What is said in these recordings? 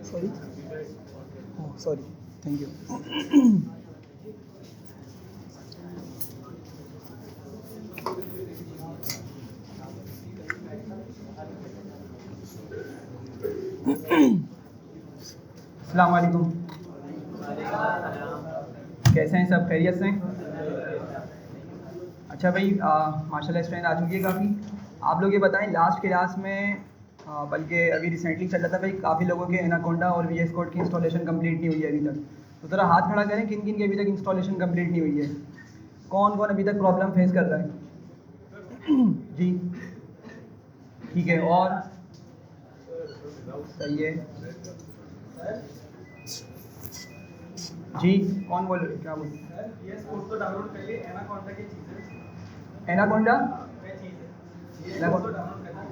Sorry, sorry, thank you. अस्सलाम वालेकुम, कैसे हैं सब? खैरियत से हैं? अच्छा भाई, माशाल्लाह स्ट्रेंथ आ चुकी है काफ़ी। आप लोग ये बताएं, लास्ट क्लास में बल्कि अभी रिसेंटली चल रहा था भाई, काफ़ी लोगों के एनाकोंडा और वीएस कोड की इंस्टॉलेशन कंप्लीट नहीं हुई है अभी तक। तो ज़रा हाथ खड़ा करें, किन किन की अभी तक इंस्टॉलेशन कंप्लीट नहीं हुई है? कौन कौन अभी तक प्रॉब्लम फेस कर रहा है? जी ठीक है, और सही है जी। कौन बोल रहे, क्या बोल रहे? वीएस कोड तो डाउनलोड कर लिए, एनाकोंडा की चीज़ें एनाकोंडा डाउनलोड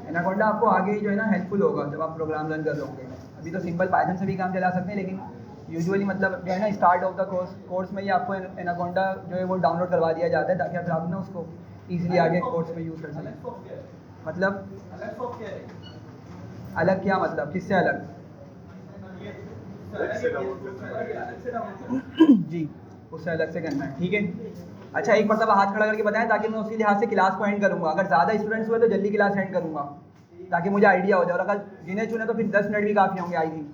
एनाकोंडा आपको आगे जो है ना हेल्पफुल होगा जब आप प्रोग्राम रन कर रहे होंगे। अभी तो सिंपल पाइथन से भी काम चला सकते हैं, लेकिन यूजुअली मतलब जो है ना स्टार्ट ऑफ द कोर्स में ही आपको एनाकोंडा जो है वो डाउनलोड करवा दिया जाता है, ताकि आप ना उसको ईजिली आगे कोर्स में यूज़ कर सकें। मतलब अलग सॉफ्टवेयर है। अलग क्या मतलब, किससे अलग? जी, उससे अलग से करना है, ठीक है। अच्छा, एक मरतबा हाथ खड़ा करके बताएं, ताकि मैं उसी लिहाज से क्लास को एंड करूँगा। अगर ज़्यादा स्टूडेंट्स हुए तो जल्दी क्लास एंड करूँगा, ताकि मुझे आइडिया हो जाए। और अगर गिने चुने तो फिर 10 मिनट भी काफ़ी होंगे आई थिंक।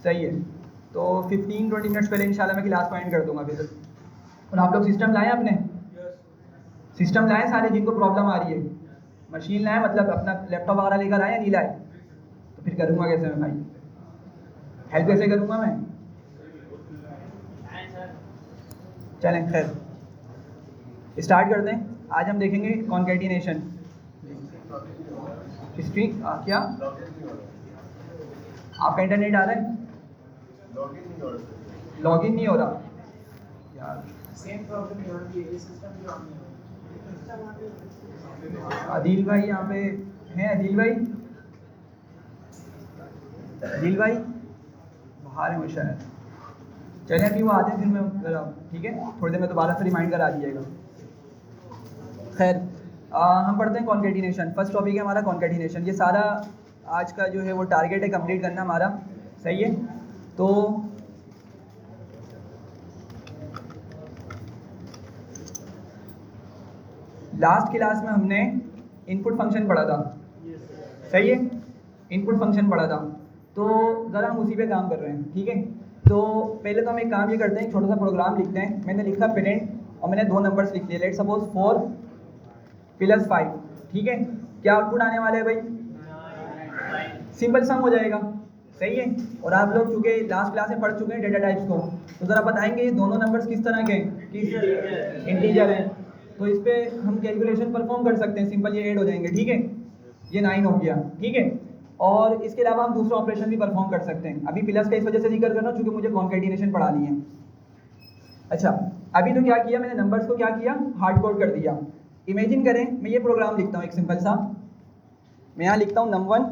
सही है, तो 15-20 मिनट्स पहले इंशाल्लाह मैं क्लास को एंड कर दूँगा फिर। और आप लोग सिस्टम लाएँ अपने, सिस्टम लाएँ सारे जिनको प्रॉब्लम आ रही है। मशीन लाएँ, मतलब अपना लैपटॉप वगैरह लेकर आए या नहीं लाए? तो फिर करूँगा कैसे मैं भाई, हेल्प कैसे करूँगा मैं? चलें खैर, स्टार्ट करते हैं। आज हम देखेंगे कॉन्कैटिनेशन। हिस्ट्री क्या आपका इंटरनेट आ रहा है? लॉगिन नहीं हो रहा यार। सेम प्रॉब्लम यहाँ भी है, सिस्टम जो हमने आदिल भाई यहाँ पे हैं? आदिल भाई, आदिल भाई बाहर है वो शायद। चलें अभी वो आते हैं, फिर मैं ज़रा, ठीक है, थोड़ी देर में दोबारा से रिमाइंड करा दीजिएगा। खैर, हम पढ़ते हैं कॉन्कैटिनेशन। फर्स्ट टॉपिक है हमारा कॉन्कैटिनेशन। ये सारा आज का जो है वो टारगेट है कंप्लीट करना हमारा, सही है। तो लास्ट क्लास में हमने इनपुट फंक्शन पढ़ा था, सही है, इनपुट फंक्शन पढ़ा था। तो ज़रा हम उसी पे काम कर रहे हैं, ठीक है। तो पहले तो हम एक काम ये करते हैं, छोटा सा प्रोग्राम लिखते हैं। मैंने लिखा पेरेंट, और मैंने 2 नंबर्स लिख लिए, लेट सपोज 4 + 5, ठीक है। क्या आउटपुट आने वाला है भाई? सिंपल सम हो जाएगा, सही है। और आप लोग चूँकि लास्ट क्लास में पढ़ चुके हैं डेटा टाइप्स को, तो ज़रा बताएंगे ये दोनों नंबर्स किस तरह के हैं? किस इंटीजर हैं। तो इस पर हम कैलकुलेशन परफॉर्म कर सकते हैं, सिंपल ये ऐड हो जाएंगे, ठीक है। ये 9 हो गया, ठीक है। और इसके अलावा हम दूसरा ऑपरेशन भी परफॉर्म कर सकते हैं। अभी प्लस का इस वजह से जिक्र करना चूँकि मुझे कॉन्कैटिनेशन पढ़ानी है। अच्छा, अभी तो क्या किया मैंने, नंबर्स को क्या किया, हार्ड कोड कर दिया। इमेजिन करें मैं ये प्रोग्राम लिखता हूँ एक सिंपल सा। मैं यहाँ लिखता हूँ num1,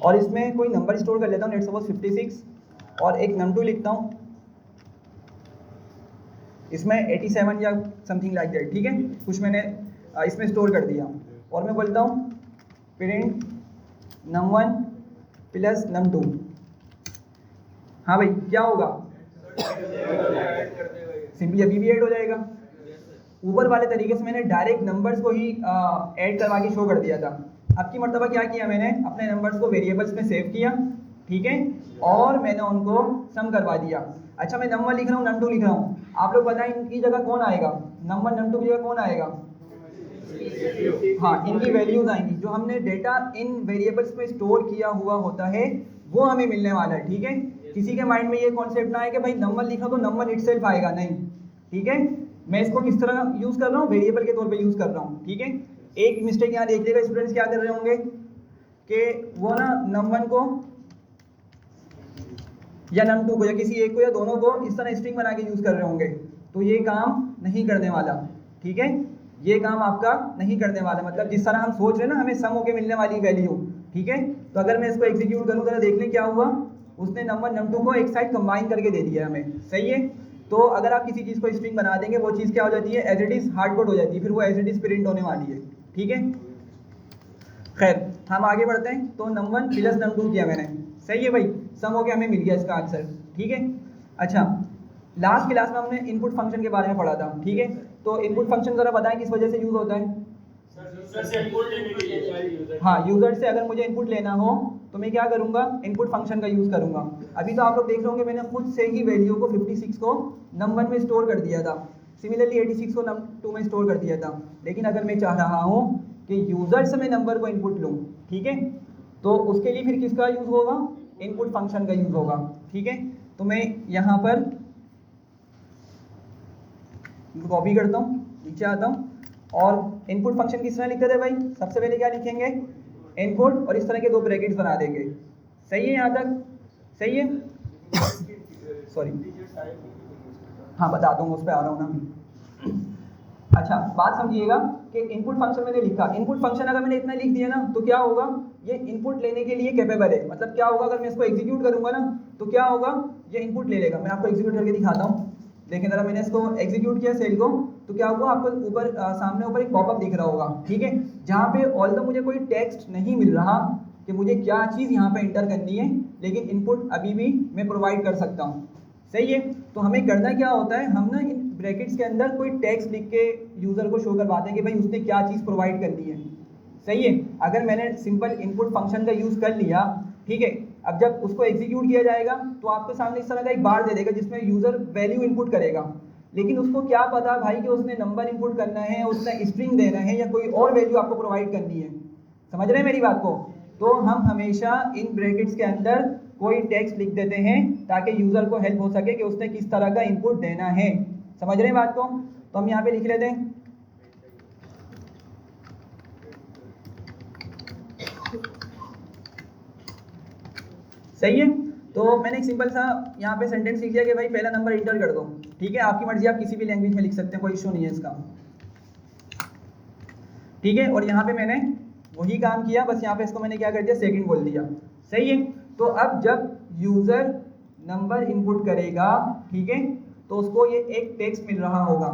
और इसमें कोई नंबर स्टोर कर लेता हूँ, लेट्स सपोज 56, और एक num2 लिखता हूँ, इसमें 87 या समथिंग लाइक दैट, ठीक है। कुछ मैंने इसमें स्टोर कर दिया, और मैं बोलता हूँ प्रिंट num1 + num2। हाँ भाई, क्या होगा? सिंपली अभी भी ऐड हो जाएगा। ऊपर वाले तरीके से मैंने डायरेक्ट नंबर्स को ही ऐड करवा के शो कर दिया था। अब की मर्तबा क्या किया मैंने, अपने नंबर्स को वेरिएबल्स में सेव किया, ठीक है, और मैंने उनको सम करवा दिया। अच्छा, मैं num1 लिख रहा हूँ, num2 लिख रहा हूँ, आप लोग बताएं इनकी जगह कौन आएगा? num1 num2 की जगह कौन आएगा? हाँ, इनकी वैल्यूज आएंगी। जो हमने डेटा इन वेरिएबल्स में स्टोर किया हुआ होता है वो हमें मिलने वाला है, ठीक है। किसी के माइंड में ये कॉन्सेप्ट ना आए कि भाई num1 लिखा तो num1 इटसेल्फ आएगा, नहीं, ठीक है। मैं इसको किस तरह यूज़ कर रहा हूँ, वेरिएबल के तौर पे यूज़ कर रहा हूँ, ठीक है। एक मिस्टेक यहाँ देखिएगा स्टूडेंट्स क्या कर रहे होंगे कि वो ना num1 को या num2 को या किसी एक को या दोनों को इस तरह स्ट्रिंग बना के यूज़ कर रहे होंगे, तो ये काम नहीं करने वाला, ठीक है। ये काम आपका नहीं करने वाला, मतलब जिस तरह हम सोच रहे हैं ना हमें सम होके मिलने वाली वैल्यू, ठीक है। तो अगर मैं इसको एग्जीक्यूट करूँ जरा देख लें क्या हुआ, उसने num1 num2 को एक साइड कंबाइन करके दे दिया हमें, सही है। तो अगर आप किसी चीज़ को स्ट्रिंग बना देंगे वो चीज़ क्या हो जाती है, as it is hard code हो जाती है, फिर वो एज इट इज़ प्रिंट होने वाली है, ठीक है। खैर हम आगे बढ़ते हैं। तो num1 प्लस num2 किया मैंने, सही है भाई, सम होके हमें मिल गया इसका आंसर, ठीक है। अच्छा, लास्ट क्लास में हमने इनपुट फंक्शन के बारे में पढ़ा था, ठीक है। तो इनपुट फंक्शन ज़रा बताएं किस वजह से यूज़ होता है। हाँ, यूज़र से अगर मुझे इनपुट लेना हो तो मैं क्या करूँगा, इनपुट फंक्शन का यूज़ करूँगा। अभी तो आप लोग देख रहे होंगे मैंने खुद से ही वैल्यू को 56 को num1 में स्टोर कर दिया था, सिमिलरली 86 को num2 में स्टोर कर दिया था। लेकिन अगर मैं चाह रहा हूँ कि यूज़र से मैं नंबर को इनपुट लूँ, ठीक है, तो उसके लिए फिर किसका यूज़ होगा, इनपुट फंक्शन का यूज़ होगा, ठीक है। तो मैं यहाँ पर कॉपी करता हूँ, नीचे आता हूँ और इनपुट फंक्शन किस तरह लिखते थे भाई, सबसे पहले क्या लिखेंगे, इनपुट और इस तरह के दो ब्रैकेट्स बना देंगे, सही है यहाँ तक, सही है। सॉरी, हाँ बता दूँगा, उस पर आ रहा हूँ ना। अच्छा बात समझिएगा कि इनपुट फंक्शन मैंने लिखा, इनपुट फंक्शन अगर मैंने इतना लिख दिया ना तो क्या होगा, ये इनपुट लेने के लिए कैपेबल है, मतलब क्या होगा अगर मैं इसको एग्जीक्यूट करूँगा ना तो क्या होगा, ये इनपुट ले लेगा। मैं आपको एग्जीक्यूट करके दिखाता हूँ, देखें ज़रा, मैंने इसको एग्जीक्यूट किया सेल को, तो क्या हुआ, आपको ऊपर सामने ऊपर एक पॉपअप दिख रहा होगा, ठीक है, जहाँ पे ऑल्दो मुझे कोई टेक्स्ट नहीं मिल रहा कि मुझे क्या चीज़ यहाँ पे एंटर करनी है, लेकिन इनपुट अभी भी मैं प्रोवाइड कर सकता हूँ, सही है। तो हमें करना क्या होता है, हम ना इन ब्रैकेट्स के अंदर कोई टेक्स्ट लिख के यूज़र को शो करवाते हैं कि भाई उसने क्या चीज़ प्रोवाइड करनी है, सही है। अगर मैंने सिंपल इनपुट फंक्शन का यूज़ कर लिया, ठीक है, अब जब उसको एग्जीक्यूट किया जाएगा तो आपके सामने इस तरह का एक बार दे देगा जिसमें यूज़र वैल्यू इनपुट करेगा, लेकिन उसको क्या पता भाई कि उसने नंबर इनपुट करना है, उसने स्ट्रिंग देना है या कोई और वैल्यू आपको प्रोवाइड करनी है, समझ रहे हैं मेरी बात को। तो हम हमेशा इन ब्रैकेट्स के अंदर कोई टेक्स्ट लिख देते हैं ताकि यूज़र को हेल्प हो सके कि उसने किस तरह का इनपुट देना है, समझ रहे हैं बात को। तो हम यहाँ पे लिख लेते हैं, सही है। तो मैंने एक सिंपल सा यहाँ पे सेंटेंस लिख दिया कि भाई पहला नंबर इंटर कर दो, ठीक है, आपकी मर्जी, आप किसी भी लैंग्वेज में लिख सकते हैं, कोई इशू नहीं है इसका, ठीक है। और यहाँ पे मैंने वही काम किया, बस यहाँ पे इसको मैंने क्या कर दिया, सेकंड बोल दिया, सही है। तो अब जब यूज़र नंबर इनपुट करेगा, ठीक है, तो उसको ये एक टेक्स्ट मिल रहा होगा,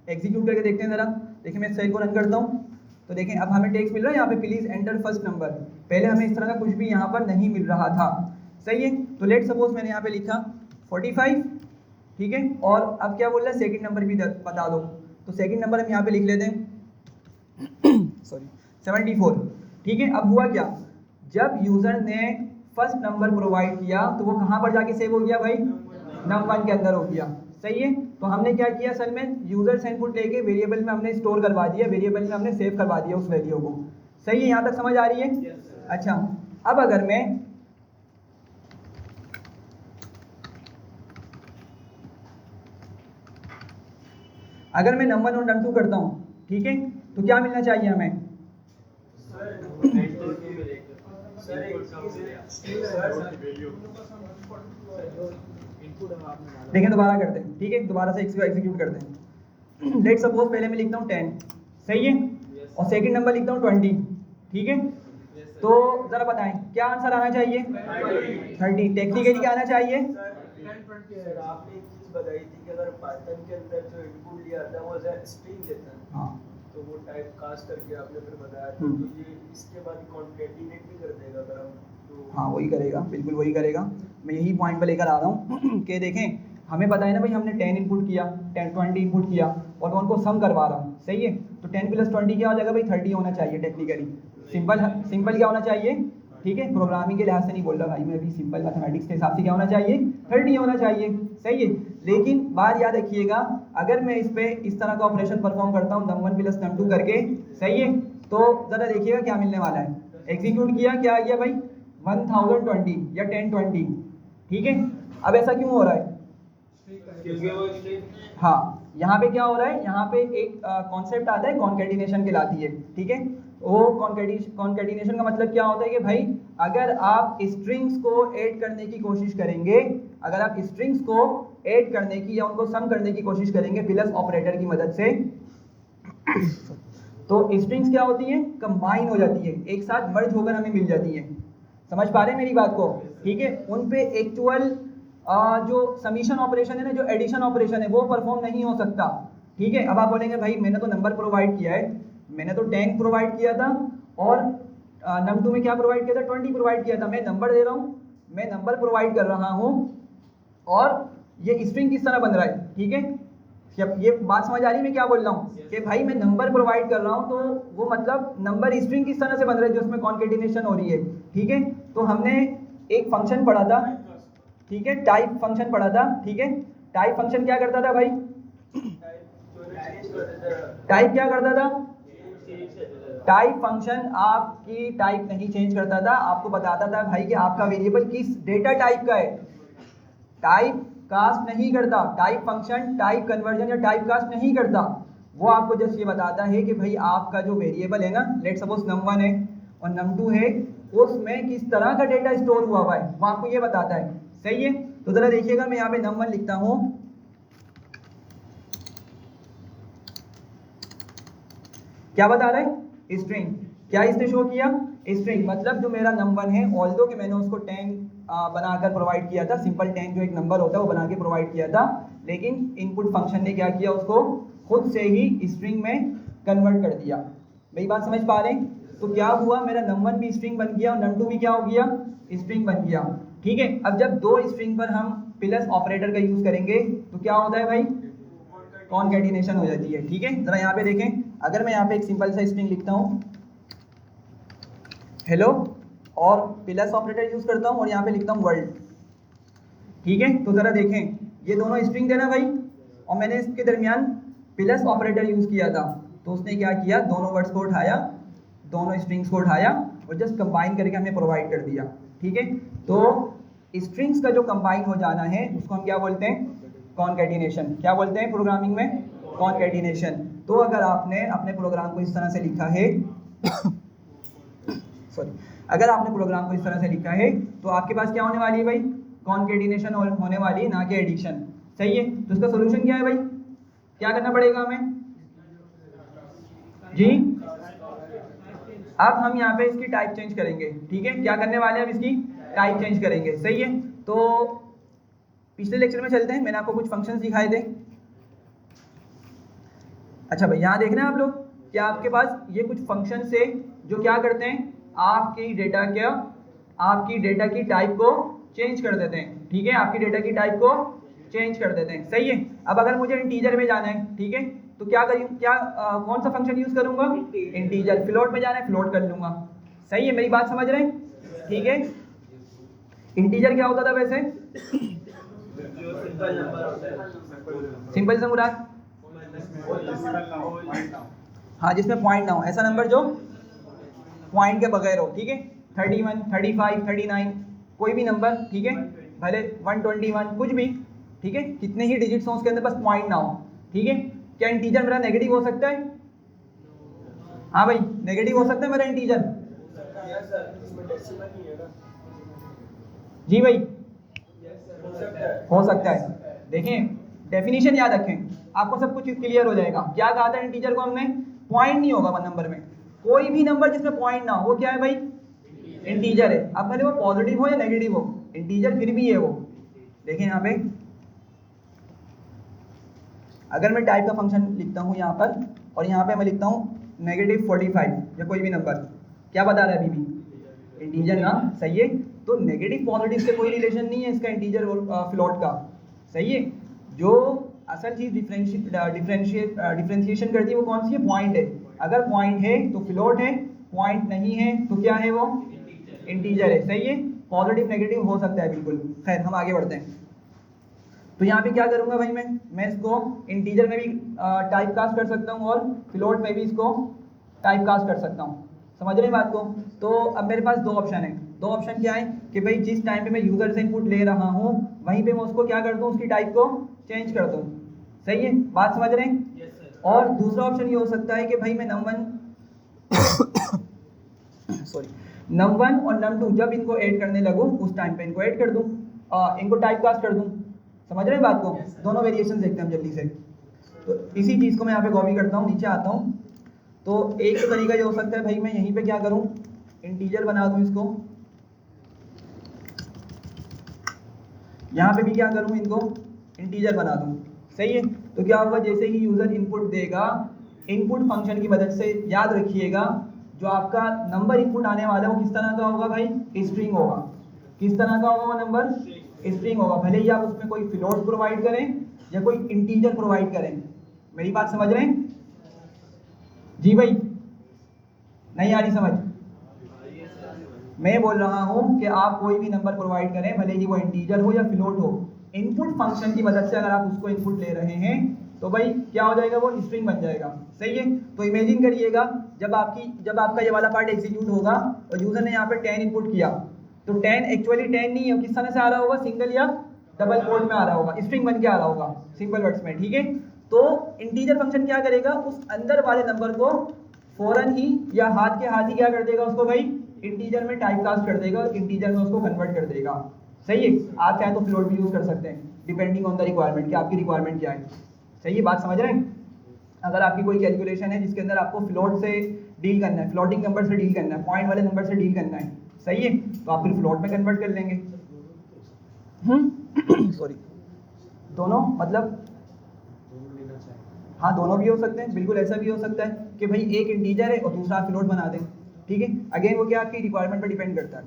एग्जीक्यूट करके देखते हैं ज़रा, देखिए मैं सेल को रन करता हूँ, तो देखें अब हमें टेक्स्ट मिल रहा है यहाँ पे, प्लीज़ एंटर फर्स्ट नंबर, पहले हमें इस तरह का कुछ भी यहाँ पर नहीं मिल रहा था, सही है। तो लेट सपोज मैंने यहाँ पे लिखा 45, ठीक है, और अब क्या बोल रहा है, सेकंड नंबर भी बता दो, तो सेकंड नंबर हम यहाँ पे लिख लेते हैं सॉरी 74, ठीक है। अब हुआ क्या, जब यूज़र ने फर्स्ट नंबर प्रोवाइड किया तो वो कहाँ पर जाके सेव हो गया भाई, num1 के अंदर हो गया, सही है। तो हमने क्या किया, असल में यूज़र से इनपुट लेके वेरिएबल में हमने स्टोर करवा दिया, वेरिएबल में हमने सेव करवा दिया उस वैल्यू को, सही है, यहाँ तक समझ आ रही है। अच्छा अब अगर मैं num1 और num2 करता हूँ, ठीक है, तो क्या मिलना चाहिए हमें, देखें दोबारा करते हैं, ठीक है, दोबारा से एग्जीक्यूट करते हैं। लेट सपोज पहले मैं लिखता हूँ 10, सही है, और सेकंड नंबर लिखता हूँ 20, ठीक है। तो ज़रा बताएं क्या आंसर आना चाहिए, 30, टेक्निकली क्या आना चाहिए। सर आपने एक चीज़ बताई थी कि अगर पाइथन के अंदर जो इनपुट लिया था वो स्ट्रिंग देता है, हाँ, तो वो टाइप कास्ट करके आपने फिर बताया था, तो ये इसके बाद कॉन्कैटिनेट भी कर देगा अगर हम, तो हाँ वही करेगा, बिल्कुल वही करेगा, मैं यही पॉइंट पर लेकर आ रहा हूँ कि देखें हमें पता है ना भाई, हमने 10 इनपुट किया, 20 इनपुट किया और मैं उनको सम करवा रहा हूँ, सही है। तो 10 + 20 क्या हो जाएगा भाई, 30 होना चाहिए टेक्निकली, सिंपल क्या होना चाहिए, ठीक है, प्रोग्रामिंग के लिहाज से नहीं बोल रहा भाई मैं, अभी सिंपल मैथमेटिक्स के हिसाब से क्या होना चाहिए, 30 होना चाहिए, सही है। लेकिन बात याद रखिएगा, अगर मैं इस पे इस तरह का ऑपरेशन परफॉर्म करता हूँ num1 + num2 करके, सही है, तो ज़रा देखिएगा क्या मिलने वाला है, एग्जीक्यूट किया, क्या आ गया भाई 1020 या 1020, ठीक है। अब ऐसा क्यों हो रहा है, हाँ यहाँ पे क्या हो रहा है, यहाँ पे एक कॉन्सेप्ट आता है कॉन्केटिनेशन कहलाती है, ठीक है। वो कॉन्केटिनेशन का मतलब क्या होता है कि भाई अगर आप स्ट्रिंग्स को ऐड करने की कोशिश करेंगे, अगर आप स्ट्रिंग्स को ऐड करने की या उनको सम करने की कोशिश करेंगे प्लस ऑपरेटर की मदद से, तो स्ट्रिंग्स क्या होती हैं, कंबाइन हो जाती है, एक साथ मर्ज होकर हमें मिल जाती है। समझ पा रहे हैं मेरी बात को, ठीक है। उन पे एक्चुअल जो समीशन ऑपरेशन है ना, जो एडिशन ऑपरेशन है, वो परफॉर्म नहीं हो सकता, ठीक है। अब आप बोलेंगे भाई मैंने तो नंबर प्रोवाइड किया है, मैंने तो 10 प्रोवाइड किया था और num2 में क्या प्रोवाइड किया था, 20 प्रोवाइड किया था, मैं नंबर दे रहा हूँ, मैं नंबर प्रोवाइड कर रहा हूँ और ये स्ट्रिंग किस तरह बन रहा है, ठीक है। जब ये बात समझ आ रही है मैं क्या बोल रहा हूँ कि भाई मैं नंबर प्रोवाइड कर रहा हूँ, तो वो मतलब नंबर स्ट्रिंग किस तरह से बन रहा है जो उसमें कॉन्केटिनेशन हो रही है, ठीक है। तो हमने एक फंक्शन पढ़ा था, ठीक है, टाइप फंक्शन पढ़ा था, ठीक है। टाइप फंक्शन क्या करता था भाई, टाइप क्या करता था, टाइप फंक्शन आपकी टाइप नहीं चेंज करता था, आपको बताता था भाई कि आपका वेरिएबल किस डेटा टाइप का है, टाइप कास्ट नहीं करता, टाइप फंक्शन टाइप कन्वर्जन या टाइप कास्ट नहीं करता, वो आपको जस्ट ये बताता है कि भाई आपका जो वेरिएबल है ना, लेट सपोज num1 है और num2 है, उसमें किस तरह का डेटा स्टोर हुआ हुआ है, वो आपको ये बताता है, सही है। तो जरा देखिएगा, मैं यहाँ पे num1 लिखता हूँ, क्या बता रहा है, स्ट्रिंग, क्या इसने शो किया, स्ट्रिंग, मतलब जो मेरा num1 है, ऑल्दो कि मैंने उसको 10 बनाकर प्रोवाइड किया था, सिंपल 10 जो एक नंबर होता है वो बना के प्रोवाइड किया था, लेकिन इनपुट फंक्शन ने क्या किया, उसको खुद से ही स्ट्रिंग में कन्वर्ट कर दिया। मेरी बात समझ पा रहे हैं, तो क्या हुआ, मेरा num1 भी स्ट्रिंग बन गया और num2 भी क्या हो गया, स्ट्रिंग बन गया, ठीक है। अब जब दो स्ट्रिंग पर हम प्लस ऑपरेटर का यूज करेंगे तो क्या होता है भाई, कॉन्केटिनेशन हो जाती है, ठीक है। जरा यहाँ पे देखें, अगर मैं यहाँ पे एक सिंपल सा स्ट्रिंग लिखता हूँ हेलो और प्लस ऑपरेटर यूज करता हूँ और यहाँ पे लिखता हूँ वर्ल्ड, ठीक है। तो जरा देखें, ये दोनों स्ट्रिंग थे ना भाई, और मैंने इसके दरमियान प्लस ऑपरेटर यूज किया था, तो उसने क्या किया, दोनों वर्ड्स को उठाया, दोनों स्ट्रिंग्स को उठाया और जस्ट कंबाइन करके हमें प्रोवाइड कर दिया, ठीक है। तो स्ट्रिंग्स का जो कंबाइन हो जाना है उसको हम क्या बोलते हैं, कॉन्केटिनेशन, क्या बोलते हैं प्रोग्रामिंग में, कॉन्केटिनेशन। तो अगर आपने अपने प्रोग्राम को इस तरह से लिखा है सॉरी, अगर आपने प्रोग्राम को इस तरह से लिखा है तो आपके पास क्या होने वाली है भाई, कॉन्केटिनेशन होने वाली है, ना कि एडिशन, सही है। तो इसका सोल्यूशन क्या है भाई, क्या करना पड़ेगा हमें जी, अब हम यहाँ पे इसकी टाइप चेंज करेंगे, ठीक है। क्या करने वाले हैं, अब इसकी टाइप चेंज करेंगे, सही है। तो पिछले लेक्चर में चलते हैं, मैंने आपको कुछ फंक्शंस दिखाए थे। अच्छा भाई, यहाँ देख रहे हैं आप लोग, क्या आपके पास ये कुछ फंक्शन से जो क्या करते हैं, आपकी डेटा की टाइप को चेंज कर देते हैं, ठीक है, आपकी डेटा की टाइप को चेंज कर देते हैं, सही है। अब अगर मुझे इंटीजर में जाना है, ठीक है, तो क्या करूँ, कौन सा फंक्शन यूज करूंगा, इंटीजर। फ्लोट में जाना है, फ्लोट कर लूंगा, सही है। मेरी बात समझ रहे हैं, ठीक है। इंटीजर क्या होता था वैसे, सिंपल से मुराद, हाँ, जिसमें पॉइंट ना हो, ऐसा नंबर जो पॉइंट के बगैर हो, ठीक है। 31, 35, 39, कोई भी नंबर, ठीक है, भले 121 कुछ भी, ठीक है, कितने ही डिजिट्स हो उसके अंदर, बस पॉइंट ना हो, ठीक है। क्या इंटीजर मेरा नेगेटिव हो सकता है, हाँ भाई, नेगेटिव हो सकता है मेरा इंटीजर, जी भाई, हो सकता है। देखें, डेफिनेशन याद रखें, आपको सब कुछ क्लियर हो जाएगा। क्या कहा था इंटीजर को हमने, पॉइंट नहीं होगा नंबर में, कोई भी नंबर जिसमें पॉइंट ना हो वो क्या है भाई, इंटीजर है। अब भले वो पॉजिटिव हो या नेगेटिव हो, इंटीजर फिर भी है वो। देखें यहाँ पे, अगर मैं टाइप का फंक्शन लिखता हूँ यहाँ पर और यहाँ पे मैं लिखता हूँ -45 या कोई भी नंबर, क्या बता रहा है अभी भी, इंटीजर ना, सही है। तो नेगेटिव पॉजिटिव से कोई रिलेशन नहीं है इसका इंटीजर और फ्लोट का, सही है। जो असल चीज डिफ्रेंशिएशन करती है वो कौन सी है, पॉइंट है। अगर पॉइंट है तो फ्लोट है, पॉइंट नहीं है तो क्या है, वो इंटीजर है, सही है। पॉजिटिव नेगेटिव हो सकता है, बिल्कुल। खैर, हम आगे बढ़ते हैं। तो यहाँ पे क्या करूँगा भाई, मैं इसको इंटीजर में भी टाइप कास्ट कर सकता हूँ और फ्लोट में भी इसको टाइप कास्ट कर सकता हूँ, समझ रहे हैं बात को। तो अब मेरे पास दो ऑप्शन है, दो ऑप्शन क्या है कि भाई जिस टाइम पे मैं यूजर से इनपुट ले रहा हूँ वहीं पे मैं उसको क्या कर दूँ, उसकी टाइप को चेंज कर दूँ, सही है, बात समझ रहे हैं? Yes sir. और दूसरा ऑप्शन ये हो सकता है कि भाई मैं num1 सॉरी num1 और num2 जब इनको ऐड करने लगूं उस टाइम पे इनको ऐड कर दूं, इनको टाइप कास्ट कर दूं। समझ रहे हैं बात को? दोनों वेरिएशन देखते हैं हम जल्दी से। तो इसी चीज़ को मैं यहाँ पे कॉपी करता हूँ, नीचे आता हूँ। तो एक तो तरीका ये हो सकता है भाई मैं यहीं पे क्या करूँ, इंटीजर बना दूँ इसको, यहाँ पे भी क्या करूँ, इनको इंटीजर बना दूँ। सही है, तो क्या होगा, जैसे ही यूज़र इनपुट देगा, इनपुट फंक्शन की मदद से याद रखिएगा जो आपका नंबर इनपुट आने वाला है वो किस तरह का होगा भाई, स्ट्रिंग होगा। किस तरह का होगा वो नंबर, स्ट्रिंग होगा। भले ही आप उसमें कोई फ्लोट प्रोवाइड करें या कोई इंटीजर प्रोवाइड करें। मेरी बात समझ रहे हैं जी भाई? नहीं आ रही समझ? मैं बोल रहा हूं कि आप कोई भी नंबर प्रोवाइड करें, भले ही वो इंटीजर हो या फ्लोट हो, इनपुट फंक्शन की मदद से अगर आप उसको इनपुट ले रहे हैं तो भाई क्या हो जाएगा, वो स्ट्रिंग बन जाएगा। सही है, तो इमेजिन करिएगा जब आपका ये वाला पार्ट एग्जीक्यूट होगा और यूजर ने यहाँ पे 10 इनपुट किया, तो 10 एक्चुअली 10 नहीं है, किस तरह से आ रहा होगा, सिंगल या डबल कोट में आ रहा होगा, स्ट्रिंग बन के आ रहा होगा, सिंपल वर्ड्स में। ठीक है, तो इंटीजर फंक्शन क्या करेगा, उस अंदर वाले नंबर को फौरन ही या हाथ के हाथ ही क्या कर देगा, उसको भाई इंटीजर में टाइप कास्ट कर देगा, इंटीजर में उसको कन्वर्ट कर देगा। सही है, आप चाहे तो फ्लोट भी यूज कर सकते हैं डिपेंडिंग ऑन द रिक्वायरमेंट कि आपकी रिक्वायरमेंट क्या है। सही है, बात समझ रहे हैं? अगर आपकी कोई कैलकुलेशन है जिसके अंदर आपको फ्लोट से डील करना है, फ्लोटिंग नंबर से डील करना है, पॉइंट वाले नंबर से डील करना है, सही है, तो आप फिर फ्लोट में कन्वर्ट कर लेंगे। सॉरी, दोनों मतलब हाँ दोनों भी हो सकते हैं, बिल्कुल ऐसा भी हो सकता है कि भाई एक इंटीजर है और दूसरा फ्लोट बना दें। ठीक है, अगेन वो क्या आपकी रिक्वायरमेंट पर डिपेंड करता है।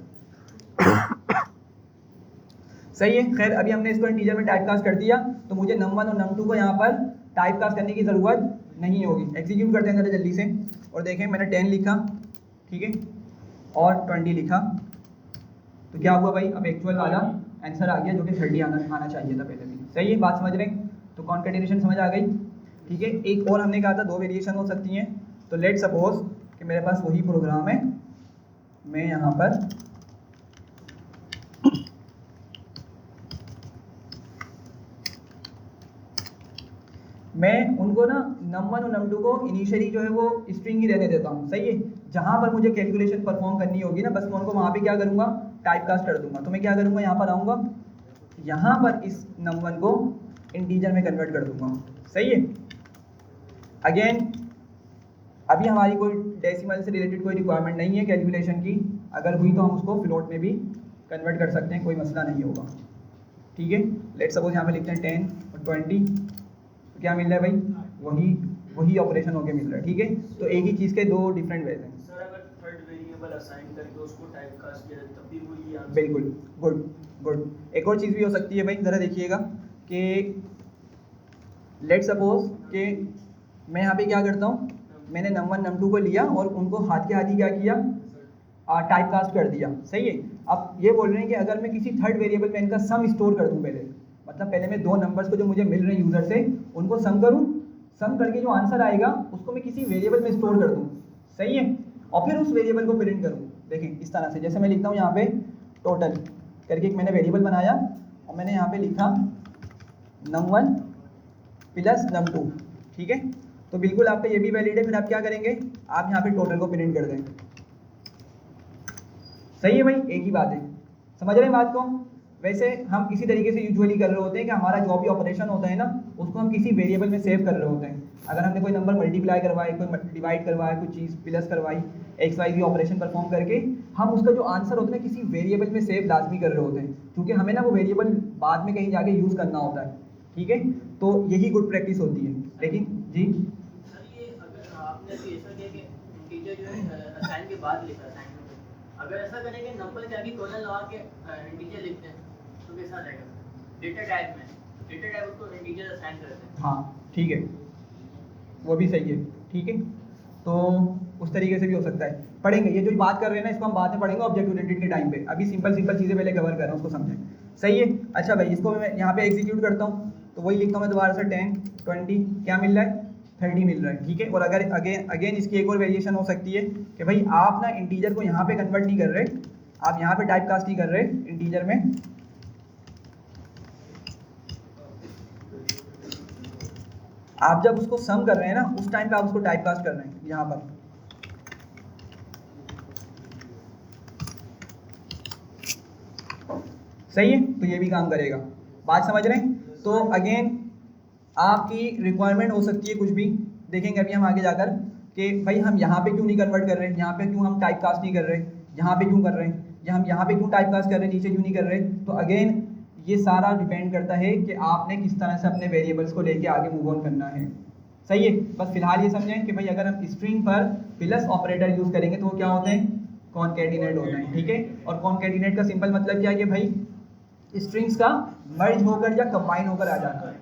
सही है, खैर अभी हमने इसको इंटीजर में टाइप कास्ट कर दिया, तो मुझे num1 और num2 को यहाँ पर टाइप कास्ट करने की ज़रूरत नहीं होगी। एग्जीक्यूट करते हैं जरा जल्दी से, और देखें मैंने 10 लिखा, ठीक है, और 20 लिखा, तो क्या हुआ भाई, अब एक्चुअल वाला आंसर आ गया जो कि 30 आना चाहिए था पहले भी। सही है, बात समझ रहे हैं? तो कॉन्केटिनेशन समझ आ गई। ठीक है, एक और हमने कहा था 2 वेरिएशन हो सकती हैं। तो लेट सपोज कि मेरे पास वही प्रोग्राम है, मैं यहाँ पर मैं उनको ना num1 और num2 को इनिशियली जो है वो स्ट्रिंग ही रहने देता हूँ। सही है, जहाँ पर मुझे कैलकुलेशन परफॉर्म करनी होगी ना, बस मैं उनको वहाँ पे क्या करूँगा, टाइप कास्ट कर दूंगा। तो मैं क्या करूँगा, यहाँ पर आऊँगा, यहाँ पर इस num1 को इंटीजर में कन्वर्ट कर दूंगा। सही है, अगेन अभी हमारी कोई डेसिमल से रिलेटेड कोई रिक्वायरमेंट नहीं है कैलकुलेशन की, अगर हुई तो हम उसको फ्लोट में भी कन्वर्ट कर सकते हैं, कोई मसला नहीं होगा। ठीक है, लेट सपोज यहाँ पे लिखते हैं 10 और 20, तो क्या मिल रहा है भाई, वही ऑपरेशन होके मिल रहा है। ठीक है, तो एक ही चीज़ के 2 डिफरेंट वेज हैं। सर अगर थर्ड वेरिएबल असाइन करके उसको टाइप कास्ट किया तब भी वही आंसर? बिल्कुल, गुड। एक और चीज़ भी हो सकती है भाई, ज़रा देखिएगा कि लेट सपोज कि मैं यहाँ पे क्या करता हूँ, मैंने num1 num2 को लिया और उनको हाथ के हाथ ही क्या किया, टाइप कास्ट कर दिया। सही है, अब ये बोल रहे हैं कि अगर मैं किसी थर्ड वेरिएबल में इनका सम स्टोर कर दूँ पहले, मतलब पहले मैं 2 नंबर्स को जो मुझे मिल रहे हैं यूज़र से उनको सम करूँ, सम करके जो आंसर आएगा उसको मैं किसी वेरिएबल में स्टोर कर दूँ। सही है, और फिर उस वेरिएबल को प्रिंट करूँ। देखें इस तरह से, जैसे मैं लिखता हूँ यहाँ पे टोटल करके एक मैंने वेरिएबल बनाया और मैंने यहाँ पे लिखा num1 प्लस num2। ठीक है, तो बिल्कुल आपका ये भी वैलिड है। फिर आप क्या करेंगे, आप यहाँ पे टोटल को प्रिंट कर दें। सही है भाई, एक ही बात है, समझ रहे हैं बात को? वैसे हम इसी तरीके से यूजुअली कर रहे होते हैं कि हमारा जो भी ऑपरेशन होता है ना, उसको हम किसी वेरिएबल में सेव कर रहे होते हैं। अगर हमने कोई नंबर मल्टीप्लाई करवाए, कोई डिवाइड करवाए, कोई चीज़ प्लस करवाई, XYZ ऑपरेशन परफॉर्म करके, हम उसका जो आंसर होता है किसी वेरिएबल में सेव लाजमी कर रहे होते हैं, क्योंकि हमें ना वो वेरिएबल बाद में कहीं जाके यूज़ करना होता है। ठीक है, तो यही गुड प्रैक्टिस होती है। लेकिन जी सर, ये अगर आपने अभी ऐसा किया कि इंटीजर जो है असाइन के बाद लिखा, असाइन अगर ऐसा करेंगे नंबर के आगे कॉलन लगा के इंटीजर लिखते हैं तो कैसा रहेगा? डेटा टाइप उसको इंटीजर असाइन करते हैं। हाँ ठीक है, वो भी सही है। ठीक है, तो उस तरीके से भी हो सकता है, पढ़ेंगे। ये जो बात कर रहे हैं ना, इसको हम बाद में पढ़ेंगे ऑब्जेक्ट ओरिएंटेड के टाइम पे। अभी सिंपल चीज़ें पहले कवर कर रहा हूँ, उसको समझें। सही है, अच्छा भाई इसको मैं यहाँ पे एग्जीक्यूट करता हूँ, तो वही लिखता हूँ मैं दोबारा से 10 20, क्या मिल रहा है, 30 मिल रहा है। ठीक है, और अगर अगेन इसकी एक और वेरिएशन हो सकती है कि भाई आप ना इंटीजर को यहाँ पे कन्वर्ट नहीं कर रहे, आप यहाँ पे टाइप कास्ट नहीं कर रहे इंटीजर में, आप जब उसको सम कर रहे हैं ना, उस टाइम पे आप उसको टाइप कास्ट कर रहे हैं यहाँ पर। सही है, तो ये भी काम करेगा। बात समझ रहे हैं? तो अगेन आपकी रिक्वायरमेंट हो सकती है कुछ भी, देखेंगे अभी हम आगे जाकर कि भाई हम यहाँ पे क्यों नहीं कन्वर्ट कर रहे हैं, यहाँ पे क्यों हम टाइप कास्ट नहीं कर रहे, यहाँ पे क्यों कर रहे हैं, या हम यहाँ पे क्यों टाइप कास्ट कर रहे हैं, नीचे क्यों नहीं कर रहे। तो अगेन ये सारा डिपेंड करता है कि आपने किस तरह से अपने वेरिएबल्स को लेके आगे मूव ऑन करना है। सही है, बस फिलहाल ये समझें कि भाई अगर हम स्ट्रिंग पर प्लस ऑपरेटर यूज़ करेंगे तो वो क्या होते हैं, कॉनकैटिनेट होते हैं। ठीक है, और कॉनकैटिनेट का सिंपल मतलब क्या है कि भाई स्ट्रिंग्स का मर्ज होकर या कंबाइन होकर आ जाना।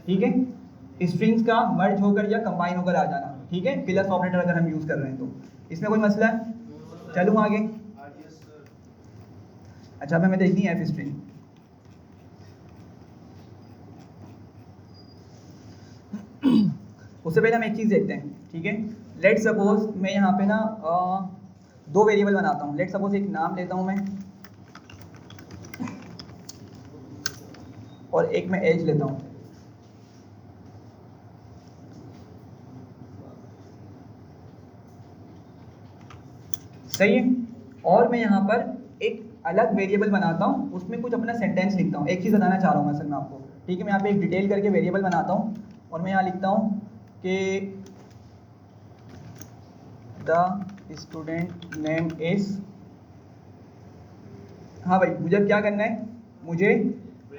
ठीक है, स्ट्रिंग्स का मर्ज होकर या कंबाइन होकर आ जाना। ठीक है, प्लस ऑपरेटर अगर हम यूज़ कर रहे हैं तो इसमें कोई मसला है? चलूँ आगे। अच्छा, अब हमें देखनी है एफ स्ट्रिंग। उससे पहले हम एक चीज़ देखते हैं। ठीक है, लेट सपोज मैं यहाँ पे ना दो वेरिएबल बनाता हूँ। लेट सपोज एक नाम लेता हूँ मैं, और एक मैं एज लेता हूँ। सही है, और मैं यहाँ पर एक अलग वेरिएबल बनाता हूँ, उसमें कुछ अपना सेंटेंस लिखता हूँ। एक चीज़ बताना चाह रहा हूँ मैं असल में आपको। ठीक है, मैं यहाँ पे एक डिटेल करके वेरिएबल बनाता हूँ और मैं यहाँ लिखता हूँ कि द स्टूडेंट नेम इज। हाँ भाई, मुझे क्या करना है, मुझे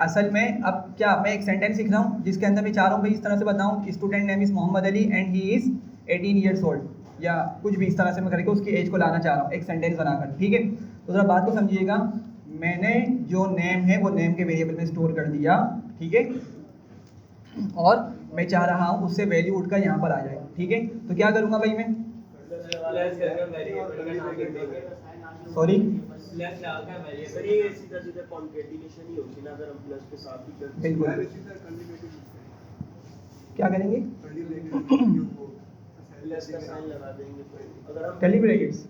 असल में अब क्या, मैं एक सेंटेंस लिख रहा हूँ जिसके अंदर मैं चाह रहा हूँ भाई इस तरह से बताऊँ, student name is Mohammad Ali and he is 18 years old, या कुछ भी इस तरह से मैं करके उसकी एज को लाना चाह रहा हूँ एक सेंटेंस बनाकर। ठीक है, तो ज़रा बात को समझिएगा। मैंने जो नेम है वो नेम के वेरिएबल में स्टोर कर दिया। ठीक है, और मैं चाह रहा हूँ उससे वैल्यू उठकर यहाँ पर आ जाए। ठीक है, तो क्या करूँगा भाई मैं, सॉरी बिल्कुल क्या करेंगे, कर्ली ब्रैकेट्स।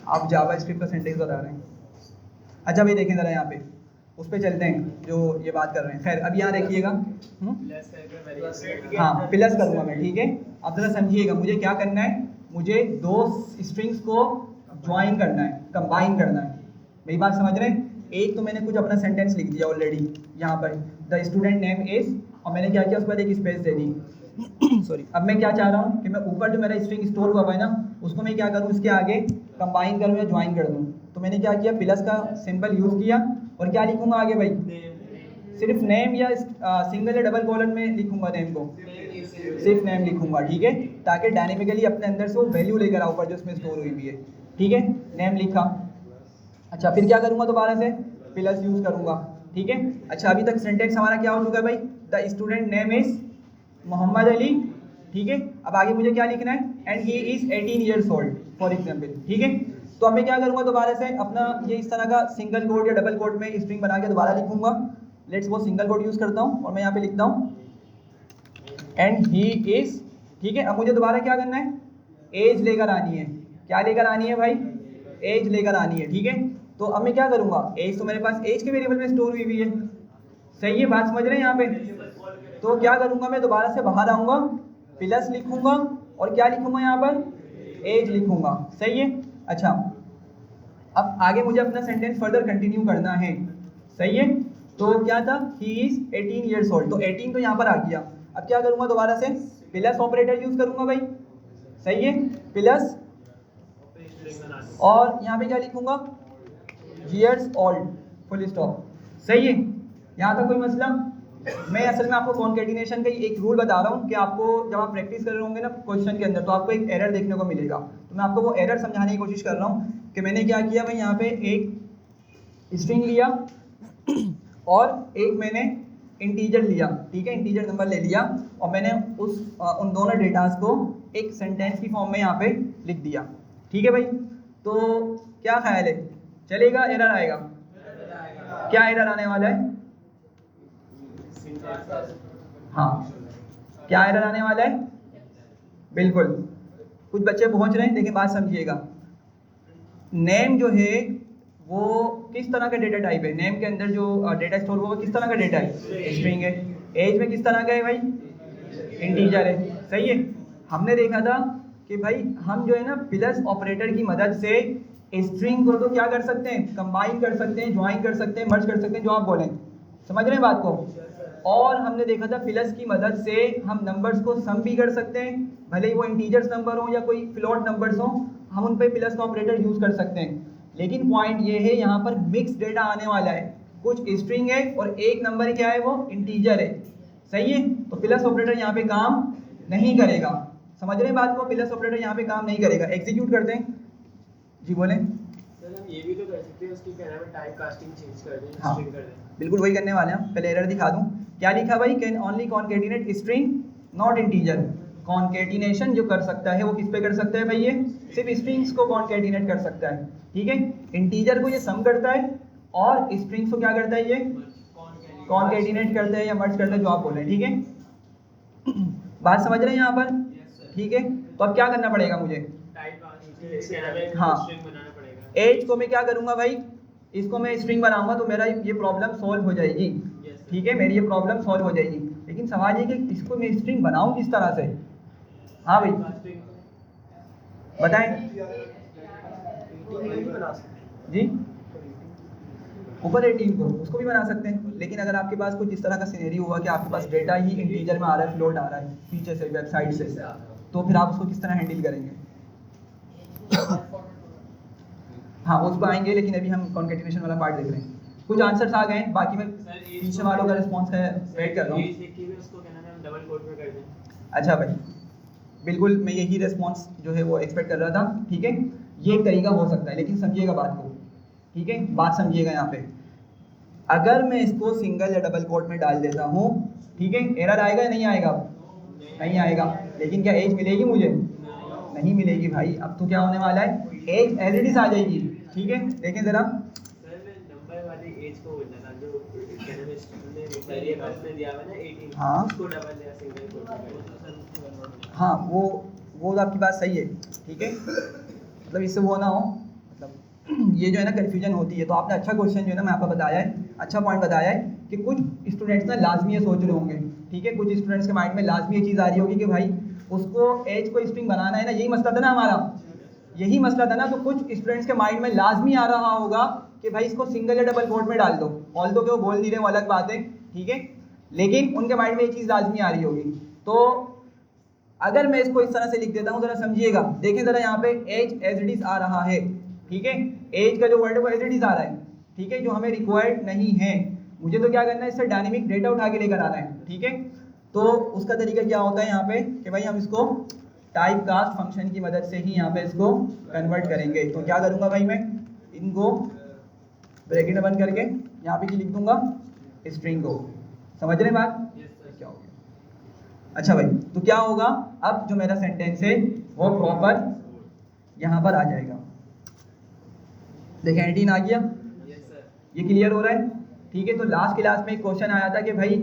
आप जावा स्क्रिप्ट का सेंटेंस बता रहे हैं। अच्छा भाई देखें ज़रा यहाँ पे, उस पर चलते हैं जो ये बात कर रहे हैं। खैर अब यहाँ देखिएगा, हाँ प्लस करूँगा मैं। ठीक है, अब ज़रा समझिएगा मुझे क्या करना है, मुझे दो स्ट्रिंग्स को ज्वाइन करना है, कंबाइन करना है। मेरी बात समझ रहे हैं? एक तो मैंने कुछ अपना सेंटेंस लिख दिया ऑलरेडी यहाँ पर, द स्टूडेंट नेम इज, और मैंने क्या किया उस पर एक स्पेस दे दी। सॉरी, अब मैं क्या चाह रहा हूँ कि मैं ऊपर जो मेरा स्ट्रिंग स्टोर हुआ है ना, उसको मैं क्या करूँ, इसके आगे कंबाइन करूँ या ज्वाइन कर दूँ। तो मैंने क्या किया, प्लस का सिंबल यूज़ किया, और क्या लिखूँगा आगे भाई, सिर्फ नेम या सिंगल या डबल कॉलन में लिखूँगा नेम को, सिर्फ नेम लिखूँगा। ठीक है, ताकि डायनेमिकली अपने अंदर से वो वैल्यू लेकर आओ ऊपर जो उसमें स्टोर हुई भी है। ठीक है, नेम लिखा। अच्छा, फिर क्या करूँगा, दोबारा से प्लस यूज़ करूँगा। ठीक है, अच्छा अभी तक सेंटेंस हमारा क्या हो चुका है भाई, the student name is Mohammad Ali. ठीक है, अब आगे मुझे क्या लिखना है, and he is 18 years old for example. ठीक है, तो अब मैं क्या करूँगा, दोबारा से अपना ये इस तरह का सिंगल कोड या डबल कोड में स्ट्रिंग बना के दोबारा लिखूँगा। लेट्स वो सिंगल कोड यूज़ करता हूँ और मैं यहाँ पे लिखता हूँ एंड ही इज़। ठीक है, अब मुझे दोबारा क्या करना है, एज लेकर आनी है। क्या लेकर आनी है भाई, एज लेकर आनी है। ठीक है, तो अब मैं क्या करूँगा, एज तो मेरे पास एज के वेरिएबल में स्टोर हुई है। सही है, बात समझ रहे हैं यहाँ पे? तो क्या करूँगा, मैं दोबारा से बाहर आऊँगा, प्लस लिखूँगा और क्या लिखूँगा यहाँ पर, एज लिखूँगा। सही है, अच्छा अब आगे मुझे अपना सेंटेंस फर्दर कंटिन्यू करना है। सही है, तो क्या था, ही इज़ 18 ईयर्स ओल्ड, तो 18 तो यहाँ पर आ गया। अब क्या करूँगा, दोबारा से प्लस ऑपरेटर यूज़ करूँगा भाई। सही है, प्लस, और यहाँ पे क्या लिखूँगा, ईयर्स ओल्ड, फुल स्टॉप। सही है, यहाँ तक कोई मसला? मैं असल में आपको कॉन्केटिनेशन का एक रूल बता रहा हूँ कि आपको जब आप प्रैक्टिस कर रहे होंगे ना क्वेश्चन के अंदर, तो आपको एक एरर देखने को मिलेगा। तो मैं आपको वो एरर समझाने की कोशिश कर रहा हूँ कि मैंने क्या किया, मैं यहाँ पे एक स्ट्रिंग लिया और एक मैंने इंटीजर लिया। ठीक है, इंटीजर नंबर ले लिया और मैंने उन दोनों डेटास को एक सेंटेंस की फॉर्म में यहाँ पे लिख दिया। ठीक है भाई, तो क्या ख्याल है, चलेगा, एरर आएगा? क्या एरर आने वाला है? हाँ, क्या एरर आने वाला है? बिल्कुल, कुछ बच्चे पहुंच रहे हैं, लेकिन बात समझिएगा। नेम जो है वो किस तरह का डेटा टाइप है, नेम के अंदर जो डेटा स्टोर होगा किस तरह का डेटा है, स्ट्रिंग है। एज में किस तरह का है भाई, इंटीजर है, सही है। हमने देखा था कि भाई हम जो है ना प्लस ऑपरेटर की मदद से स्ट्रिंग को तो क्या कर सकते हैं, कंबाइन कर सकते हैं, ज्वाइन कर सकते हैं, मर्ज कर सकते हैं, जो आप बोलें, समझ रहे हैं बात को। और हमने देखा था प्लस की मदद से हम नंबर्स को सम भी कर सकते हैं, भले ही वो इंटीजर्स नंबर हो या कोई फ्लोट नंबर्स हो, हम उन पे प्लस का ऑपरेटर यूज कर सकते हैं। लेकिन पॉइंट ये है यहाँ पर मिक्स डेटा आने वाला है, कुछ स्ट्रिंग है और एक नंबर क्या है, वो इंटीजर है, सही है। तो प्लस ऑपरेटर यहाँ पे काम नहीं करेगा, समझ रहे हैं बात को, प्लस ऑपरेटर यहाँ पे काम नहीं करेगा। एग्जीक्यूट करते हैं, जी बोलें। सर हम ये भी तो कर सकते हैं, उसकी क्या नाम है, टाइप कास्टिंग चेंज कर दें, हाँ स्ट्रिंग कर दें। बिल्कुल वही करने वाले हैं। पहले एरर दिखा दूं, क्या लिखा भाई, can only concatenate string not integer. Concatenation जो कर सकता है वो किस पे कर सकता है भाई, ये सिर्फ स्ट्रिंग्स को कॉन्केटिनेट कर सकता है, ठीक है। इंटीजर को ये सम करता है और स्ट्रिंग्स को क्या करता है, ये कॉन्केटिनेट करता है या मर्ज करता है, जो आप बोल रहे हैं, ठीक है। बात समझ रहे हैं यहाँ पर, ठीक है। तो अब क्या करना पड़ेगा मुझे, हाँ एज को मैं क्या करूँगा भाई, इसको मैं स्ट्रिंग बनाऊंगा तो मेरा ये प्रॉब्लम सॉल्व हो जाएगी, ठीक है, मेरी ये प्रॉब्लम सॉल्व हो जाएगी। लेकिन सवाल ये कि इसको मैं स्ट्रिंग बनाऊं किस तरह से, हाँ भाई बताएं जी। ऊपर 18 को उसको भी बना सकते हैं, लेकिन अगर आपके पास कुछ इस तरह का सिनेरियो हुआ कि आपके पास डेटा ही इंटीजर में आ रहा है, फ्लोट आ रहा है पीछे से वेबसाइट से, तो फिर आप उसको किस तरह हैंडल करेंगे। हाँ उस पर आएंगे, लेकिन अभी हम कॉन्केटिनेशन वाला पार्ट देख रहे हैं। कुछ आंसर्स आ गए हैं, बाकी मैं पीछे वालों का रिस्पॉन्स है वेट कर रहा हूँ। अच्छा भाई बिल्कुल, मैं यही रिस्पॉन्स जो है वो एक्सपेक्ट कर रहा था, ठीक है। ये एक तरीका हो सकता है, लेकिन समझिएगा बात को, ठीक है, बात समझिएगा यहाँ पे। अगर मैं इसको सिंगल या डबल कोट में डाल देता हूँ, ठीक है, एरर आएगा या नहीं आएगा, नहीं आएगा। लेकिन क्या एज मिलेगी मुझे, नहीं मिलेगी भाई। अब तो क्या होने वाला है, एज एज इट इज आ जाएगी, ठीक है। देखें जरा, नंबर वाली एज को बोलना था, जो ने दिया है ना 18, हाँ उसको डबल या सिंगल कोट। हाँ वो तो आपकी बात सही है, ठीक है। मतलब इससे वो ना हो, मतलब ये जो है ना कन्फ्यूजन होती है। तो आपने अच्छा क्वेश्चन जो है ना मैं आपको बताया है, अच्छा पॉइंट बताया है कि कुछ स्टूडेंट्स ना लाजमी ये सोच रहे होंगे, ठीक है, कुछ स्टूडेंट्स के माइंड में लाजमी ये चीज़ आ रही होगी कि भाई उसको एज को स्ट्रिंग बनाना है ना, यही मसला था ना हमारा, यही मसला था ना। तो कुछ स्टूडेंट्स के माइंड में लाजमी आ रहा होगा कि भाई इसको सिंगल या डबल कोट में डाल दो, ऑल दो कि वो बोल नहीं रहे, वो अलग बात है, ठीक है, लेकिन उनके माइंड में ये चीज़ लाजमी आ रही होगी। तो अगर मैं इसको इस तरह से लिख देता हूँ, ज़रा समझिएगा, देखें ज़रा यहाँ पे एज एज इट इज आ रहा है, ठीक है, एज का जो वर्ड है वो एज इट इज आ रहा है, ठीक है, जो हमें रिक्वायर्ड नहीं है। मुझे तो क्या करना है, इससे डायनेमिक डेटा उठा के लेकर आना है, ठीक है। तो उसका तरीका क्या होता है यहाँ पे कि भाई हम इसको टाइप कास्ट फंक्शन की मदद से ही यहाँ पे इसको कन्वर्ट करेंगे। तो क्या करूँगा भाई, मैं इनको ब्रैकेट बंद करके यहाँ पे लिख दूंगा स्ट्रिंग को, समझ रहे हैं बात, क्या हो गया। अच्छा भाई, तो क्या होगा, अब जो मेरा सेंटेंस है वो प्रॉपर यहाँ पर आ जाएगा। देखें 18 आ गया, ये क्लियर हो रहा है, ठीक है। तो लास्ट क्लास में एक क्वेश्चन आया था कि भाई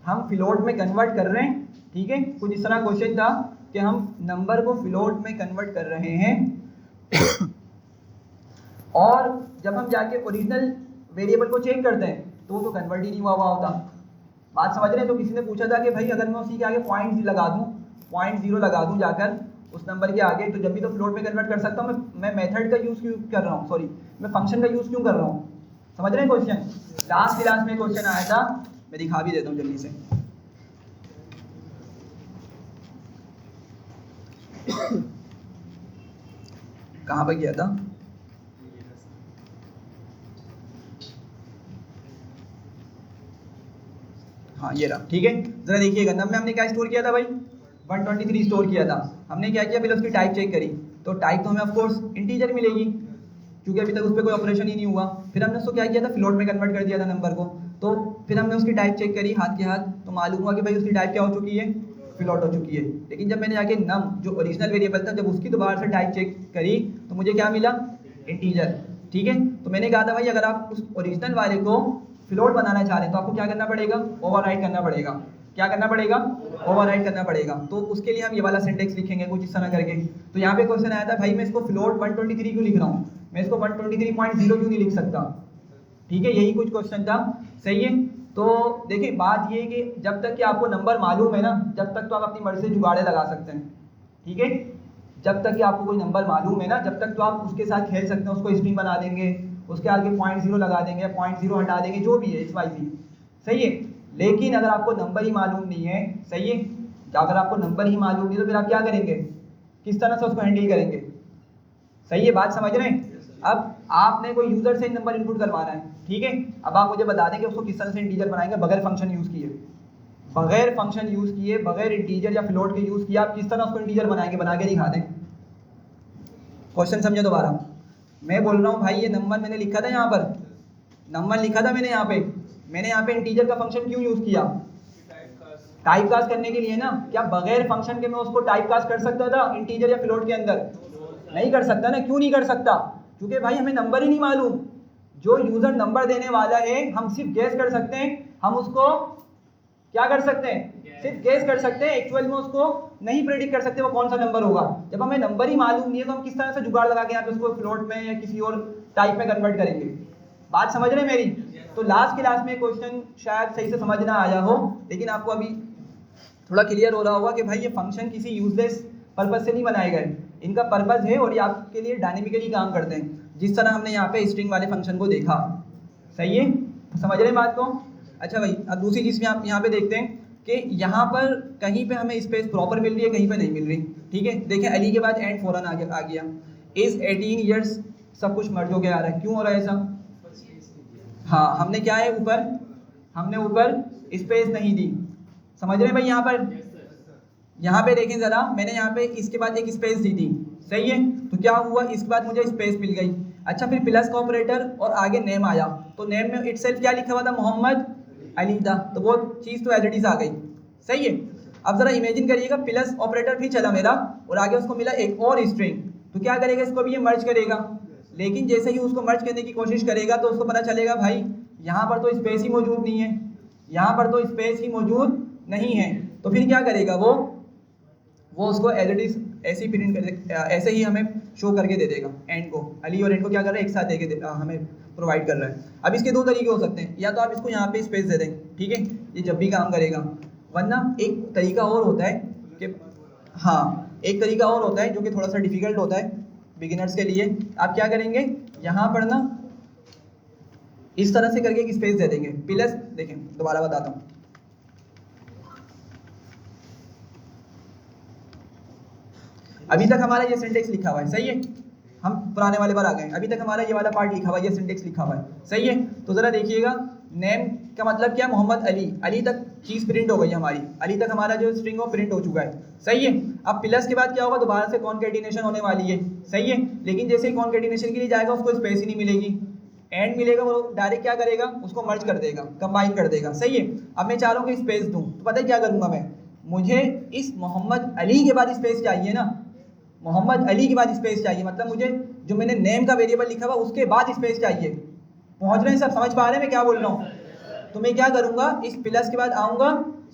हम फ्लोट में कन्वर्ट कर रहे हैं, ठीक है, कुछ इस तरह क्वेश्चन था कि हम नंबर को फ्लोट में कन्वर्ट कर रहे हैं और जब हम जाके ओरिजिनल वेरिएबल को चेक करते हैं तो वो तो कन्वर्ट ही नहीं हुआ होता। बात समझ रहे हैं। तो किसी ने पूछा था कि भाई अगर मैं उसी के आगे पॉइंट लगा दूं, 0.0 लगा दूं जाकर उस नंबर के आगे, तो जब भी तो फ्लोट में कन्वर्ट कर सकता हूँ। मैं मेथड का यूज़ क्यों कर रहा हूँ, सॉरी मैं फंक्शन का यूज़ क्यों कर रहा हूँ, समझ रहे हैं क्वेश्चन। लास्ट क्लास में क्वेश्चन आया था, मैं दिखा भी देता हूँ जल्दी से। कहाँ पर गया था, हाँ ये रहा, ठीक है। जरा देखिएगा, नंबर में हमने क्या स्टोर किया था भाई, 123 स्टोर किया था। हमने क्या किया, पहले उसकी टाइप चेक करी, तो टाइप तो हमें ऑफ कोर्स इंटीजर मिलेगी क्योंकि अभी तक उस पर कोई ऑपरेशन ही नहीं हुआ। फिर हमने उसको क्या किया था, फ्लोट में कन्वर्ट कर दिया था नंबर को। तो फिर हमने उसकी टाइप चेक करी हाथ के हाथ, तो मालूम हुआ कि भाई उसकी टाइप क्या हो चुकी है, फ्लोट हो चुकी है। लेकिन जब मैंने जाके नम जो ओरिजिनल वेरिएबल था, जब उसकी दोबारा से टाइप चेक करी तो मुझे क्या मिला, इंटीजर, ठीक है। तो मैंने कहा था भाई अगर आप उस ओरिजिनल वाले को फ्लोट बनाना चाह रहे हैं तो आपको क्या करना पड़ेगा, ओवरराइट करना पड़ेगा। क्या करना पड़ेगा, ओवरराइट करना पड़ेगा। तो उसके लिए हम ये वाला सिंटेक्स लिखेंगे कुछ इस तरह करके। तो यहाँ पे क्वेश्चन आया था भाई मैं इसको फ्लोट 123 क्यों लिख रहा हूँ, मैं इसको 123.0 क्यों नहीं लिख सकता, ठीक है, यही कुछ क्वेश्चन था, सही है। तो देखिए बात ये है कि जब तक कि आपको नंबर मालूम है ना, जब तक तो आप अपनी मर्जी से जुगाड़े लगा सकते हैं, ठीक है। जब तक कि आपको कोई नंबर मालूम है ना, जब तक तो आप उसके साथ खेल सकते हैं, उसको स्ट्रिंग बना देंगे, उसके आगे 0.0 लगा देंगे, 0.0 हटा देंगे, जो भी है XYZ, सही है। लेकिन अगर आपको नंबर ही मालूम नहीं है, सही है, अगर आपको नंबर ही मालूम नहीं तो फिर आप क्या करेंगे, किस तरह से उसको हैंडल करेंगे, सही है, बात समझ रहे हैं। अब आपने कोई यूजर से नंबर इनपुट करवाना है, ठीक है। अब आप मुझे बता दें कि उसको किस तरह से इंटीजर बनाएंगे बगैर फंक्शन यूज़ किए, बगैर फंक्शन यूज़ किए, बगैर इंटीजर या फ्लोट के यूज़ किए, आप किस तरह उसको इंटीजर बनाएंगे, बना के दिखा दें। क्वेश्चन समझे दोबारा। मैं बोल रहा हूँ भाई ये नंबर मैंने लिखा था यहाँ पर, नंबर लिखा था मैंने यहाँ पे इंटीजर का फंक्शन क्यों यूज़ किया, टाइप कास्ट करने के लिए ना। क्या बगैर फंक्शन के मैं उसको टाइप कास्ट कर सकता था इंटीजर या फ्लोट के अंदर? नहीं कर सकता ना। क्यों नहीं कर सकता? क्योंकि भाई हमें नंबर ही नहीं मालूम। जो यूजर नंबर देने वाला है हम सिर्फ गेस कर सकते हैं, हम उसको क्या कर सकते हैं, सिर्फ गेस कर सकते हैं, एक्चुअल में उसको नहीं प्रेडिक्ट कर सकते वो कौन सा नंबर होगा। जब हमें नंबर ही मालूम नहीं है तो हम किस तरह से जुगाड़ लगा के यहाँ पे उसको फ्लोट में या किसी और टाइप में कन्वर्ट करेंगे। बात समझ रहे हैं मेरी? तो लास्ट क्लास में क्वेश्चन शायद सही से समझ ना आया हो, लेकिन आपको अभी थोड़ा क्लियर हो रहा होगा कि भाई ये फंक्शन किसी यूजलेस पर्पज से नहीं बनाए गए, इनका पर्पज है और ये आपके लिए डायनेमिकली काम करते हैं, जिस तरह हमने यहाँ पे स्ट्रिंग वाले फंक्शन को देखा। सही है, समझ रहे हैं बात को? अच्छा भाई, अब दूसरी चीज़ में आप यहाँ पे देखते हैं कि यहाँ पर कहीं पे हमें स्पेस प्रॉपर मिल रही है, कहीं पे नहीं मिल रही, ठीक है। देखें अली के बाद एंड फौरन आ गया, इज 18 ईयर्स, सब कुछ मर्ज हो गया आ रहा है। क्यों हो रहा है ऐसा? हाँ, हमने क्या है ऊपर, हमने ऊपर स्पेस नहीं दी। समझ रहे हैं भाई? यहाँ पे देखें ज़रा, मैंने यहाँ पे इसके बाद एक स्पेस दी थी, सही है। तो क्या हुआ, इसके बाद मुझे स्पेस मिल गई। अच्छा, फिर प्लस का ऑपरेटर और आगे नेम आया, तो नेम में इटसेल्फ क्या लिखा हुआ था, मोहम्मद अली था, तो वो चीज़ तो एज इट इज़ आ गई, सही है। अब ज़रा इमेजिन करिएगा, प्लस ऑपरेटर भी चला मेरा और आगे उसको मिला एक और स्ट्रिंग, तो क्या करेगा, इसको भी ये मर्ज करेगा। लेकिन जैसे ही उसको मर्ज करने की कोशिश करेगा तो उसको पता चलेगा भाई यहाँ पर तो स्पेस ही मौजूद नहीं है, यहाँ पर तो स्पेस ही मौजूद नहीं है। तो फिर क्या करेगा वो उसको एज इट इज ऐसे ही प्रिंट कर, ऐसे ही हमें शो करके दे देगा। एंड को, अली और एंड को क्या कर रहा है, एक साथ देके हमें प्रोवाइड कर रहा है। अब इसके दो तरीके हो सकते हैं, या तो आप इसको यहाँ पे स्पेस दे दें, ठीक है, ये जब भी काम करेगा, वरना एक तरीका और होता है कि हाँ, एक तरीका और होता है जो कि थोड़ा सा डिफिकल्ट होता है बिगिनर्स के लिए। आप क्या करेंगे, यहाँ पर ना इस तरह से करके एक स्पेस दे देंगे, प्लस, देखें दोबारा बताता हूँ, अभी तक हमारा ये सिंटेक्स लिखा हुआ है, सही है। हम पुराने वाले पर आ गए, अभी तक हमारा ये वाला पार्ट लिखा हुआ है, ये सिंटेक्स लिखा हुआ है, सही है। तो ज़रा देखिएगा, नेम का मतलब क्या, मोहम्मद अली, अली तक चीज़ प्रिंट हो गई हमारी, अली तक हमारा जो स्ट्रिंग हो प्रिंट हो चुका है, सही है। अब प्लस के बाद क्या होगा, दोबारा से कॉन्केटिनेशन होने वाली है, सही है। लेकिन जैसे ही कॉन्केटिनेशन के लिए जाएगा उसको स्पेस ही नहीं मिलेगी, एंड मिलेगा, वो डायरेक्ट क्या करेगा, उसको मर्ज कर देगा, कंबाइन कर देगा, सही है। अब मैं चाह रहा हूँ कि स्पेस दूँ, तो पता है क्या करूँगा मैं, मुझे इस मोहम्मद अली के बाद स्पेस चाहिए ना, मोहम्मद अली के बाद स्पेस चाहिए, मतलब मुझे जो मैंने नेम का वेरिएबल लिखा हुआ उसके बाद स्पेस चाहिए। पहुंच रहे हैं सब, समझ पा रहे हैं मैं क्या बोल रहा हूँ? तो मैं क्या करूँगा, इस प्लस के बाद आऊँगा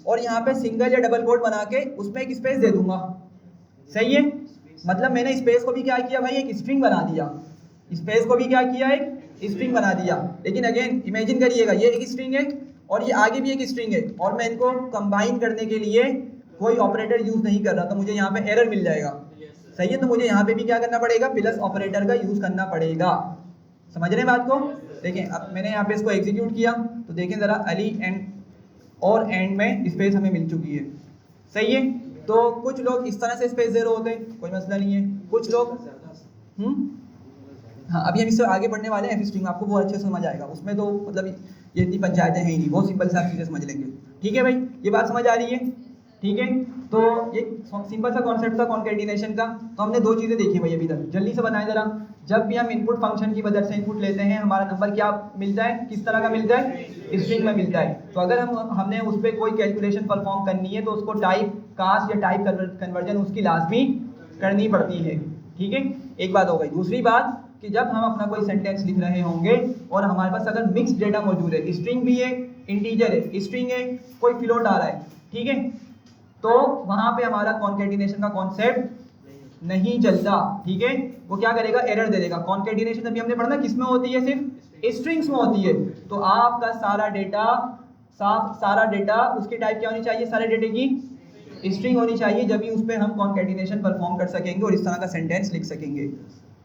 और यहाँ पे सिंगल या डबल कोट बना के उसमें एक स्पेस दे दूंगा, सही है। मतलब मैंने स्पेस को भी क्या किया भाई, एक स्ट्रिंग बना दिया, स्पेस को भी क्या किया, एक स्ट्रिंग बना दिया। लेकिन अगेन इमेजिन करिएगा, ये एक स्ट्रिंग है और ये आगे भी एक स्ट्रिंग है, और मैं इनको कंबाइन करने के लिए कोई ऑपरेटर यूज़ नहीं कर रहा, तो मुझे यहाँ पे एरर मिल जाएगा, सही है। तो मुझे यहाँ पे भी क्या करना पड़ेगा, प्लस ऑपरेटर का यूज़ करना पड़ेगा। समझ रहे हैं बात को? देखें, अब मैंने यहाँ पे इसको एग्जीक्यूट किया तो देखें ज़रा, अली एंड और एंड में स्पेस हमें मिल चुकी है, सही है। तो कुछ लोग इस तरह से स्पेस दे रहे होते हैं, कोई मसला नहीं है। कुछ लोग हाँ, अभी हम इससे आगे बढ़ने वाले हैं, स्ट्रिंग आपको वो अच्छे से समझ आएगा, उसमें तो मतलब ये इतनी पंचायतें हैं ही नहीं, बहुत सिंपल से आप चीज़ें समझ लेंगे, ठीक है भाई, ये बात समझ आ रही है, ठीक है। तो ये सिंपल सा कॉन्सेप्ट था कॉन्केटिनेशन का। तो हमने दो चीज़ें देखी भाई अभी तक, जल्दी से बनाएं ज़रा। जब भी हम इनपुट फंक्शन की मदद से इनपुट लेते हैं, हमारा नंबर क्या मिलता है, किस तरह का मिलता है, स्ट्रिंग में मिलता है। तो अगर हमने उस पर कोई कैलकुलेशन परफॉर्म करनी है तो उसको टाइप कास्ट या टाइप कन्वर्जन उसकी लाजमी करनी पड़ती है, ठीक है। एक बात हो गई। दूसरी बात कि जब हम अपना कोई सेंटेंस लिख रहे होंगे और हमारे पास अगर मिक्स डेटा मौजूद है, स्ट्रिंग भी है, इंटीजर है, स्ट्रिंग है, कोई फ्लोट आ रहा है, ठीक है, तो वहां पे हमारा कॉन्केटिनेशन का कॉन्सेप्ट नहीं चलता, ठीक है। वो क्या करेगा, एरर दे देगा। कॉन्केटिनेशन अभी हमने पढ़ा ना किस में होती है, सिर्फ स्ट्रिंग्स में होती है। तो आपका सारा डेटा सारा डेटा उसकी टाइप क्या होनी चाहिए, सारे डेटे की स्ट्रिंग होनी चाहिए, जब भी उस पर हम कॉन्कैटिनेशन परफॉर्म कर सकेंगे और इस तरह का सेंटेंस लिख सकेंगे।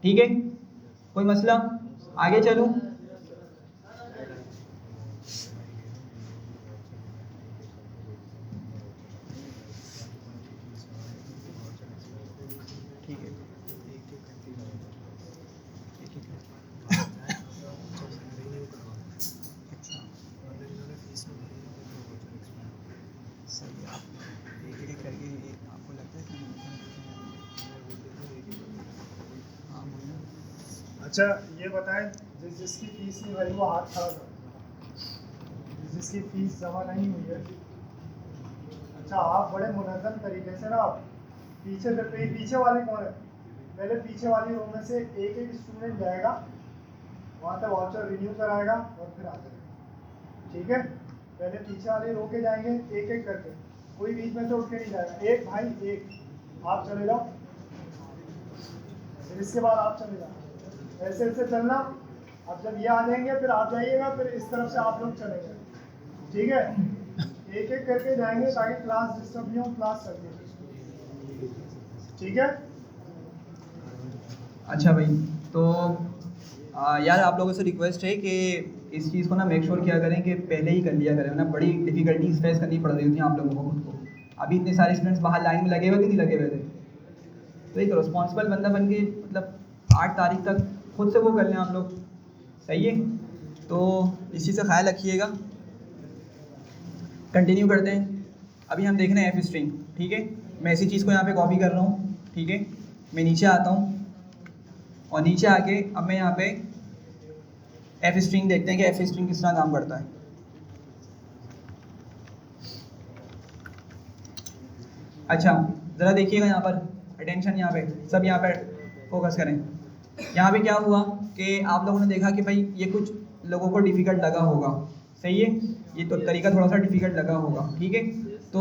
ठीक है, कोई मसला? आगे चलूं? ठीक है, सही है। आप एक करके आपको लगता है कि हाँ बोलिए। अच्छा ये बताएं, जिसकी फीस नहीं भरी वो हाथ खड़ा कर, जिसकी फीस जमा नहीं हुई है। अच्छा आप बड़े मुनज़्ज़म तरीके से ना, आप पीछे वाले कौन है, पहले पीछे वाली रो में से एक एक स्टूडेंट जाएगा, वहाँ से वाउचर रिन्यू कराएगा और फिर आ जाएगा। ठीक है, पहले पीछे वाले रो के जाएंगे एक एक करके, कोई बीच में से उठ के नहीं जाएगा। एक भाई एक, आप चले जाओ, फिर इसके बाद आप चले जाओ, ऐसे ऐसे चलना। अब जब ये आ जाएंगे फिर आप जाइएगा, फिर इस तरफ से आप लोग चलेंगे। ठीक है, एक एक करके जाएंगे ताकि क्लास डिस्टर्ब नहीं हो, क्लास चलती है। ठीक है, अच्छा भाई, तो यार आप लोगों से रिक्वेस्ट है कि इस चीज़ को ना मेक श्योर किया करें कि पहले ही कर लिया करें, ना बड़ी डिफिकल्टीज फेस करनी पड़ रही होती हैं आप लोगों को खुद को। अभी इतने सारे स्टूडेंट्स बाहर लाइन में लगे हुए कि नहीं लगे हुए थे, तो एक रिस्पॉन्सिबल बंदा बन के मतलब 8 तारीख तक खुद से वो कर लें आप लोग, सही है? तो इस चीज़ का ख्याल रखिएगा। कंटिन्यू करते हैं। अभी हम देख रहे हैं एफ स्ट्रिंग। ठीक है, मैं इसी चीज़ को यहाँ पे कॉपी कर रहा हूँ। ठीक है, मैं नीचे आता हूँ और नीचे आके अब मैं यहाँ पे एफ स्ट्रिंग देखते हैं कि एफ स्ट्रिंग किस तरह काम करता है। अच्छा ज़रा देखिएगा यहाँ पर, अटेंशन, यहाँ पे सब यहाँ पे फोकस करें। यहाँ पे क्या हुआ कि आप लोगों ने देखा कि भाई ये कुछ लोगों को डिफ़िकल्ट लगा होगा, सही है? ये तो तरीका थोड़ा सा डिफ़िकल्ट लगा होगा। ठीक है, तो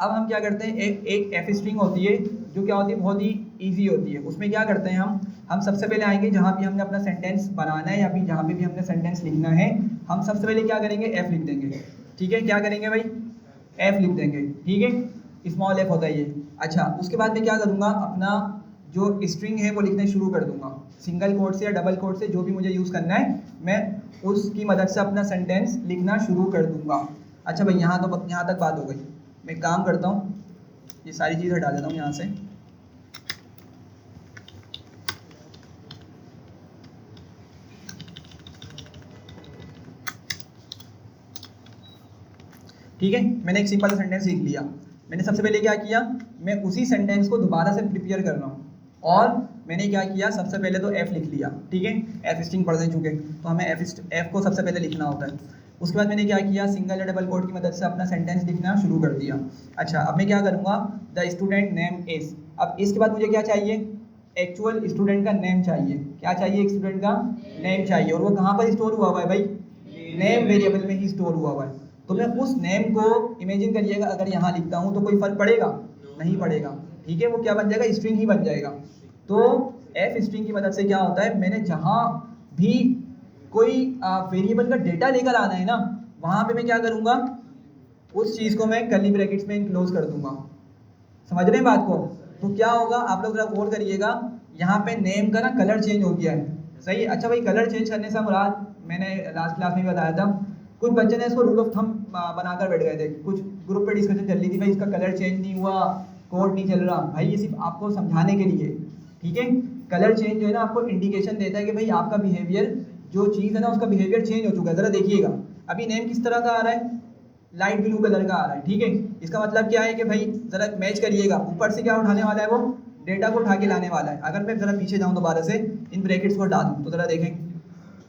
अब हम क्या करते हैं, एक एफ स्ट्रिंग होती है जो क्या होती है, बहुत ही ईजी होती है। उसमें क्या करते हैं हम सबसे पहले आएंगे जहाँ भी हमने अपना सेंटेंस बनाना है या फिर जहाँ पे भी हमने सेंटेंस लिखना है, हम सबसे पहले क्या करेंगे, एफ लिख देंगे। ठीक है, क्या करेंगे भाई, एफ लिख देंगे। ठीक है, स्मॉल एफ होता है ये। अच्छा उसके बाद मैं क्या करूँगा, अपना जो स्ट्रिंग है वो लिखना शुरू कर दूंगा, सिंगल कोट से या डबल कोट से, जो भी मुझे यूज़ करना है मैं उसकी मदद से अपना सेंटेंस लिखना शुरू कर दूंगा। अच्छा भाई यहाँ तक बात हो गई। मैं काम करता हूँ, ये सारी चीज़ हटा देता हूँ यहाँ से। ठीक है, मैंने एक सिंपल सेंटेंस लिख लिया। मैंने सबसे पहले क्या किया, मैं उसी सेंटेंस को दोबारा से प्रिपेयर कर रहा हूँ और मैंने क्या किया, सबसे पहले तो एफ लिख लिया। ठीक है, एफ स्ट्रिंग पढ़ चुके तो हमें एफ को सबसे पहले लिखना होता है। उसके बाद मैंने क्या किया, सिंगल या डबल कोट की मदद से अपना सेंटेंस लिखना शुरू कर दिया। अच्छा अब मैं क्या करूँगा, द स्टूडेंट नेम इज। अब इसके बाद मुझे क्या चाहिए, एक्चुअल स्टूडेंट का नेम चाहिए। क्या चाहिए, स्टूडेंट का नेम चाहिए। और वो कहाँ पर स्टोर हुआ हुआ है भाई, नेम वेरिएबल में ही स्टोर हुआ हुआ है। तो मैं उस नेम को इमेजिन करिएगा, अगर यहाँ लिखता हूँ तो कोई फर्क पड़ेगा, नहीं पड़ेगा। ठीक है, वो क्या बन जाएगा, स्ट्रिंग ही बन जाएगा। तो एफ स्ट्रिंग की मदद से क्या होता है, मैंने जहाँ भी कोई वेरिएबल का डेटा लेकर आना है ना, वहाँ पे मैं क्या करूँगा, उस चीज़ को मैं कर्ली ब्रैकेट्स में इनक्लोज कर दूंगा। समझ रहे हैं बात को? तो क्या होगा, आप लोग जरा गौर करिएगा, यहाँ पे नेम का ना कलर चेंज हो गया है, सही है? अच्छा भाई, कलर चेंज करने से मुराद, मैंने लास्ट क्लास में भी बताया था, कुछ बच्चे ने इसको रूल ऑफ थंब बनाकर बैठ गए थे। कुछ ग्रुप पे डिस्कशन चल रही थी, भाई इसका कलर चेंज नहीं हुआ, कोड नहीं चल रहा। भाई ये सिर्फ आपको समझाने के लिए। ठीक है, कलर चेंज जो है ना आपको इंडिकेशन देता है कि भाई आपका बिहेवियर, जो चीज़ है ना उसका बिहेवियर चेंज हो चुका है। ज़रा देखिएगा, अभी नेम किस तरह का आ रहा है, लाइट ब्लू कलर का आ रहा है। ठीक है, इसका मतलब क्या है कि भाई ज़रा मैच करिएगा, ऊपर से क्या उठाने वाला है, वो डेटा को उठा के लाने वाला है। अगर मैं ज़रा पीछे जाऊँ दोबारा से, इन ब्रैकेट्स को हटा दूँ, तो ज़रा देखें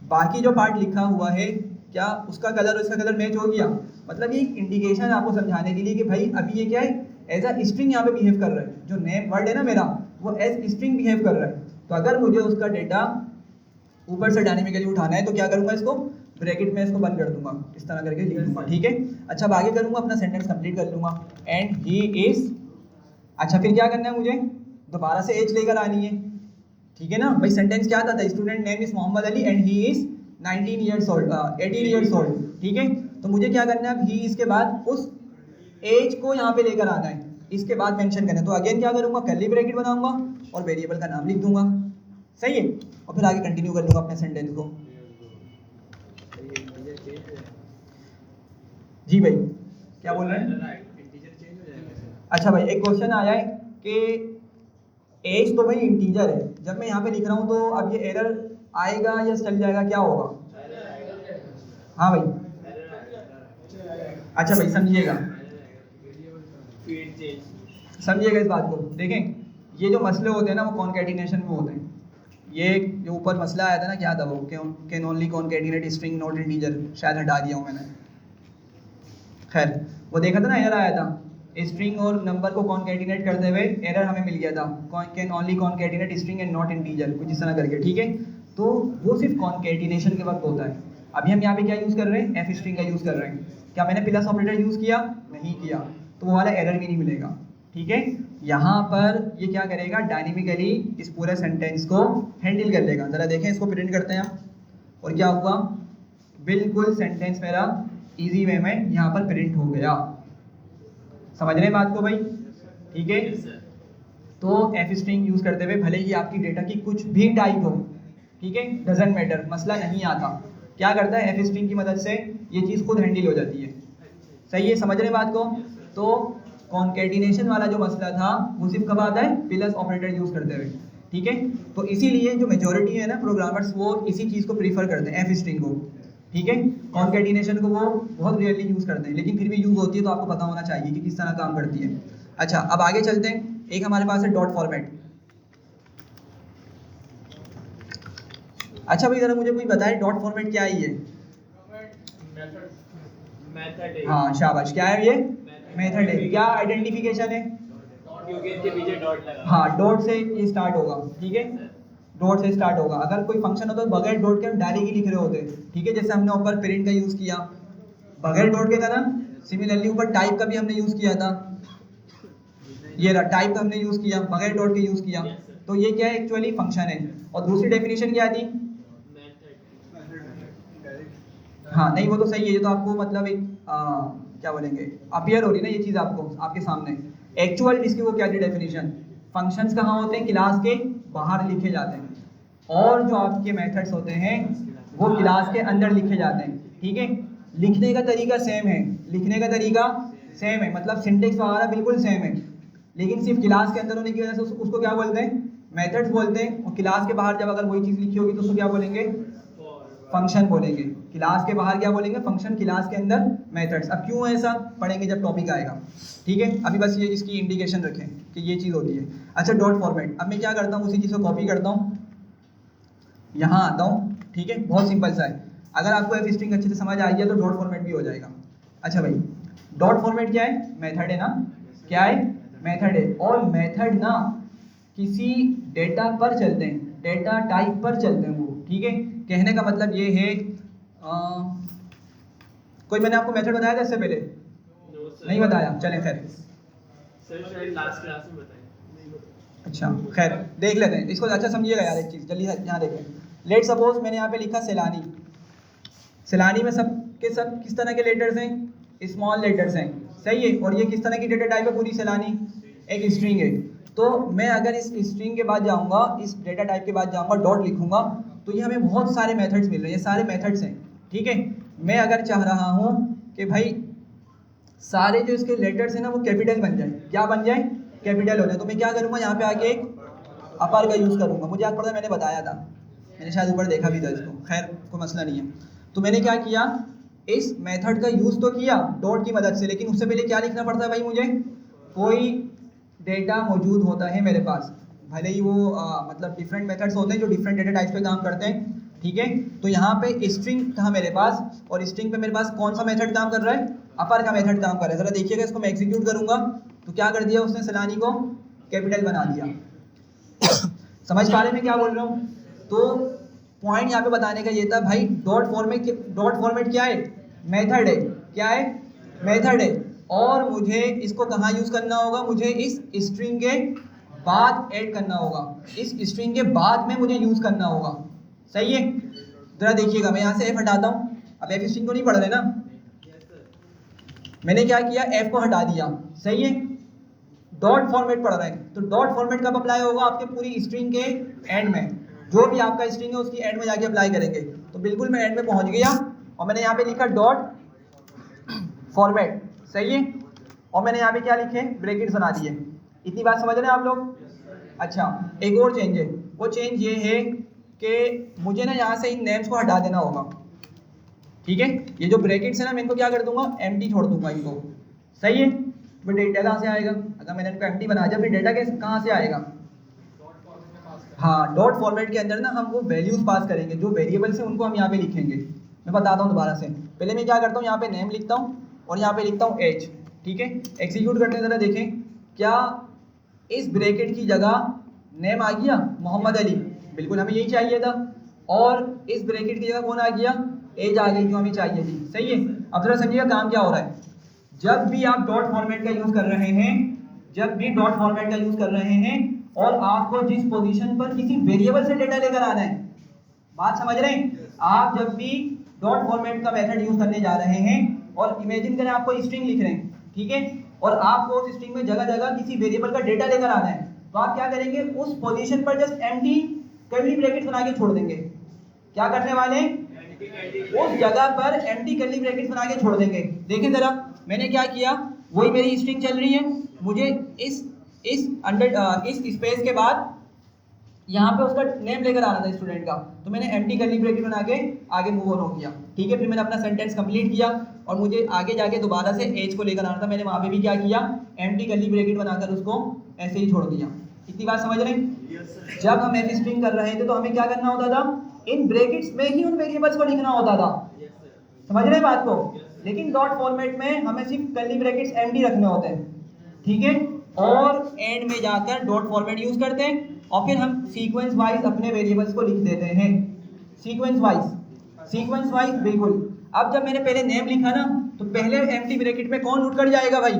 बाकी जो पार्ट लिखा हुआ है, क्या उसका कलर और इसका कलर मैच हो गया। मतलब ये एक इंडिकेशन आपको समझाने के लिए कि भाई अभी ये क्या है, एज अ स्ट्रिंग यहाँ पे बिहेव कर रहा है। जो नेम वर्ड है ना मेरा, वो एज स्ट्रिंग बिहेव कर रहा है। तो अगर मुझे उसका डेटा ऊपर से डायनेमिकली उठाना है तो क्या करूँगा, इसको ब्रैकेट में इसको बंद कर दूंगा, इस तरह करके लिख दूंगा। ठीक है, अच्छा अब आगे करूँगा, अपना सेंटेंस कंप्लीट कर लूँगा, एंड ही इज़। अच्छा फिर क्या करना है, मुझे दोबारा से एज लेकर आनी है। ठीक है ना भाई, सेंटेंस क्या था, student name is Mohammad Ali and he is 18 years old. ठीक है, तो मुझे क्या करना है, अब ही इसके बाद उस एज को यहाँ पे लेकर आना है, इसके बाद मेंशन करना है। तो अगेन क्या करूँगा, कर्ली ब्रैकेट बनाऊंगा और वेरिएबल का नाम लिख दूंगा, सही है, और फिर आगे कंटिन्यू कर लूँगा अपने सेंटेंस को। जी भाई क्या बोल रहे हैं? अच्छा भाई एक क्वेश्चन आया है कि एज तो भाई इंटीजर है, जब मैं यहाँ पे लिख रहा हूँ तो अब ये एरर आएगा या चल जाएगा, क्या होगा? हाँ भाई, अच्छा भाई समझिएगा इस बात को। देखें ये जो मसले होते हैं ना वो कॉन्कैटिनेशन में होते हैं। ये जो ऊपर मसला आया था ना, क्या था वो, can only concatenate string not integer, शायद हटा दिया हूँ मैंने। खैर वो देखा था ना, एरर आया था स्ट्रिंग और नंबर को कॉन्कैटिनेट करते हुए, एरर हमें मिल गया था, can only concatenate string and not integer, कुछ इस तरह करके, ठीक है। तो वो सिर्फ कॉन्कैटिनेशन के वक्त होता है। अभी हम यहाँ पे क्या यूज़ कर रहे हैं, एफ स्ट्रिंग का यूज़ कर रहे हैं। क्या मैंने प्लस ऑपरेटर यूज़ किया? नहीं किया, तो वो वाला एरर भी नहीं मिलेगा, ठीक है। यहाँ पर ये क्या करेगा, डायनेमिकली इस पूरे सेंटेंस को हैंडल कर लेगा। ज़रा देखें, इसको प्रिंट करते हैं और क्या हुआ, बिल्कुल सेंटेंस मेरा इजी वे में यहाँ पर प्रिंट हो गया। समझ रहे हैं बात को भाई, ठीक है। तो एफ स्ट्रिंग यूज़ करते हुए भले ही आपकी डेटा की कुछ भी टाइप हो, ठीक है, डजंट मैटर, मसला नहीं आता, क्या करता है एफ स्ट्रिंग की मदद से ये चीज़ खुद हैंडल हो जाती है, सही है, समझ रहे हैं बात को। तो कॉन्कैटिनेशन वाला जो मसला था वो सिर्फ कब आता है, प्लस ऑपरेटर यूज़ करते हुए, ठीक है। तो इसीलिए जो मेजॉरिटी है ना प्रोग्रामर्स, वो इसी चीज़ को प्रीफर करते हैं, एफ स्ट्रिंग को, ठीक है। कॉन्कैटिनेशन को वो बहुत रेयरली यूज़ करते हैं, लेकिन फिर भी यूज़ होती है, तो आपको पता होना चाहिए कि किस तरह काम करती है। अच्छा अब आगे चलते हैं, एक हमारे पास है डॉट फॉर्मेट। अच्छा भाई ज़रा मुझे कोई बताए डॉट फॉर्मेट क्या है ये? हाँ शाबाश, क्या है ये? मेथड है। क्या आइडेंटिफिकेशन है? हाँ डॉट से ये स्टार्ट होगा, ठीक है, डॉट से स्टार्ट होगा। अगर कोई फंक्शन होता तो बगैर डॉट के हम डायरेक्ट ही लिख रहे होते, ठीक है, जैसे हमने ऊपर प्रिंट का यूज़ किया बगैर डॉट के था ना। सिमिलरली ऊपर टाइप का भी हमने यूज़ किया था, ये रहा टाइप का हमने यूज़ किया, बगैर डॉट के यूज़ किया। तो ये क्या है, एक्चुअली फंक्शन है। और दूसरी डेफिनेशन क्या थी? हाँ नहीं वो तो सही है, ये तो आपको मतलब एक क्या बोलेंगे, अपियर हो रही ना ये चीज़ आपको आपके सामने। एक्चुअल इसकी वो क्या थी डेफिनेशन, फंक्शंस कहाँ होते हैं, क्लास के बाहर लिखे जाते हैं, और जो आपके मेथड्स होते हैं वो क्लास के अंदर लिखे जाते हैं, ठीक है। लिखने का तरीका सेम है, लिखने का तरीका सेम है, मतलब सिंटेक्स वगैरह बिल्कुल सेम है, लेकिन सिर्फ क्लास के अंदर होने की वजह से उसको क्या बोलते हैं, मेथड्स बोलते हैं। और क्लास के बाहर जब अगर वही चीज़ लिखी होगी तो उसको क्या बोलेंगे, फंक्शन बोलेंगे। क्लास के बाहर क्या बोलेंगे, फंक्शन, क्लास के अंदर मेथड्स। अब क्यों ऐसा पढ़ेंगे जब टॉपिक आएगा, ठीक है। अभी बस ये इसकी इंडिकेशन रखें कि ये चीज़ होती है। अच्छा डॉट फॉर्मेट, अब मैं क्या करता हूँ, उसी चीज़ को कॉपी करता हूँ, यहाँ आता हूँ, ठीक है, बहुत सिंपल सा है। अगर आपको एफ स्ट्रिंग अच्छे से समझ आ गया तो डॉट फॉर्मेट भी हो जाएगा। अच्छा भाई डॉट फॉर्मेट क्या है, मेथड है ना, क्या है, मेथड है। और मेथड ना किसी डेटा पर चलते हैं, डेटा टाइप पर चलते हैं वो, ठीक है। कहने का मतलब ये है कोई मैंने आपको मेथड बताया था इससे पहले? नहीं बताया, चलें खैर लास्ट क्लास में बताया। अच्छा खैर देख लेते हैं इसको, अच्छा समझिएगा यार एक चीज़, जल्दी यहाँ देखें। लेट सपोज मैंने यहाँ पे लिखा सैलानी, सैलानी में सब के सब किस तरह के लेटर्स हैं, स्मॉल लेटर्स हैं, सही है। और ये किस तरह की डेटा टाइप है, पूरी सैलानी एक स्ट्रिंग है। तो मैं अगर इस स्ट्रिंग के बाद जाऊँगा, इस डेटा टाइप के बाद जाऊँगा, डॉट लिखूँगा, तो ये हमें बहुत सारे मेथड्स मिल रहे हैं, ये सारे मेथड्स हैं, ठीक है। मैं अगर चाह रहा हूँ कि भाई सारे जो इसके लेटर्स हैं ना वो कैपिटल बन जाए, क्या बन जाए, कैपिटल हो जाए, तो मैं क्या करूँगा, यहाँ पे आके एक अपर का यूज़ करूँगा। मुझे याद पड़ा मैंने बताया था, मैंने शायद ऊपर देखा भी था इसको, खैर कोई मसला नहीं है। तो मैंने क्या किया, इस मेथड का यूज़ तो किया डॉट की मदद से, लेकिन उससे पहले क्या लिखना पड़ता है भाई, मुझे कोई डेटा मौजूद होता है मेरे पास, भले ही वो मतलब डिफरेंट मेथड्स होते हैं जो डिफरेंट डेटा टाइप्स पे काम करते हैं, ठीक है। तो यहाँ पे स्ट्रिंग था मेरे पास, और स्ट्रिंग पे मेरे पास कौन सा मेथड काम कर रहा है, अपर का मेथड काम कर रहा है। ज़रा देखिएगा इसको, मैं एग्जीक्यूट करूँगा तो क्या कर दिया उसने, सैलानी को कैपिटल बना दिया। समझ पा रहे मैं क्या बोल रहा हूँ? तो पॉइंट यहाँ पे बताने का ये था भाई, डॉट फॉर्मेट क्या है, मेथड है, क्या है, मेथड है। और मुझे इसको कहाँ यूज़ करना होगा, मुझे इस स्ट्रिंग के बाद ऐड करना होगा, इस स्ट्रिंग के बाद में मुझे यूज़ करना होगा, सही है। ज़रा देखिएगा मैं यहाँ से एफ हटाता हूँ, अब एफ स्ट्रिंग को नहीं पढ़ रहे ना, मैंने क्या किया, एफ को हटा दिया, सही है। डॉट फॉर्मेट पढ़ रहे हैं तो डॉट फॉर्मेट कब अप्लाई होगा, आपके पूरी स्ट्रिंग के एंड में, जो भी आपका स्ट्रिंग है उसकी एंड में जाके अप्लाई करेंगे। तो बिल्कुल मैं एंड में पहुंच गया और मैंने यहाँ पे लिखा डॉट फॉर्मेट, सही है। और मैंने यहाँ पे क्या लिखे, ब्रैकेट्स बना दिए। इतनी बात समझ रहे हैं आप लोग? अच्छा, एक और चेंज है, वो चेंज ये है कि मुझे ना यहाँ से इन नेम्स को हटा देना होगा, ठीक है। ये जो ब्रैकेट्स है ना, मैं इनको क्या कर दूंगा, एम्प्टी छोड़ दूंगा इनको, सही है। तो डेटा कहाँ से आएगा, अगर मैंने इनको एम्प्टी बना दिया फिर डेटा कहाँ से आएगा, हाँ, डॉट फॉर्मेट के अंदर ना हम वो वैल्यूज पास करेंगे, जो वेरिएबल्स हैं उनको हम यहाँ पे लिखेंगे। मैं बताता हूँ दोबारा से, पहले मैं क्या करता हूँ, यहाँ पे नेम लिखता हूँ और यहाँ पे लिखता हूँ एज, ठीक है। एग्जीक्यूट करते हैं, जरा देखें क्या इस ब्रैकेट की जगह नेम आ गया, मोहम्मद अली, बिल्कुल हमें यही चाहिए था। और इस ब्रैकेट की जगह कौन आ गया, एज आ गई, जो हमें चाहिए थी, सही है। अब जरा समझिएगा काम क्या हो रहा है। जब भी आप डॉट फॉर्मेट का यूज कर रहे हैं, जब भी डॉट फॉर्मेट का यूज कर रहे हैं और आपको जिस पोजीशन पर किसी वेरिएबल से डेटा लेकर आना है, बात समझ रहे हैं, आप जब भी डॉट फॉर्मेट का मेथड यूज करने जा रहे हैं और इमेजिन करें आपको स्ट्रिंग लिख रहे हैं, ठीक है, और आपको उस स्ट्रिंग में जगह जगह किसी वेरिएबल का डेटा लेकर आना है, तो आप क्या करेंगे, उस पोजीशन पर जस्ट एम्प्टी कर्ली ब्रैकेट्स बना के छोड़ देंगे। क्या करने वाले हैं, उस जगह पर एम्प्टी कर्ली ब्रैकेट्स बना के छोड़ देंगे। देखें जरा, मैंने क्या किया, वही मेरी स्ट्रिंग चल रही है, मुझे इस स्पेस के बाद यहाँ पे उसका नेम लेकर आना था स्टूडेंट का, तो मैंने एम्प्टी कर्ली ब्रैकेट बना के आगे मूव ऑन हो गया, ठीक है। फिर मैंने अपना सेंटेंस कंप्लीट किया और मुझे आगे जाके दोबारा से एज को लेकर आना था, मैंने वहाँ पे भी क्या किया, एम्प्टी कर्ली ब्रैकेट बनाकर उसको ऐसे ही छोड़ दिया। इतनी बात समझ रहे हैं? जब हम एफ स्ट्रिंग कर रहे थे तो हमें क्या करना होता था, इन ब्रैकेट्स में ही उन वेरिएबल्स को लिखना होता था, समझ रहे हैं बात को। लेकिन डॉट फॉर्मेट में हमें सिर्फ कर्ली ब्रैकेट्स एम्प्टी रखने होते हैं, ठीक है, और एंड में जाकर डॉट फॉर्मेट यूज करते हैं और फिर हम सीक्वेंस वाइज अपने वेरिएबल्स को लिख देते हैं, सीक्वेंस वाइज बिल्कुल। अब जब मैंने पहले नेम लिखा ना, तो पहले एम्प्टी ब्रैकेट में कौन उठ कर जाएगा भाई,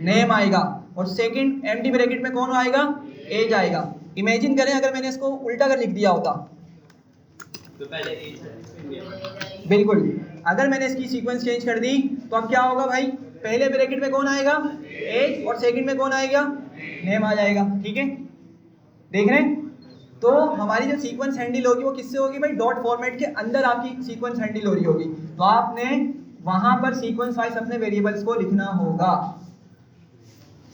नेम आएगा, और सेकंड एम्प्टी ब्रैकेट में कौन आएगा, एज आएगा। इमेजिन करें अगर मैंने इसको उल्टा कर लिख दिया होता, तो पहले एज, बिल्कुल, अगर मैंने इसकी सीक्वेंस चेंज कर दी तो अब क्या होगा भाई, पहले ब्रैकेट में कौन आएगा, एज, और सेकंड में कौन आएगा, नेम आ जाएगा, ठीक है। देख रहे हैं, तो हमारी जो सीक्वेंस हैंडल होगी वो किससे होगी भाई, डॉट फॉर्मेट के अंदर आपकी सीक्वेंस हैंडल हो रही होगी, तो आपने वहां पर सीक्वेंस वाइज अपने वेरिएबल्स को लिखना होगा।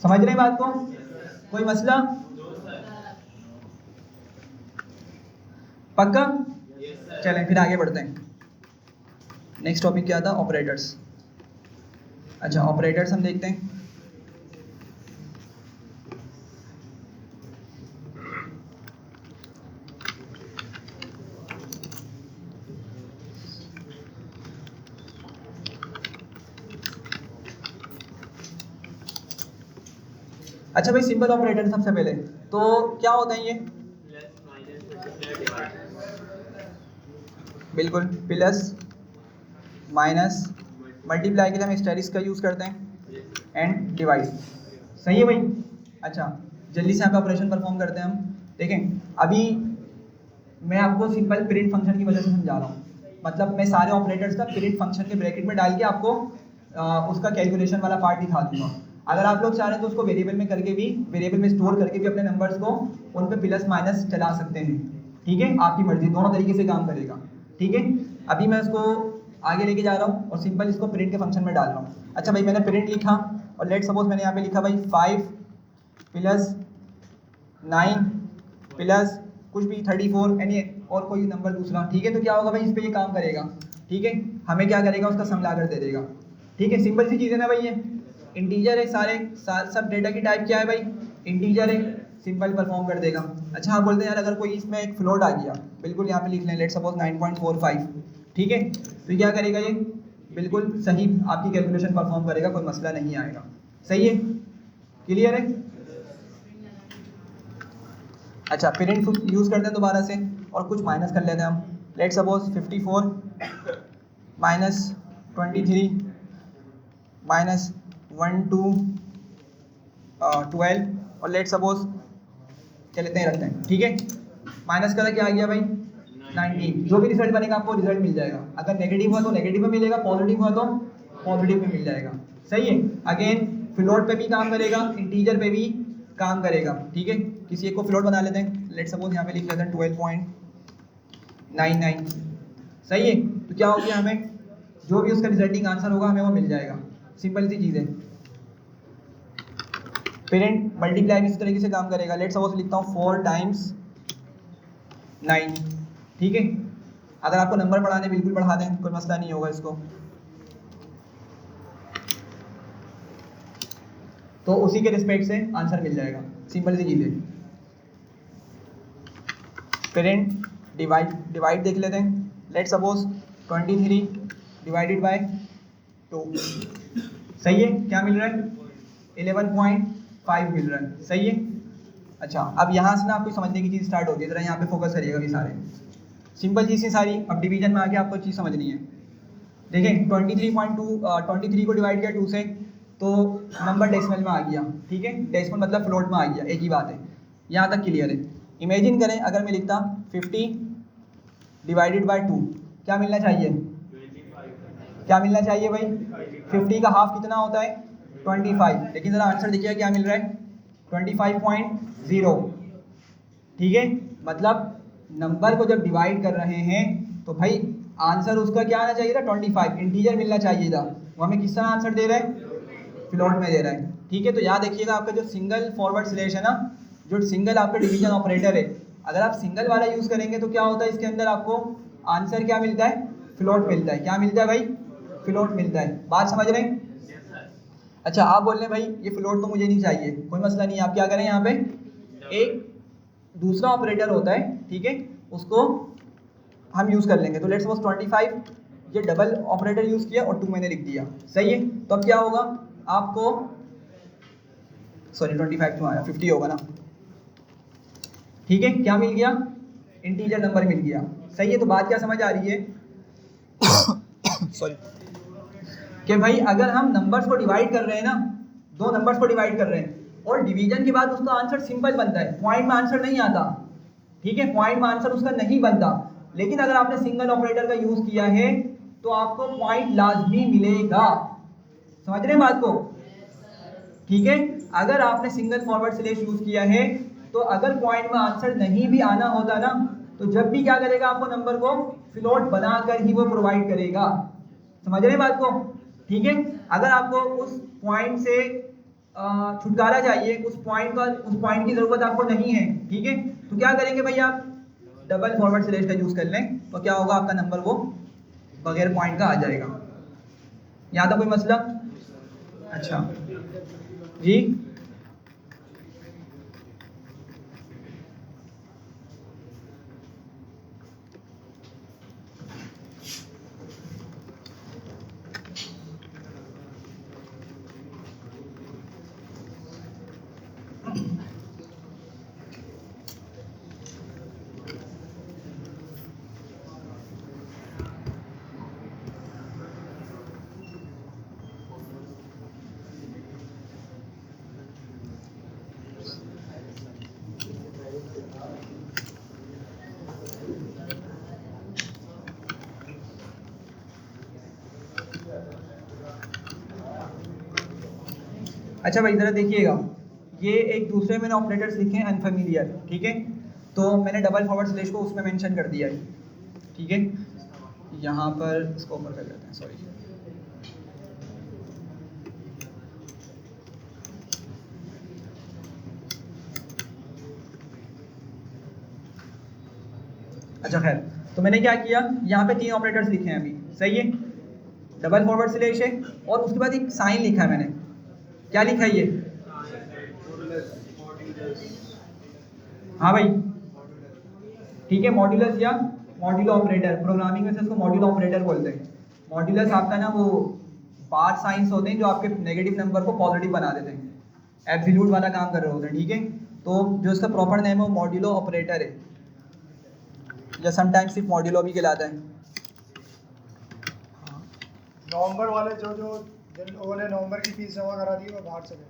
समझ रहे हैं बात को, कोई मसला, पक्का? चलें फिर आगे बढ़ते हैं। नेक्स्ट टॉपिक क्या था, ऑपरेटर्स। अच्छा, ऑपरेटर्स हम देखते हैं। अच्छा भाई, सिंपल ऑपरेटर सबसे पहले तो क्या होता है ये, बिल्कुल, प्लस माइनस मल्टीप्लाई के लिए हम एस्टेरिस्क का यूज़ करते हैं, एंड डिवाइड, सही है भाई। अच्छा, जल्दी से आपका ऑपरेशन परफॉर्म करते हैं हम। देखें, अभी मैं आपको सिंपल प्रिंट फंक्शन की वजह से समझा रहा हूँ, मतलब मैं सारे ऑपरेटर्स का प्रिंट फंक्शन के ब्रैकेट में डाल के आपको उसका कैलकुलेशन वाला पार्ट दिखा दूंगा। अगर आप लोग चाह रहे हैं तो उसको वेरिएबल में करके भी, वेरिएबल में स्टोर करके भी अपने नंबर्स को उन पे प्लस माइनस चला सकते हैं, ठीक है, आपकी मर्जी, दोनों तरीके से काम करेगा, ठीक है। अभी मैं उसको आगे लेके जा रहा हूँ और सिंपल इसको प्रिंट के फंक्शन में डाल रहा हूँ। अच्छा भाई, मैंने प्रिंट लिखा और लेट सपोज मैंने यहाँ पे लिखा भाई 5 + 9 प्लस कुछ भी 34 यानी और कोई नंबर दूसरा, ठीक है। तो क्या होगा भाई, इस पर ये काम करेगा, ठीक है, हमें क्या करेगा, उसका सम लाकर दे देगा, ठीक है। सिंपल सी चीज़ है ना भाई, ये इंटीजर है, सारे सब डेटा की टाइप क्या है भाई, इंटीजर है, सिंपल परफॉर्म कर देगा। अच्छा, आप बोलते हैं यार अगर कोई इसमें एक फ्लोट आ गया, बिल्कुल यहाँ पे लिख लें, लेट सपोज 9.45, ठीक है, तो क्या करेगा ये, बिल्कुल सही आपकी कैलकुलेशन परफॉर्म करेगा, कोई मसला नहीं आएगा, सही है, क्लियर है। अच्छा, प्रिंट यूज़ करते हैं दोबारा से और कुछ माइनस कर लेते हैं हम, लेट सपोज 54 -23 -1 2 12 और लेट सपोज क्या लेते हैं, रखते हैं, ठीक है। माइनस का क्या आ गया भाई, 19। जो भी रिजल्ट बनेगा आपको रिजल्ट मिल जाएगा, अगर नेगेटिव हुआ तो नेगेटिव में मिलेगा, पॉजिटिव हुआ तो पॉजिटिव में मिल जाएगा। सही है। अगेन फ्लोट पे भी काम करेगा, इंटीजर पे भी काम करेगा। ठीक है, किसी एक को फ्लोट बना लेते हैं, लेट सपोज यहाँ पे लिख लेते हैं 12.99। सही है, तो क्या हो गया, हमें जो भी उसका रिजल्टिंग आंसर होगा हमें वो मिल जाएगा। सिंपल सी चीज़ है। पेरेंट मल्टीप्लाई भी इसी तरीके से काम करेगा। लेट सपोज लिखता हूँ 4 टाइम्स 9। ठीक है, अगर आपको नंबर बढ़ाने बिल्कुल बढ़ा दें, कोई मसला नहीं होगा इसको। तो उसी के रिस्पेक्ट से आंसर मिल जाएगा। सिंपल सी चीज़ है। पेरेंट डिवाइड देख लेते हैं। Let suppose 23 divided by 2। सही है, क्या मिल रहा है, 11.5 मिल रहा है। सही है। अच्छा, अब यहाँ से ना आपको समझने की चीज़ स्टार्ट होती है। जरा यहाँ पे फोकस करिएगा भी सारे, सिंपल चीज़ सारी। अब डिवीजन में आके आपको चीज़ समझनी है। देखें 23 को डिवाइड किया 2 से, तो नंबर डेसिमल में आ गया। ठीक है, डेसिमल मतलब फ्लोट में आ गया, एक ही बात है। यहाँ तक क्लियर है। इमेजिन करें अगर मैं लिखता 50 डिवाइडेड बाय 2, क्या मिलना चाहिए, क्या मिलना चाहिए भाई, 50 का हाफ कितना होता है 25। लेकिन ज़रा आंसर देखिए क्या मिल रहा है 25.0। ठीक है, मतलब नंबर को जब डिवाइड कर रहे हैं तो भाई आंसर उसका क्या आना चाहिए था 25, इंटीजर मिलना चाहिए था। वो हमें किस तरह आंसर दे रहा है, फ्लोट में दे रहा है। ठीक है, तो याद रखिएगा आपका जो सिंगल फॉरवर्ड स्लैश है ना, जो सिंगल आपका डिवीजन ऑपरेटर है, अगर आप सिंगल वाला यूज़ करेंगे तो क्या होता है, इसके अंदर आपको आंसर क्या मिलता है, फ्लोट मिलता है। क्या मिलता है भाई, फ्लोट मिलता है। बात समझ रहे हैं। अच्छा, आप बोल रहे हैं भाई ये फ्लोट तो मुझे नहीं चाहिए, कोई मसला नहीं। आप क्या करें, यहाँ पे एक दूसरा ऑपरेटर होता है, ठीक है, उसको हम यूज़ कर लेंगे। तो लेट्स सपोज 25, ये डबल ऑपरेटर यूज़ किया और 2 मैंने लिख दिया। सही है, तो अब क्या होगा आपको, सॉरी 25 क्यों आया, 50 होगा ना। ठीक है, क्या मिल गया, इंटीजर नंबर मिल गया। सही है, तो बात क्या समझ आ रही है सॉरी, कि भाई अगर हम नंबर्स को डिवाइड कर रहे हैं ना, दो नंबर्स को डिवाइड कर रहे हैं और डिवीजन के बाद उसका आंसर सिंपल बनता है, पॉइंट में आंसर नहीं आता। ठीक है, पॉइंट में आंसर उसका नहीं बनता। लेकिन अगर आपने सिंगल ऑपरेटर का यूज किया है तो आपको पॉइंट लाजमी मिलेगा। समझ रहे हैं बात को। ठीक है, अगर आपने सिंगल फॉरवर्ड स्लैश यूज किया है तो अगर पॉइंट में आंसर नहीं भी आना होता ना, तो जब भी क्या करेगा, आपको नंबर को फ्लोट बनाकर ही वो प्रोवाइड करेगा। समझ रहे हैं बात को। ठीक है, अगर आपको उस पॉइंट से छुटकारा चाहिए, उस पॉइंट की ज़रूरत आपको नहीं है, ठीक है, तो क्या करेंगे भाई, आप डबल फॉरवर्ड स्लैश का यूज़ कर लें, तो क्या होगा, आपका नंबर वो बगैर पॉइंट का आ जाएगा। यहाँ तक कोई मसला। अच्छा जी, अच्छा भाई ज़रा देखिएगा, ये एक दूसरे मैंने ऑपरेटर्स लिखे हैं अनफेमिलियर। ठीक है, तो मैंने डबल फॉरवर्ड स्लैश को उसमें मेंशन कर दिया है। ठीक है, यहाँ पर इसको ऊपर कर लेते हैं, सॉरी। अच्छा खैर, तो मैंने क्या किया, यहाँ पे 3 ऑपरेटर्स लिखे हैं अभी। सही है, डबल फॉरवर्ड स्लैश है और उसके बाद एक साइन लिखा है मैंने। क्या लिखा है ये, हाँ भाई, ठीक है, मॉड्यूलस या मॉड्यूलो ऑपरेटर, प्रोग्रामिंग में से उसको मॉड्यूलो ऑपरेटर बोलते हैं। मॉड्यूलस आपका ना वो बार साइंस होते हैं जो आपके नेगेटिव नंबर को पॉजिटिव बना देते हैं, एब्सोल्यूट वाला काम कर रहे होते हैं। ठीक है, तो जो इसका प्रॉपर नेम है वो मॉड्यूलो ऑपरेटर है, या समटाइम्स सिर्फ मॉड्यूलो भी कहलाता है। नवंबर वाले जो जिन लोगों ने नवंबर की फीस जमा करा दी वो बाहर चले गए।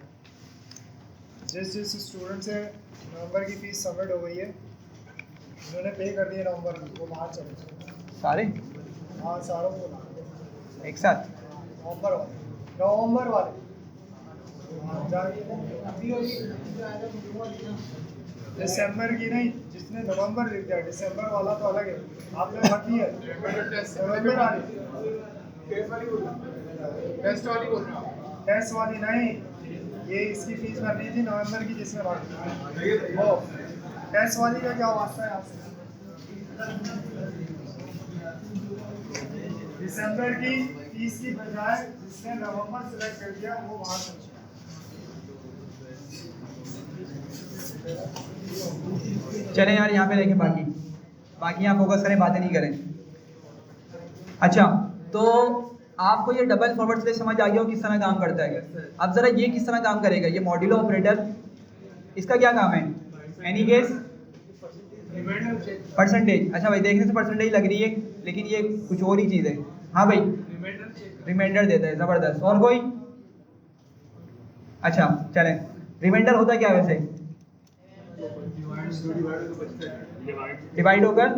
जिस स्टूडेंट से नवंबर की फीस सबमिट हो गई है, उन्होंने पे कर दिया नवंबर की, वो बाहर चले गए सारे हाँ, सारों को एक साथ। नवंबर वाले दिसंबर की नहीं, जिसने नवंबर लिख दिया, दिसंबर वाला तो अलग है, आपने भर दिया नवंबर वाली टेस्ट वाली नहीं, ये इसकी फीस भरनी थी नवंबर की जिसने भर वो टेस्ट वाली का क्या वास्ता है आपसे? दिसंबर की फीस की बजाय जिसने नवंबर सिलेक्ट कर दिया वो वहां से चलें यार, यहाँ पे देखें, बाकी यहाँ फोकस करें, बातें नहीं करें। अच्छा, तो आपको ये डबल फॉरवर्ड स्लैश समझ आ गया हो किस तरह काम करता है। अब ज़रा ये किस तरह काम करेगा, ये मॉड्यूलो ऑपरेटर, इसका क्या काम है? Any guess? परसेंटेज। अच्छा भाई, देखने से परसेंटेज लग रही है, लेकिन ये कुछ और ही चीज़ है। हाँ भाई, रिमाइंडर देता है, ज़बरदस्त। और कोई? अच्छा चलें, रिमाइंडर होता क्या वैसे? डिवाइड होकर,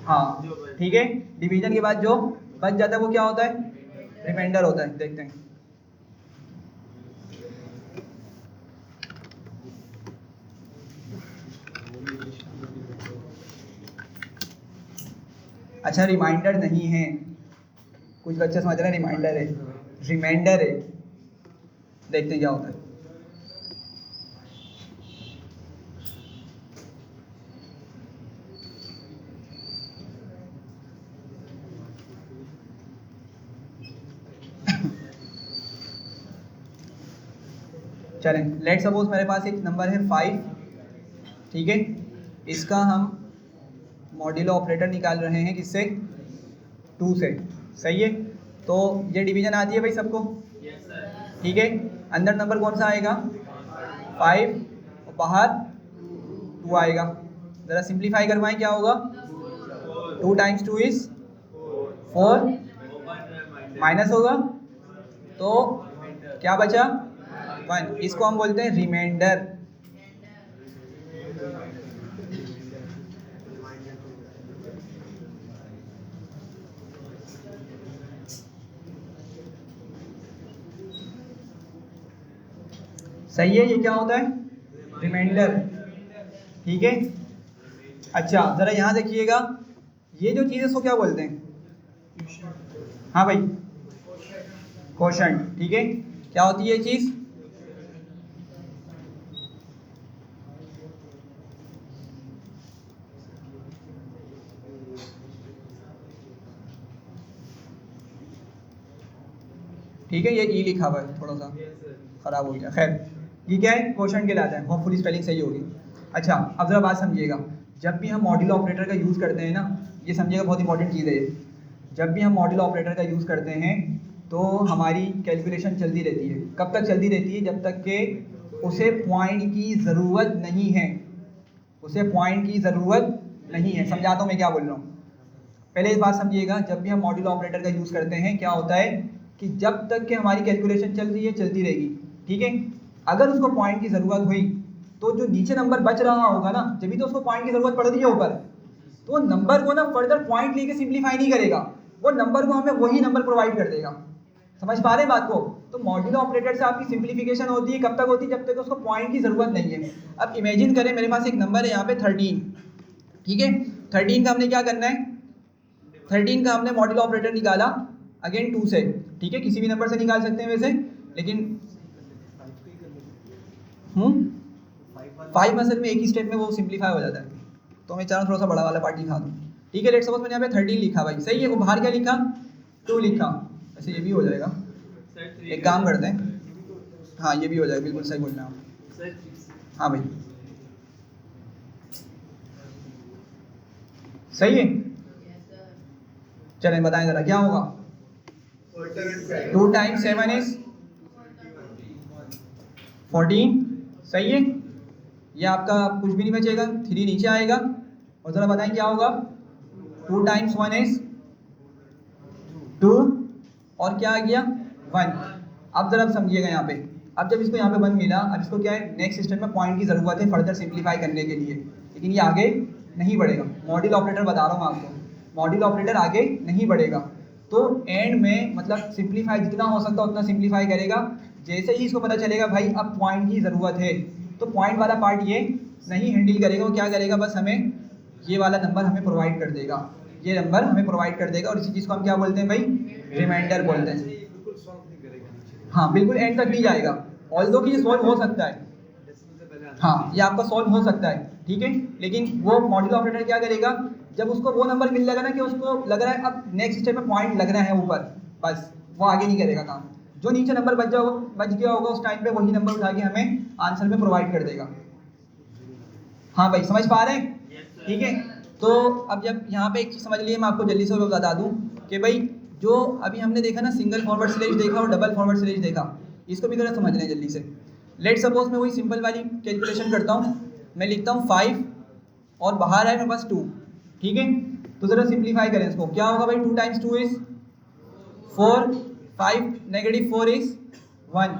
हाँ ठीक है, डिवीजन के बाद जो बच जाता है वो क्या होता है? रिमाइंडर होता है। देखते हैं। अच्छा, रिमाइंडर नहीं है, कुछ बच्चे समझ रहे हैं रिमाइंडर है, रिमाइंडर है। देखते हैं क्या होता है। चलें, लेट सपोज मेरे पास एक नंबर है 5, ठीक है, इसका हम मॉड्यूलो ऑपरेटर निकाल रहे हैं किससे? 2 से। सही है, तो ये डिवीजन आती है भाई सबको, ठीक है। अंदर नंबर कौन सा आएगा? 5 और बाहर 2 आएगा। ज़रा सिंप्लीफाई करवाएं, क्या होगा? 2 टाइम्स 2 इज़ 4, माइनस होगा तो क्या बचा? 1। इसको हम बोलते हैं रिमाइंडर। सही है, ये क्या होता है? रिमाइंडर, ठीक है। अच्छा, ज़रा यहाँ देखिएगा, ये जो चीज़ है इसको क्या बोलते हैं? हाँ भाई, क्वोशंट, ठीक है। क्या होती है ये चीज़? ठीक है, ये ई लिखा हुआ है, थोड़ा सा ख़राब हो गया, खैर ये क्या है? क्वोशंट कहलाता है। होपफुली स्पेलिंग सही होगी। अच्छा, अब ज़रा बात समझिएगा, जब भी हम मॉड्यूलो ऑपरेटर का यूज़ करते हैं ना, ये समझिएगा बहुत इंपॉर्टेंट चीज़ है ये। जब भी हम मॉड्यूलो ऑपरेटर का यूज़ करते हैं तो हमारी कैलकुलेशन चलती रहती है। कब तक चलती रहती है? जब तक कि उसे पॉइंट की ज़रूरत नहीं है, उसे पॉइंट की ज़रूरत नहीं है। समझाता हूँ मैं क्या बोल रहा हूँ। पहले इस बात समझिएगा, जब भी हम मॉड्यूलो ऑपरेटर का यूज़ करते हैं क्या होता है कि जब तक कि हमारी कैलकुलेशन चल रही है चलती रहेगी, ठीक है। अगर उसको पॉइंट की ज़रूरत हुई तो जो नीचे नंबर बच रहा होगा ना, जब भी तो उसको पॉइंट की ज़रूरत पड़ रही है ऊपर, तो वो नंबर को ना फर्दर पॉइंट लेके सिंप्लीफाई नहीं करेगा, वो नंबर को हमें वही नंबर प्रोवाइड कर देगा। समझ पा रहे हैं बात को? तो मॉड्यूलो ऑपरेटर से आपकी सिंप्लीफिकेशन होती है, कब तक होती है? जब तक उसको पॉइंट की ज़रूरत नहीं है। अब इमेजिन करें मेरे पास एक नंबर है यहाँ पे 13, ठीक है। 13 का हमने क्या करना है? 13 का हमने मॉड्यूलो ऑपरेटर निकाला अगेन 2 से, ठीक है। किसी भी नंबर से निकाल सकते हैं वैसे, लेकिन 5 असल में एक ही स्टेप में वो सिंप्लीफाई हो जाता है, तो मैं चाह रहा हूँ थोड़ा सा बड़ा वाला पार्ट लिखा दूँ, ठीक है। लेट सपोज मैंने यहाँ पे 13 लिखा भाई, सही है। वो बाहर क्या लिखा? 2 लिखा। वैसे ये भी हो जाएगा, एक काम करते हैं, हाँ ये भी हो जाएगा, बिल्कुल सही बोल रहे हैं आप। हाँ भाई सही है। चलें बताएं ज़रा क्या होगा? 2 टाइम्स 7 इज 14, सही है। ये आपका कुछ भी नहीं बचेगा, 3 नीचे आएगा। और ज़रा बताएं क्या होगा? 2 टाइम्स 1 इज 2, और क्या आ गया? 1। अब ज़रा समझिएगा यहाँ पे, अब जब इसको यहाँ पे 1 मिला, अब इसको क्या है? नेक्स्ट स्टेप में पॉइंट की ज़रूरत है फर्दर सिंप्लीफाई करने के लिए, लेकिन ये आगे नहीं बढ़ेगा। मॉड्यूलो ऑपरेटर बता रहा हूँ मैं आपको, मॉड्यूलो ऑपरेटर आगे नहीं बढ़ेगा। तो एंड में मतलब सिंप्लीफाई जितना हो सकता है उतना सिंप्लीफाई करेगा। जैसे ही इसको पता चलेगा भाई अब पॉइंट की ज़रूरत है, तो पॉइंट वाला पार्ट ये नहीं हैंडल करेगा, वो क्या करेगा, बस हमें ये वाला नंबर हमें प्रोवाइड कर देगा, ये नंबर हमें प्रोवाइड कर देगा, और इसी चीज़ को हम क्या बोलते हैं भाई, रिमाइंडर बोलते हैं। बिल्कुल सॉल्व नहीं करेगा। हाँ बिल्कुल एंड तक नहीं जाएगा, ऑल्दो कि ये सॉल्व हो सकता है, हाँ ये आपका सॉल्व हो सकता है, ठीक है, लेकिन वो मॉड्यूल ऑपरेटर क्या करेगा, जब उसको वो नंबर मिल जाएगा ना कि उसको लग रहा है अब नेक्स्ट स्टेप में पॉइंट लगना है ऊपर, बस वो आगे नहीं करेगा काम, जो नीचे नंबर बच गया होगा उस टाइम पे वही नंबर उठा के हमें आंसर में प्रोवाइड कर देगा। हाँ भाई समझ पा रहे हैं, ठीक है। तो अब जब यहाँ पे एक चीज़ समझ लिए, मैं आपको जल्दी से बता दूँ कि भाई जो अभी हमने देखा ना, सिंगल फॉरवर्ड स्लैश देखा और डबल फॉरवर्ड स्लैश देखा, इसको भी जरा समझ लें जल्दी से। लेट सपोज मैं वही सिंपल वाली कैलकुलेशन करता हूँ, मैं लिखता हूँ 5 और बाहर है मेरे पास 2, ठीक है, तो ज़रा सिंप्लीफाई करें इसको, क्या होगा भाई, 2 टाइम्स 2 इज़ 4, 5 नेगेटिव 4 इज़ 1,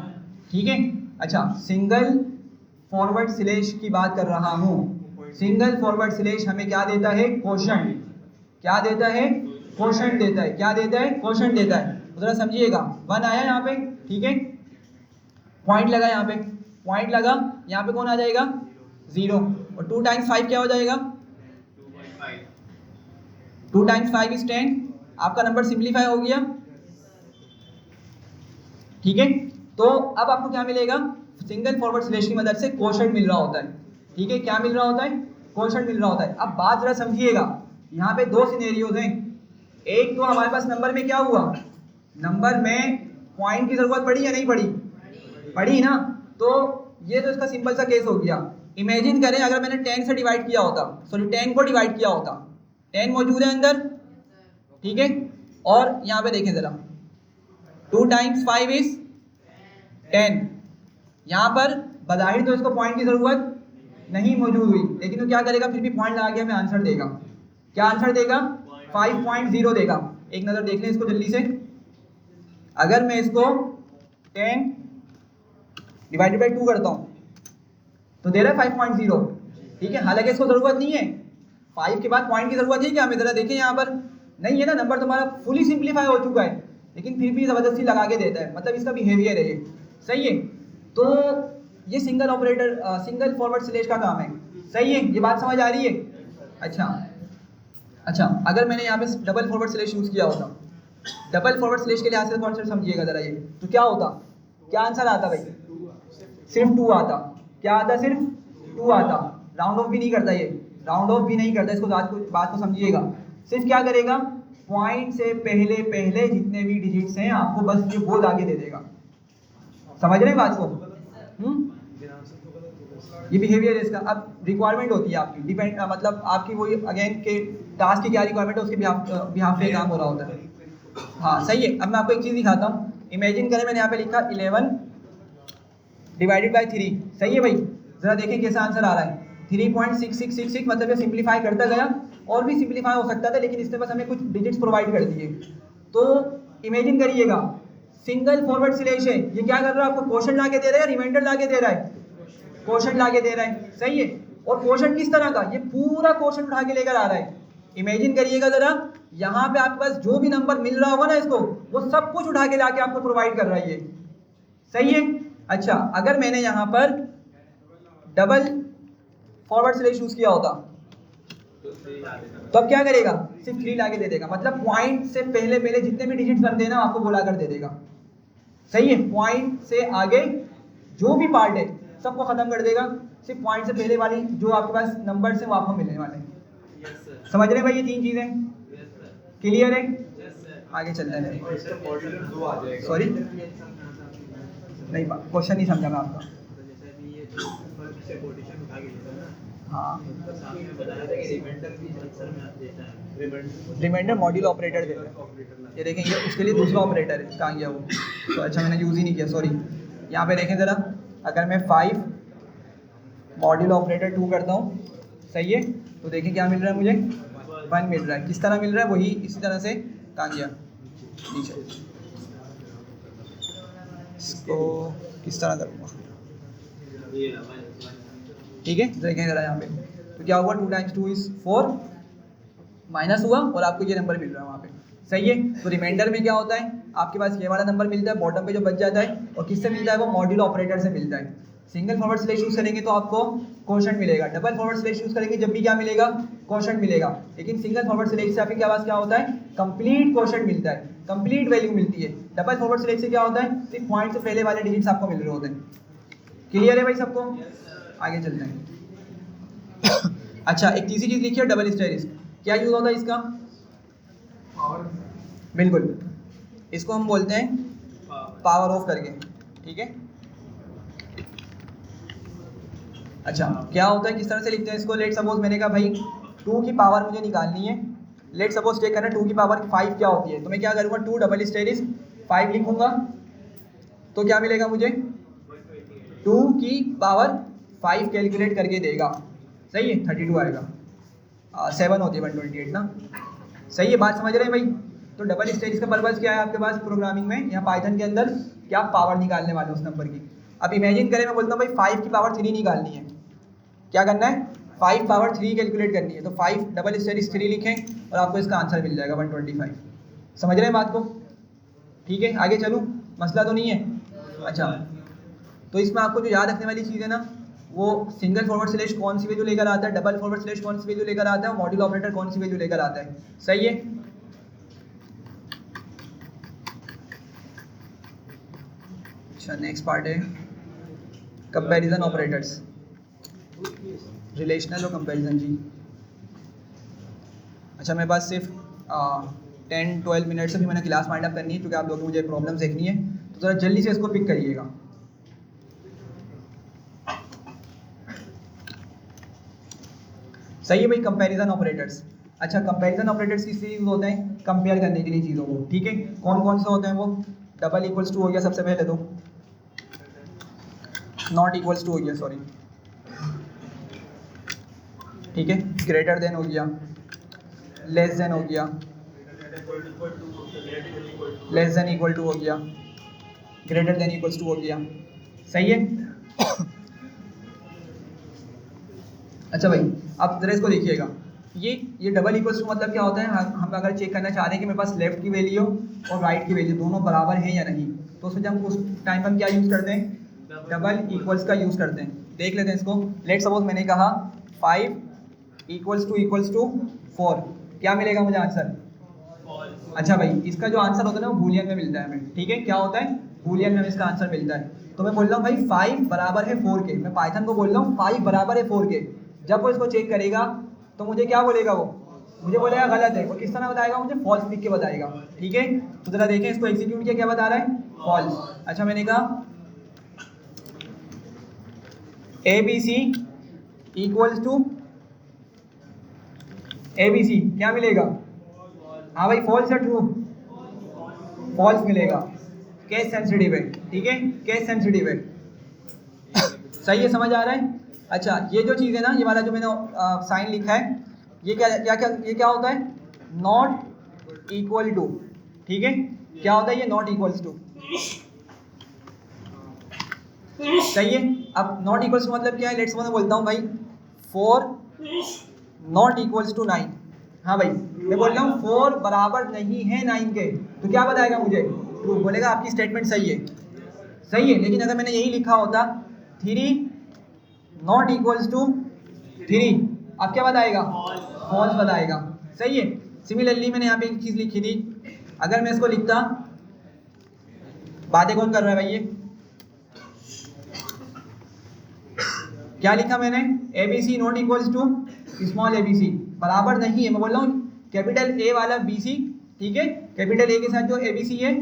ठीक है। अच्छा सिंगल फॉरवर्ड स्लैश की बात कर रहा हूँ, सिंगल फॉरवर्ड स्लैश हमें क्या देता है, कोशेंट, क्या देता है, कोशेंट देता है, क्या देता है, कोशेंट देता है, तो ज़रा समझिएगा, 1 आया यहाँ पे, ठीक है, पॉइंट लगा यहाँ पे, पॉइंट लगा यहाँ पे, कौन आ जाएगा, 0, और 2 टाइम्स 5 क्या हो जाएगा, 2 टाइम्स 5 इज 10, आपका नंबर सिंप्लीफाई हो गया, ठीक है। तो अब आपको क्या मिलेगा, सिंगल फॉरवर्ड स्लैश की मदद से कोशेंट मिल रहा होता है, ठीक है, क्या मिल रहा होता है, कोशेंट मिल रहा होता है। अब बात जरा समझिएगा, यहाँ पे 2 सिनेरियोज हैं, एक तो हमारे पास नंबर में क्या हुआ, नंबर में पॉइंट की ज़रूरत पड़ी या नहीं पड़ी, पड़ी ना, तो ये तो इसका सिंपल सा केस हो गया। इमेजिन करें अगर मैंने 10 से डिवाइड किया होता, सॉरी 10 को डिवाइड किया होता, 10 मौजूद है अंदर, ठीक है, और यहाँ पे देखें ज़रा, 2 टाइम्स 5 इज 10, यहाँ पर बज़ाहिर तो इसको पॉइंट की ज़रूरत नहीं मौजूद हुई, लेकिन वो क्या करेगा, फिर भी पॉइंट लगा के हमें आंसर देगा, क्या आंसर देगा, 5.0 देगा। एक नज़र देख लें इसको जल्दी से, अगर मैं इसको 10 डिवाइडेड बाई 2 करता हूँ तो दे रहा है 5.0, ठीक है, हालांकि इसको ज़रूरत नहीं है, 5 के बाद पॉइंट की ज़रूरत है क्या, हमें ज़रा देखें यहाँ पर नहीं है ना, नंबर तुम्हारा फुली सिंप्लीफाई हो चुका है, लेकिन फिर भी ज़बरदस्ती लगा के देता है, मतलब इसका बिहेवियर है ये, सही है। तो ये single operator, single forward slash का काम है, सही है, ये बात समझ आ रही है। अच्छा अगर मैंने यहाँ पे डबल फॉरवर्ड स्लैश यूज़ किया होता, डबल फॉरवर्ड स्लैश के लिहाज से कॉन्सेप्ट समझिएगा ज़रा ये, तो क्या होता, क्या आंसर आता भाई, सिर्फ 2 आता, क्या आता, सिर्फ 2 आता, राउंड ऑफ भी नहीं करता, ये राउंड ऑफ भी नहीं करता, इसको बात को समझिएगा, सिर्फ क्या करेगा, पॉइंट से पहले पहले जितने भी डिजिट्स हैं आपको बस ये बोल आगे दे देगा, समझ रहे हैं बात को, ये बिहेवियर है इसका। अब रिक्वायरमेंट होती है आपकी, डिपेंड मतलब आपकी वही अगेन के टास्क की क्या रिक्वायरमेंट है उसके बिहाफ पे काम हो रहा होता है, हाँ सही है। अब मैं आपको एक चीज़ दिखाता हूँ, इमेजिन करें मैंने यहाँ पे लिखा 11 डिवाइडेड बाई 3, सही है भाई, ज़रा देखें कैसा आंसर आ रहा है, 3.6666, मतलब ये सिंप्लीफाई करता गया, और भी सिंप्लीफाई हो सकता था लेकिन इसने बस हमें कुछ डिजिट्स प्रोवाइड कर दिए। तो इमेजिन करिएगा सिंगल फॉरवर्ड स्लैश है, ये क्या कर रहा है, आपको क्वोशंट ला के दे रहा है या रिमाइंडर ला के दे रहा है, क्वोशंट ला के दे रहा है, सही है। और क्वोशंट किस तरह का, ये पूरा क्वोशंट उठा के लेकर आ रहा है, इमेजिन करिएगा ज़रा, यहाँ पे आपके पास जो भी नंबर मिल रहा होगा ना इसको, वो सब कुछ उठा के लाके आपको प्रोवाइड कर रहा है ये, सही है। अच्छा अगर मैंने यहाँ पर डबल फॉरवर्ड स्लैश यूज़ किया होता तो अब क्या करेगा, सिर्फ 3 लाके दे देगा, मतलब पॉइंट से पहले पहले जितने भी डिजिट्स बनते हैं ना आपको बुला कर दे देगा, सही है, पॉइंट से आगे जो भी पार्ट है सबको ख़त्म कर देगा, सिर्फ पॉइंट से पहले वाली जो आपके पास नंबर से वो आपको मिलने वाले हैं। समझ रहे भाई ये 3 चीज़ें, क्लियर है, आगे चलते हैं। सॉरी नहीं क्वेश्चन नहीं समझा मैं आपका, हाँ रिमाइंडर मॉड्यूल ऑपरेटर देता है, ये देखें ये उसके लिए दूसरा ऑपरेटर है, कहाँ गया वो, तो अच्छा मैंने यूज़ ही नहीं किया, सॉरी। यहाँ पे देखें ज़रा, अगर मैं 5 मॉड्यूल ऑपरेटर 2 करता हूँ, सही है, तो देखें क्या मिल रहा है मुझे, 1 मिल रहा है, किस तरह मिल रहा है, वही इसी तरह से कहाँ गया नीचे, इसको किस तरह करूँगा, ठीक है, देखें ज़रा यहाँ पे, तो क्या हुआ, 2 टाइम्स 2 इज़ 4 माइनस हुआ और आपको ये नंबर मिल रहा है वहाँ पे, सही है। तो रिमाइंडर में क्या होता है, आपके पास ये वाला नंबर मिलता है, बॉटम पे जो बच जाता है, और किससे मिलता है वो मॉड्यूलो ऑपरेटर से मिलता है। सिंगल फॉरवर्ड स्लैश यूज़ करेंगे तो आपको कोशेंट मिलेगा, डबल फॉरवर्ड स्लैश यूज़ करेंगे जब भी क्या मिलेगा, कोशेंट मिलेगा। लेकिन सिंगल फॉरवर्ड स्लैश से आपके क्या पास क्या होता है, कंप्लीट कोशेंट मिलता है, कंप्लीट वैल्यू मिलती है। डबल फॉरवर्ड स्लैश से क्या होता है, सिर्फ पॉइंट से पहले वाले डिजिट्स आपको मिल रहे होते हैं। क्लियर है भाई सबको? आगे चलते हैं। अच्छा, एक तीसरी चीज़ लिखिए, डबल स्टेरिस्क। क्या यूज़ होता है इसका? बिल्कुल, इसको हम बोलते हैं पावर ऑफ करके, ठीक है। अच्छा, क्या होता है, किस तरह से लिखते हैं इसको? लेट सपोज मैंने कहा भाई 2 की पावर मुझे निकालनी है। लेट सपोज चेक करना 2 की पावर 5 क्या होती है, तो मैं क्या करूँगा, 2 डबल स्टेरिस्क 5 लिखूँगा, तो क्या मिलेगा मुझे, 2 की पावर 5 कैलकुलेट करके देगा। सही है, 32 आएगा। 7 होती है 128 ना। सही है, बात समझ रहे हैं भाई? तो डबल स्टेरिस्क का पर्पज़ क्या है आपके पास प्रोग्रामिंग में या पाइथन के अंदर, क्या पावर निकालने वाले उस नंबर की। अब इमेजिन करें मैं बोलता हूँ भाई 5 की पावर 3 निकालनी है। क्या करना है, 5 पावर 3 कैलकुलेट करनी है, तो 5 डबल स्टेरिस्क 3 लिखें और आपको इसका आंसर मिल जाएगा 125। समझ रहे हैं बात को? ठीक है, आगे चलूँ, मसला तो नहीं है। अच्छा, तो इसमें आपको जो याद रखने वाली चीज़ है ना, वो सिंगल फॉरवर्ड स्लैश कौन सी वैल्यू लेकर आता है, डबल फॉरवर्ड स्लैश कौन सी वैल्यू लेकर आता है, मॉड्यूल ऑपरेटर कौन सी वैल्यू लेकर आता है। सही है। अच्छा, नेक्स्ट पार्ट है कंपैरिजन ऑपरेटर्स, रिलेशनल और कंपैरिजन जी। अच्छा, मेरे पास सिर्फ 10-12 मिनट से भी मैंने क्लास माइंड अप करनी है, क्योंकि आप लोगों को मुझे प्रॉब्लम्स देखनी है, तो ज़रा जल्दी से इसको पिक करिएगा। सही है भाई, कंपैरिजन ऑपरेटर्स। अच्छा, कंपैरिजन ऑपरेटर्स किस लिए यूज होते हैं, कंपेयर करने के लिए चीज़ों को, ठीक है। कौन कौन से होते हैं वो, डबल इक्वल्स टू हो गया सबसे पहले, तो नॉट इक्वल्स टू हो गया, सॉरी, ठीक है, ग्रेटर देन हो गया, लेस देन हो गया, लेस देन इक्वल टू हो गया, ग्रेटर देन इक्वल्स टू हो गया। सही है। अच्छा भाई, आप जरा इसको देखिएगा, ये डबल इक्वल्स टू मतलब क्या होता है, हम अगर चेक करना चाह रहे हैं कि मेरे पास लेफ्ट की वैल्यू और राइट की वैल्यू दोनों बराबर हैं या नहीं, तो उसमें जब उस टाइम पर हम क्या यूज़ करते हैं, डबल इक्वल्स का यूज़ करते हैं। देख लेते हैं इसको। लेट सपोज मैंने कहा 5 इक्वल्स टू 4, क्या मिलेगा मुझे आंसर? अच्छा भाई, इसका जो आंसर होता है ना वो बूलियन में मिलता है हमें, ठीक है। क्या होता है, बूलियन में इसका आंसर मिलता है। तो मैं बोल रहा हूँ भाई 5 बराबर है 4 के, मैं पाइथन को बोल रहा हूँ 5 बराबर है 4 के। जब वो इसको चेक करेगा तो मुझे क्या बोलेगा, वो मुझे बोलेगा गलत है। वो किस तरह बताएगा, मुझे फॉल्स लिख के बताएगा, ठीक है। तो जरा देखें इसको एग्जीक्यूट किया, क्या बता रहा है, फॉल्स। अच्छा, मैंने कहा ABC इक्वल्स टू ABC, क्या मिलेगा? हाँ भाई, फॉल्स या ट्रू? फॉल्स मिलेगा। केस सेंसिटिव है, ठीक है, केस सेंसिटिव है। सही है, समझ आ रहा है? अच्छा, ये जो चीज़ है ना, ये वाला जो मैंने साइन लिखा है, ये क्या होता है, नॉट इक्वल टू, ठीक है। क्या होता है ये, नॉट इक्वल्स टू। सही है। अब नॉट इक्वल्स टू मतलब क्या है, लेट्स मैं बोलता हूँ भाई 4 नॉट इक्वल्स टू 9। हाँ भाई, मैं बोल रहा हूँ 4 बराबर नहीं है 9 के, तो क्या बताएगा मुझे, ट्रू। बोलेगा आपकी स्टेटमेंट सही है, सही है। लेकिन अगर मैंने यही लिखा होता 3 नॉट इक्वल्स टू 3, अब क्या बताएगा, फॉल्स बताएगा। सही है। सिमिलरली मैंने यहाँ पे एक चीज़ लिखी थी, अगर मैं इसको लिखता, बातें कौन कर रहा है भाई, ये क्या लिखा मैंने, ABC not equals to small ABC, बराबर नहीं है। मैं बोल रहा हूँ कैपिटल A वाला BC, ठीक है, कैपिटल A के साथ जो ABC है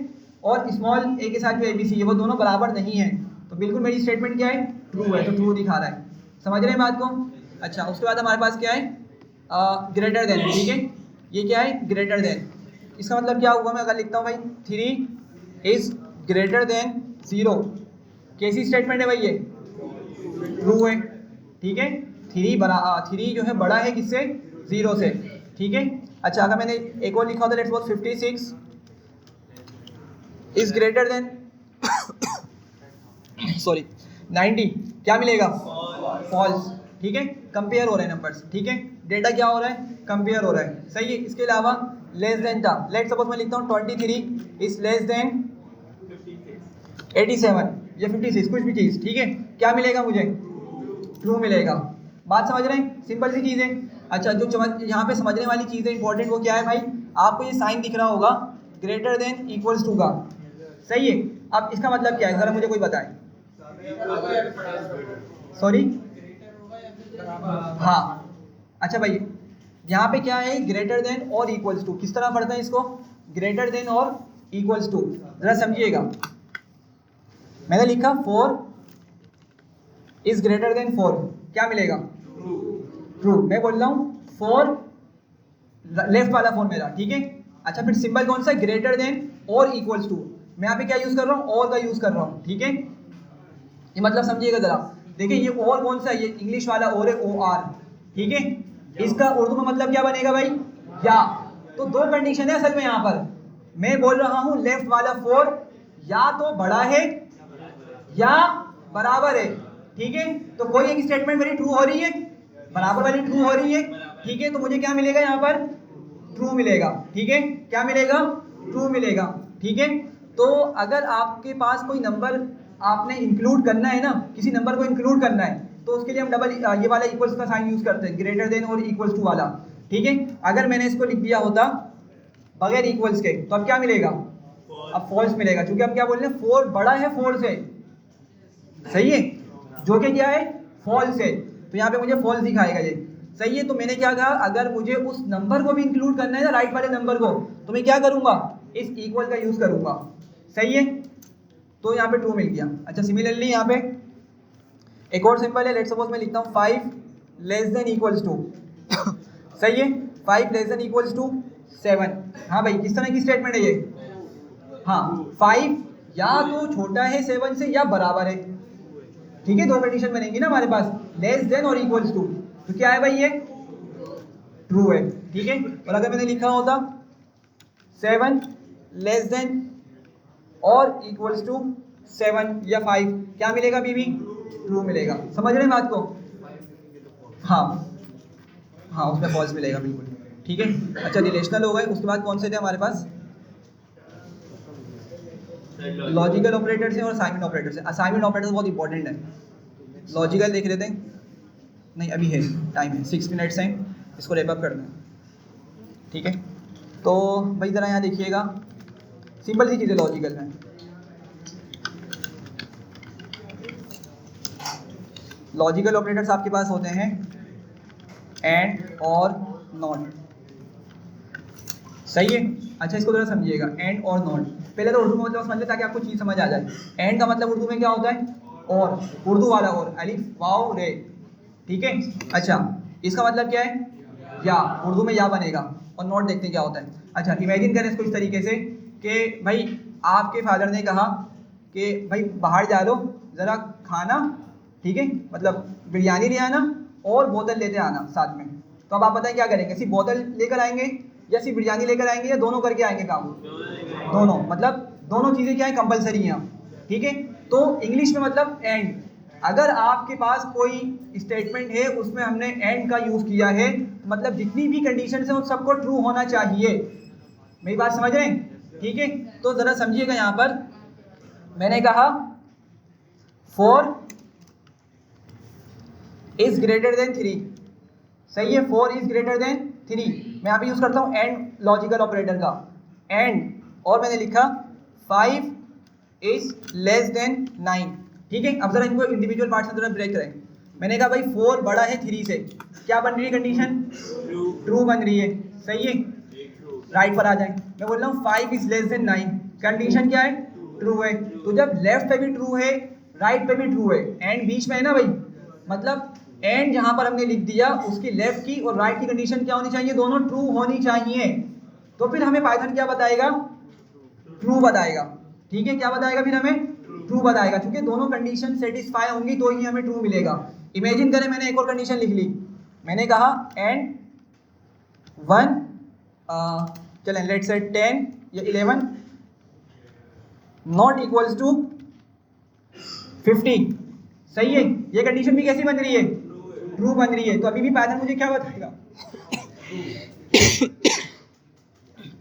और स्मॉल a के साथ जो ABC है वो दोनों बराबर नहीं है, तो बिल्कुल मेरी स्टेटमेंट क्या है, ट्रू है, तो ट्रू दिखा रहा है। समझ रहे हैं बात को? अच्छा, उसके बाद हमारे पास क्या है, ग्रेटर देन, ठीक है, ये क्या है, ग्रेटर देन। इसका मतलब क्या हुआ, मैं अगर लिखता हूँ भाई 3 इज़ ग्रेटर देन 0, कैसी स्टेटमेंट है भाई ये, ट्रू है, ठीक है। 3 जो है बड़ा है किससे, 0 से, ठीक है। अच्छा, अगर मैंने एक और लिखा होता, let's suppose 56 is greater than sorry 90, क्या मिलेगा, फॉल्स, ठीक है। कंपेयर हो रहे हैं नंबर्स, ठीक है, डेटा क्या हो रहा है, कंपेयर हो रहा है। सही है। इसके अलावा लेस देन था, लेट सपोज मैं लिखता हूँ 23 इज लेस देन 87 या 56, कुछ भी चीज़, ठीक है, क्या मिलेगा मुझे? ट्रू मिलेगा। बात समझ रहे हैं? सिंपल सी चीज़ है। अच्छा, जो यहाँ पे समझने वाली चीज़ है इंपॉर्टेंट, वो क्या है भाई? आपको ये साइन दिख रहा होगा ग्रेटर देन इक्वल्स टू का, सही है। अब इसका मतलब क्या है, ज़रा मुझे कोई बताए। सॉरी, हाँ, अच्छा भाई, यहाँ पे क्या है? ग्रेटर देन और इक्वल्स टू। किस तरह पढ़ते हैं इसको? ग्रेटर देन और इक्वल्स टू। ज़रा समझिएगा, मैंने लिखा 4 इज ग्रेटर देन 4, क्या मिलेगा? ट्रू। मैं बोल रहा हूँ 4, लेफ्ट वाला 4 मेरा, ठीक है। अच्छा, फिर सिंबल कौन सा है? ग्रेटर देन और इक्वल्स टू। मैं यहाँ पे क्या यूज़ कर रहा हूँ? और का यूज़ कर रहा हूँ, ठीक है। ये मतलब समझिएगा ज़रा, देखिए ये और कौन सा है? ये इंग्लिश वाला और है, OR, ठीक है। इसका उर्दू में मतलब क्या बनेगा भाई? या। तो दो कंडीशन है असल में यहाँ पर। मैं बोल रहा हूँ लेफ्ट वाला 4 या तो बड़ा है या बराबर है, ठीक है। तो कोई एक स्टेटमेंट मेरी ट्रू हो रही है, बराबर वाली ट्रू हो रही है, ठीक है। तो मुझे क्या मिलेगा यहाँ पर? ट्रू मिलेगा, ठीक है। क्या मिलेगा? ट्रू मिलेगा, ठीक है। तो अगर आपके पास कोई नंबर आपने इंक्लूड करना है ना, किसी नंबर को इंक्लूड करना है, तो उसके लिए हम डबल ये वाला इक्वल्स का साइन यूज़ करते हैं, ग्रेटर देन और इक्वल्स टू वाला, ठीक है। अगर मैंने इसको लिख दिया होता बगैर इक्वल्स के, तो अब क्या मिलेगा? अब फॉल्स मिलेगा, क्योंकि हम क्या बोल रहे हैं? 4 बड़ा है 4 से, सही है, जो कि क्या है? फॉल्स है। तो यहाँ पे मुझे फॉल्स दिखाएगा ये, सही है। तो मैंने क्या कहा, अगर मुझे उस नंबर को भी इंक्लूड करना है ना, राइट वाले नंबर को, तो मैं क्या करूँगा? इस इक्वल का यूज़ करूँगा, सही है। तो यहाँ पे ट्रू मिल गया। अच्छा, सिमिलरली यहाँ पे एक और सिंपल है, लेट्स सपोज मैं लिखता हूँ 5 लेस देन इक्वल्स टू, सही है, 5 लेस देन इक्वल्स टू 7। हाँ भाई, किस तरह की स्टेटमेंट है ये? हाँ, 5 या तो छोटा है 7 से या बराबर है, ठीक है। दो कंडीशन बनेंगी ना हमारे पास, लेस देन और इक्वल्स टू। तो क्या है भाई? ये ट्रू है, ठीक है। और अगर मैंने लिखा होता 7 लेस देन और इक्वल्स टू 7 या 5, क्या मिलेगा? बीबी ट्रू मिलेगा। समझ रहे हैं बात को? हाँ हाँ, उसमें फॉल्स मिलेगा, बिल्कुल, ठीक है। अच्छा, रिलेशनल हो गए। उसके बाद कौन से थे हमारे पास? लॉजिकल ऑपरेटर से और असाइनमेंट ऑपरेटर से। असाइनमेंट ऑपरेटर बहुत इंपॉर्टेंट है। लॉजिकल देख लेते हैं, नहीं अभी है, टाइम है, 6 मिनट्स हैं, इसको रैप अप करना है, ठीक है। तो भाई ज़रा यहाँ देखिएगा, सिंपल सी चीज़ है लॉजिकल में। लॉजिकल ऑपरेटर्स आपके पास होते हैं एंड और नॉट, सही है। अच्छा, इसको थोड़ा समझिएगा, एंड और नॉट। पहले तो उर्दू में मतलब समझ ले, ताकि आपको चीज़ समझ आ जाए। एंड का मतलब उर्दू में क्या होता है? और, उर्दू वाला और, अलिफ वाव रे, ठीक है। अच्छा, इसका मतलब क्या है? या, उर्दू में या बनेगा। और नॉट देखते हैं क्या होता है। अच्छा, इमेजिन करें इसको इस तरीके से कि भाई आपके फादर ने कहा कि भाई बाहर जा लो ज़रा खाना, ठीक है, मतलब बिरयानी ले आना और बोतल लेते आना साथ में। तो अब आप बताएं क्या करेंगे? सिर्फ बोतल लेकर आएंगे या सिर्फ बिरयानी लेकर आएंगे या दोनों करके आएंगे काम? दोनों, मतलब दोनों चीज़ें क्या है? कंपलसरी हैं, ठीक है। तो इंग्लिश में मतलब एंड, अगर आपके पास कोई स्टेटमेंट है उसमें हमने एंड का यूज़ किया है, मतलब जितनी भी कंडीशन है उन सबको ट्रू होना चाहिए। मेरी बात समझ रहे हैं? ठीक है। तो ज़रा समझिएगा, यहाँ पर मैंने कहा 4 इज ग्रेटर देन 3, सही है, 4 इज ग्रेटर देन 3। मैं यहाँ पे यूज़ करता हूँ एंड लॉजिकल ऑपरेटर का, एंड, और मैंने लिखा 5 इज लेस देन 9, ठीक है। अब जरा इनको इंडिविजुअल पार्ट्स में जरा ब्रेक करें। मैंने कहा भाई 4 बड़ा है 3 से, क्या बन रही है कंडीशन? ट्रू बन रही है, सही है। राइट पर आ जाए, मैं बोल रहा हूँ 5 इज लेस देन 9, कंडीशन क्या है? ट्रू है। तो जब लेफ्ट पे भी ट्रू है, राइट पे भी ट्रू है, एंड बीच में है ना भाई, मतलब एंड जहाँ पर हमने लिख दिया उसकी लेफ्ट की और राइट की कंडीशन क्या होनी चाहिए? दोनों ट्रू होनी चाहिए। तो फिर हमें पाइथन क्या बताएगा? ट्रू बताएगा, ठीक है। क्या बताएगा फिर हमें? ट्रू बताएगा, क्योंकि दोनों कंडीशन सेटिस्फाई होंगी तो ही हमें ट्रू मिलेगा। इमेजिन करें मैंने एक और कंडीशन लिख ली, मैंने कहा एंड 1 चलें लेट्स से 10 या 11 नॉट इक्वल्स टू 50, सही है। ये कंडीशन भी कैसी बन रही है? ट्रू बन रही है। तो अभी भी पाइथन मुझे क्या बताएगा?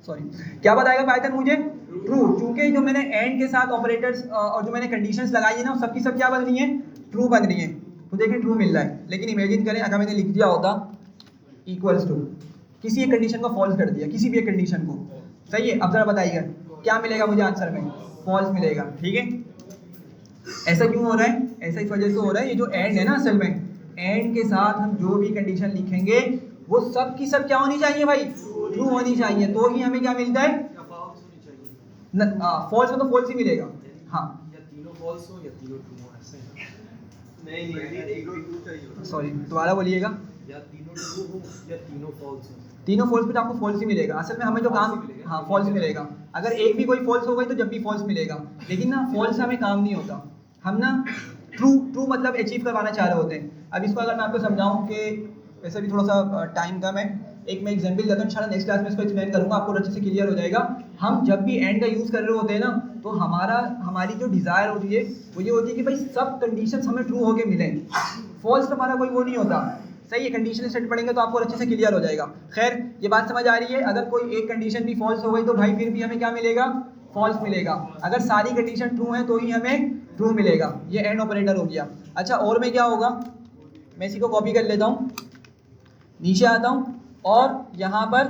सॉरी, क्या बताएगा पाइथन मुझे? ट्रू। चूंकि जो मैंने एंड के साथ ऑपरेटर्स और जो मैंने कंडीशंस लगाई है ना, सबकी सब क्या बन रही हैं? ट्रू बन रही हैं। तो देखिए ट्रू मिल रहा है, लेकिन इमेजिन करें अगर मैंने लिख दिया होता इक्वल्स टू, किसी एक कंडीशन को फॉल्स कर दिया, किसी भी एक कंडीशन को, सही है। अब जरा बताइएगा क्या मिलेगा मुझे आंसर में? फॉल्स मिलेगा, ठीक है। ऐसा क्यों हो रहा है? ऐसा इस वजह से हो रहा है, ये जो एंड है ना, असल में एंड के साथ हम जो भी कंडीशन लिखेंगे वो सब की सब क्या होनी चाहिए भाई? ट्रू होनी चाहिए, तो ही हमें क्या मिलता है? फॉल्स हो तो फॉल्स ही मिलेगा। हाँ, या तीनों फॉल्स हो या तीनों ट्रू हो, ऐसे नहीं, सॉरी दोबारा बोलिएगा। या तीनों ट्रू हो या तीनों फॉल्स हो। तीनों फॉल्स पे तो आपको फॉल्स ही मिलेगा। असल में हमें जो काम, हाँ फॉल्स मिलेगा। अगर एक भी कोई फॉल्स हो गई तो जब भी फॉल्स मिलेगा, लेकिन ना फॉल्स से हमें काम नहीं होता। हम ना ट्रू मतलब अचीव करवाना चाह रहे होते हैं। अब इसको अगर मैं आपको समझाऊं कि वैसे भी थोड़ा सा टाइम कम है, एक मैं एग्जाम्पल देता हूँ, इंशाल्लाह नेक्स्ट क्लास में इसको एक्सप्लेन करूँगा, आपको अच्छे से क्लियर हो जाएगा। हम जब भी एंड का यूज़ कर रहे होते हैं ना, तो हमारी जो डिज़ायर होती है वो ये होती है कि भाई सब कंडीशंस हमें ट्रू होके मिलें। फॉल्स तो हमारा कोई वो नहीं होता, सही है। कंडीशन सेट पढ़ेंगे तो आपको अच्छे से क्लियर हो जाएगा। खैर ये बात समझ आ रही है। अगर कोई एक कंडीशन भी फॉल्स हो गई तो भाई फिर भी हमें क्या मिलेगा? फॉल्स मिलेगा। अगर सारी कंडीशन ट्रू हैं तो ही हमें ट्रू मिलेगा। ये एंड ऑपरेटर हो गया। अच्छा, और में क्या होगा? मैं इसी को कॉपी कर लेता हूँ, नीचे आता हूँ और यहाँ पर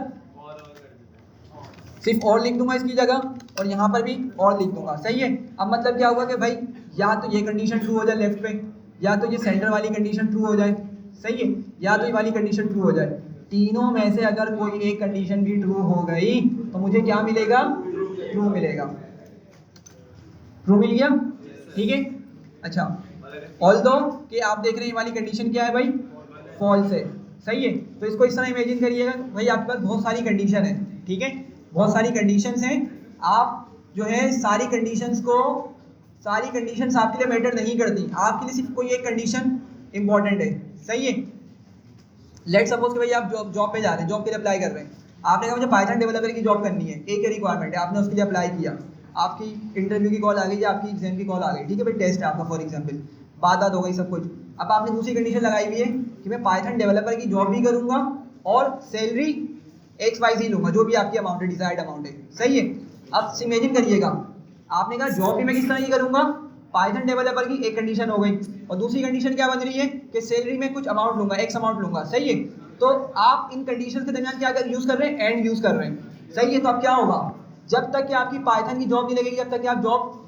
सिर्फ और लिख दूंगा इसकी जगह, और यहाँ पर भी और लिख दूंगा, सही है। अब मतलब क्या होगा कि भाई या तो ये कंडीशन ट्रू हो जाए लेफ्ट पे, या तो ये सेंटर वाली कंडीशन ट्रू हो जाए, सही है, या तो ये वाली कंडीशन ट्रू हो जाए। तीनों में से अगर कोई एक कंडीशन भी ट्रू हो गई तो मुझे क्या मिलेगा? ट्रू मिलेगा। ट्रू मिल गया, ठीक है। अच्छा, ऑल्दो कि आप देख रहे हैं ये वाली कंडीशन क्या है भाई? फॉल्स है, सही है। तो इसको इस तरह इमेजिन करिएगा भाई, आपके पास बहुत सारी कंडीशन है, ठीक है, बहुत सारी कंडीशंस हैं। आप जो है सारी कंडीशंस आपके लिए मैटर नहीं करती, आपके लिए सिर्फ कोई एक कंडीशन इंपॉर्टेंट है, सही है। लेट्स सपोज कि भाई आप जॉब पे जा रहे हैं, जॉब के लिए अप्लाई कर रहे हैं। आपने कहा मुझे पाइथन डेवलपर की जॉब करनी है, एक ही रिक्वायरमेंट है, आपने उसके लिए अप्लाई किया, आपकी इंटरव्यू की कॉल आ गई या आपकी एग्जाम की कॉल आ गई, ठीक है भाई, टेस्ट है आपका फॉर एग्जाम्पल, बात हो गई सब कुछ। अब आपने दूसरी कंडीशन लगाई हुई है कि मैं पाइथन डेवलपर की जॉब भी करूंगा और सैलरी XYZ लूंगा, जो भी आपकी अमाउंट है, डिजायर्ड अमाउंट है, सही है। अब इमेजिन करिएगा, आपने कहा जॉब भी मैं किस तरह की करूंगा? पाइथन डेवलपर की, एक कंडीशन हो गई, और दूसरी कंडीशन क्या बन रही है कि सैलरी में कुछ अमाउंट लूंगा, X अमाउंट लूंगा, सही है। तो आप इन कंडीशन के दरमियान क्या यूज कर रहे हैं? एंड यूज कर रहे हैं, सही है। तो अब क्या होगा? जब तक कि आपकी पाइथन की जॉब नहीं लगेगी, जब तक कि आप जॉब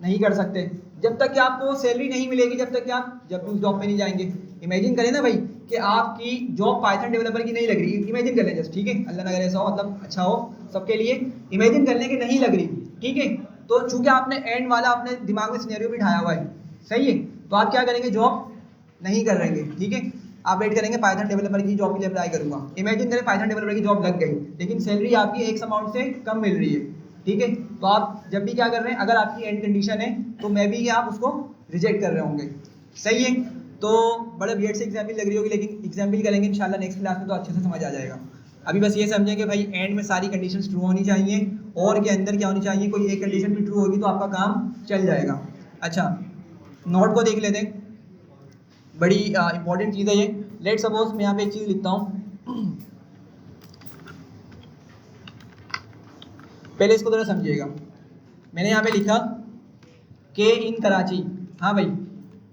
नहीं कर सकते, जब तक कि आपको सैलरी नहीं मिलेगी, जब तक कि आप जब भी उस जॉब पे नहीं जाएंगे। इमेजिन करें ना भाई कि आपकी जॉब पाइथन डेवलपर की नहीं लग रही, इमेजिन कर लें जस्ट, ठीक है, अल्लाह ना करे ऐसा हो, मतलब अच्छा हो सबके लिए। इमेजिन कर लें कि नहीं लग रही, ठीक है। तो चूंकि आपने एंड वाला अपने दिमाग में सिनेरियो भी उठाया हुआ है, सही है, तो आप क्या करेंगे? जॉब नहीं कर रहेंगे, ठीक है, आप वेट करेंगे पाइथन डेवलपर की जॉब के लिए अप्लाई करूंगा। इमेजिन करें पाइथन डेवलपर की जॉब लग गई, लेकिन सैलरी आपकी X अमाउंट से कम मिल रही है, ठीक है। तो आप जब भी क्या कर रहे हैं, अगर आपकी एंड कंडीशन है तो मैं भी आप उसको रिजेक्ट कर रहे होंगे, सही है। तो बड़े वियर्ड से एग्जाम्पल लग रही होगी, लेकिन एग्जाम्पल करेंगे इंशाल्लाह नेक्स्ट क्लास में तो अच्छे से समझ आ जाएगा। अभी बस ये समझें कि भाई एंड में सारी कंडीशंस ट्रू होनी चाहिए, और के अंदर क्या होनी चाहिए? कोई एक कंडीशन भी ट्रू होगी तो आपका काम चल जाएगा। अच्छा, नोट को देख लेते हैं, बड़ी इंपॉर्टेंट चीज़ है ये। लेट सपोज मैं यहाँ पे एक चीज़ लिखता हूँ, पहले इसको थोड़ा समझिएगा। मैंने यहाँ पे लिखा के इन कराची, हाँ भाई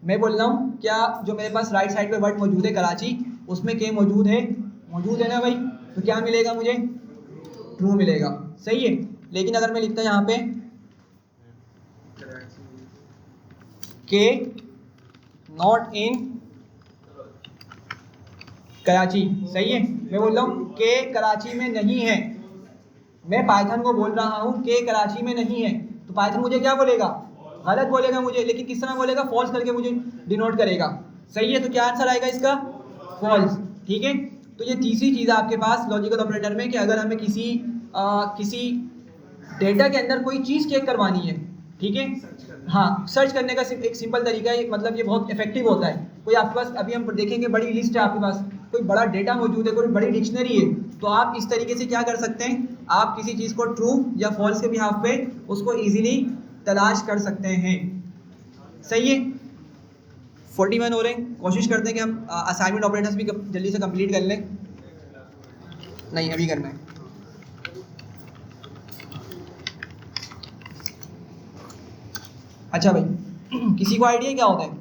मैं बोल रहा हूँ क्या जो मेरे पास राइट साइड पे वर्ड मौजूद है कराची, उसमें के मौजूद है ना भाई, तो क्या मिलेगा मुझे? ट्रू मिलेगा, सही है। लेकिन अगर मैं लिखता यहाँ पे के नॉट इन कराची, सही है, मैं बोल रहा हूँ के कराची में नहीं है, मैं पाइथन को बोल रहा हूँ के कराची में नहीं है, तो पाइथन मुझे क्या बोलेगा? गलत बोलेगा मुझे, लेकिन किस तरह बोलेगा? फॉल्स करके मुझे डिनोट करेगा, सही है। तो क्या आंसर आएगा इसका? फॉल्स, ठीक है। तो ये तीसरी चीज़ है आपके पास लॉजिकल ऑपरेटर में कि अगर हमें किसी डेटा के अंदर कोई चीज़ चेक करवानी है, ठीक है, हाँ, सर्च करने का एक सिंपल तरीका है, मतलब ये बहुत इफेक्टिव होता है। कोई आपके पास, अभी हम देखेंगे बड़ी लिस्ट है आपके पास, कोई बड़ा डेटा मौजूद है, कोई बड़ी डिक्शनरी है, तो आप इस तरीके से क्या कर सकते हैं? आप किसी चीज़ को ट्रू या फॉल्स के बिहाफ पे उसको ईजिली तलाश कर सकते हैं, सही है। 41 हो रहे हैं, कोशिश करते हैं कि हम असाइनमेंट ऑपरेटर्स भी जल्दी से कंप्लीट कर लें। नहीं, अभी करना है। अच्छा भाई, किसी को आइडिया क्या होता है?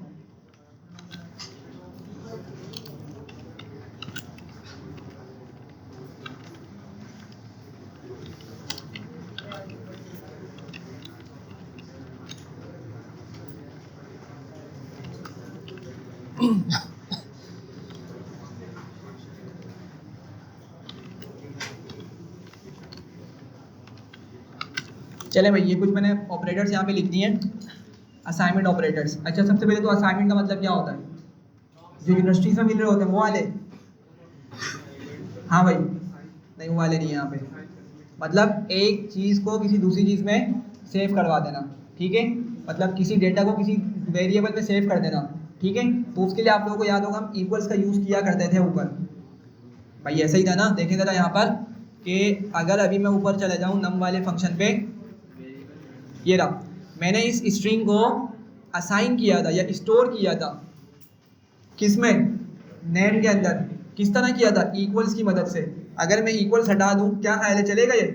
चले भाई, ये कुछ मैंने ऑपरेटर्स यहाँ पे लिख दिए हैं, असाइनमेंट ऑपरेटर्स। अच्छा, सबसे पहले तो असाइनमेंट का मतलब क्या होता है? जो यूनिवर्सिटी में मिल रहे होते हैं वो वाले? हाँ भाई, नहीं वो वाले नहीं है यहाँ पे। मतलब एक चीज़ को किसी दूसरी चीज़ में सेव करवा देना, ठीक है? मतलब किसी डेटा को किसी वेरिएबल में सेव कर देना, ठीक है? तो उसके लिए आप लोगों को याद होगा हम इक्वल्स का यूज़ किया करते थे ऊपर। भाई ऐसा ही था ना, देखें ज़रा यहाँ पर कि अगर अभी मैं ऊपर चले जाऊँ नम वाले फंक्शन पे, ये रहा, मैंने इस स्ट्रिंग को असाइन किया था या स्टोर किया था किसमें? नेम के अंदर। किस तरह किया था? इक्वल्स की मदद से। अगर मैं इक्वल्स हटा दूं, क्या ख्याल है, चलेगा ये?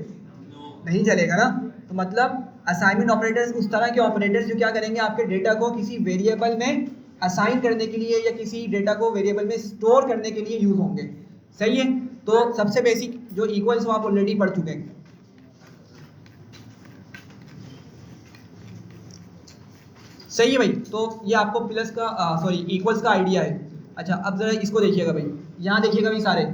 नहीं चलेगा ना। तो मतलब असाइनमेंट ऑपरेटर्स उस तरह के ऑपरेटर्स जो क्या करेंगे, आपके डेटा को किसी वेरिएबल में असाइन करने के लिए या किसी डेटा को वेरिएबल में स्टोर करने के लिए यूज होंगे। सही है? तो सबसे बेसिक जो इक्वल्स वो आप ऑलरेडी पढ़ चुके हैं। सही है भाई, तो ये आपको प्लस का इक्वल्स का आइडिया है। अच्छा, अब ज़रा इसको देखिएगा भाई, यहाँ देखिएगा भाई सारे,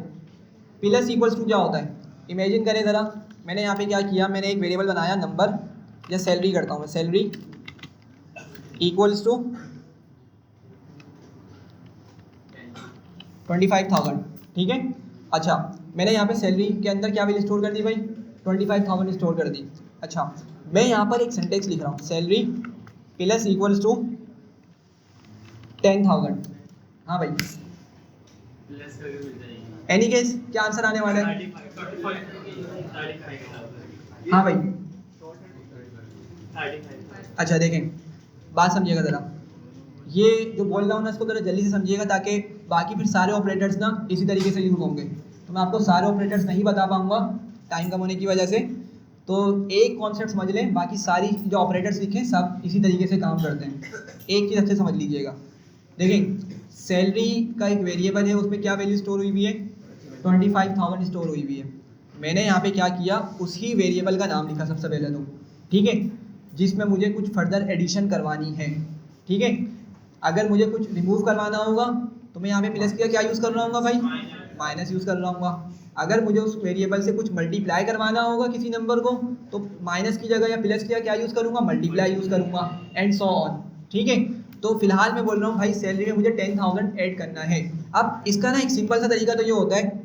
प्लस इक्वल्स टू क्या होता है? इमेजिन करें ज़रा, मैंने यहाँ पे क्या किया, मैंने एक वेरिएबल बनाया नंबर, या सैलरी करता हूँ मैं, सैलरी इक्वल्स टू 25,000, ठीक है? अच्छा, मैंने यहाँ पे सैलरी के अंदर क्या वैल्यू स्टोर कर दी भाई? 25,000 स्टोर कर दी। अच्छा, मैं यहाँ पर एक सेंटेंस लिख रहा हूँ, सैलरी प्लस इक्वल्स टू 10,000। हाँ भाई, एनी केस क्या आंसर आने वाला है? हाँ भाई, अच्छा देखें, बात समझिएगा ज़रा, ये जो बोल रहा हूँ ना इसको ज़रा जल्दी से समझिएगा, ताकि बाकी फिर सारे ऑपरेटर्स ना इसी तरीके से यूज़ होंगे। तो मैं आपको सारे ऑपरेटर्स नहीं बता पाऊँगा टाइम कम होने की वजह से, तो एक कॉन्सेप्ट समझ लें, बाकी सारी जो ऑपरेटर्स लिखे सब इसी तरीके से काम करते हैं। एक चीज़ अच्छे समझ लीजिएगा, देखें सैलरी का एक वेरिएबल है, उसमें क्या वैल्यू स्टोर हुई हुई है? 25,000 स्टोर हुई हुई है। मैंने यहाँ पे क्या किया, उसी वेरिएबल का नाम लिखा सबसे पहले तो, ठीक है, जिसमें मुझे कुछ फर्दर एडिशन करवानी है, ठीक है? अगर मुझे कुछ रिमूव करवाना होगा तो मैं यहाँ पे प्लस का क्या यूज़ कर रहा हूँ भाई? माइनस यूज़ कर रहा हूँ। अगर मुझे उस वेरिएबल से कुछ मल्टीप्लाई करवाना होगा किसी नंबर को, तो माइनस की जगह या प्लस की क्या यूज़ करूँगा? मल्टीप्लाई यूज़ करूँगा, एंड सो ऑन, ठीक है? तो फिलहाल मैं बोल रहा हूँ भाई सैलरी में मुझे 10,000 ऐड करना है। अब इसका ना एक सिंपल सा तरीका तो ये होता है,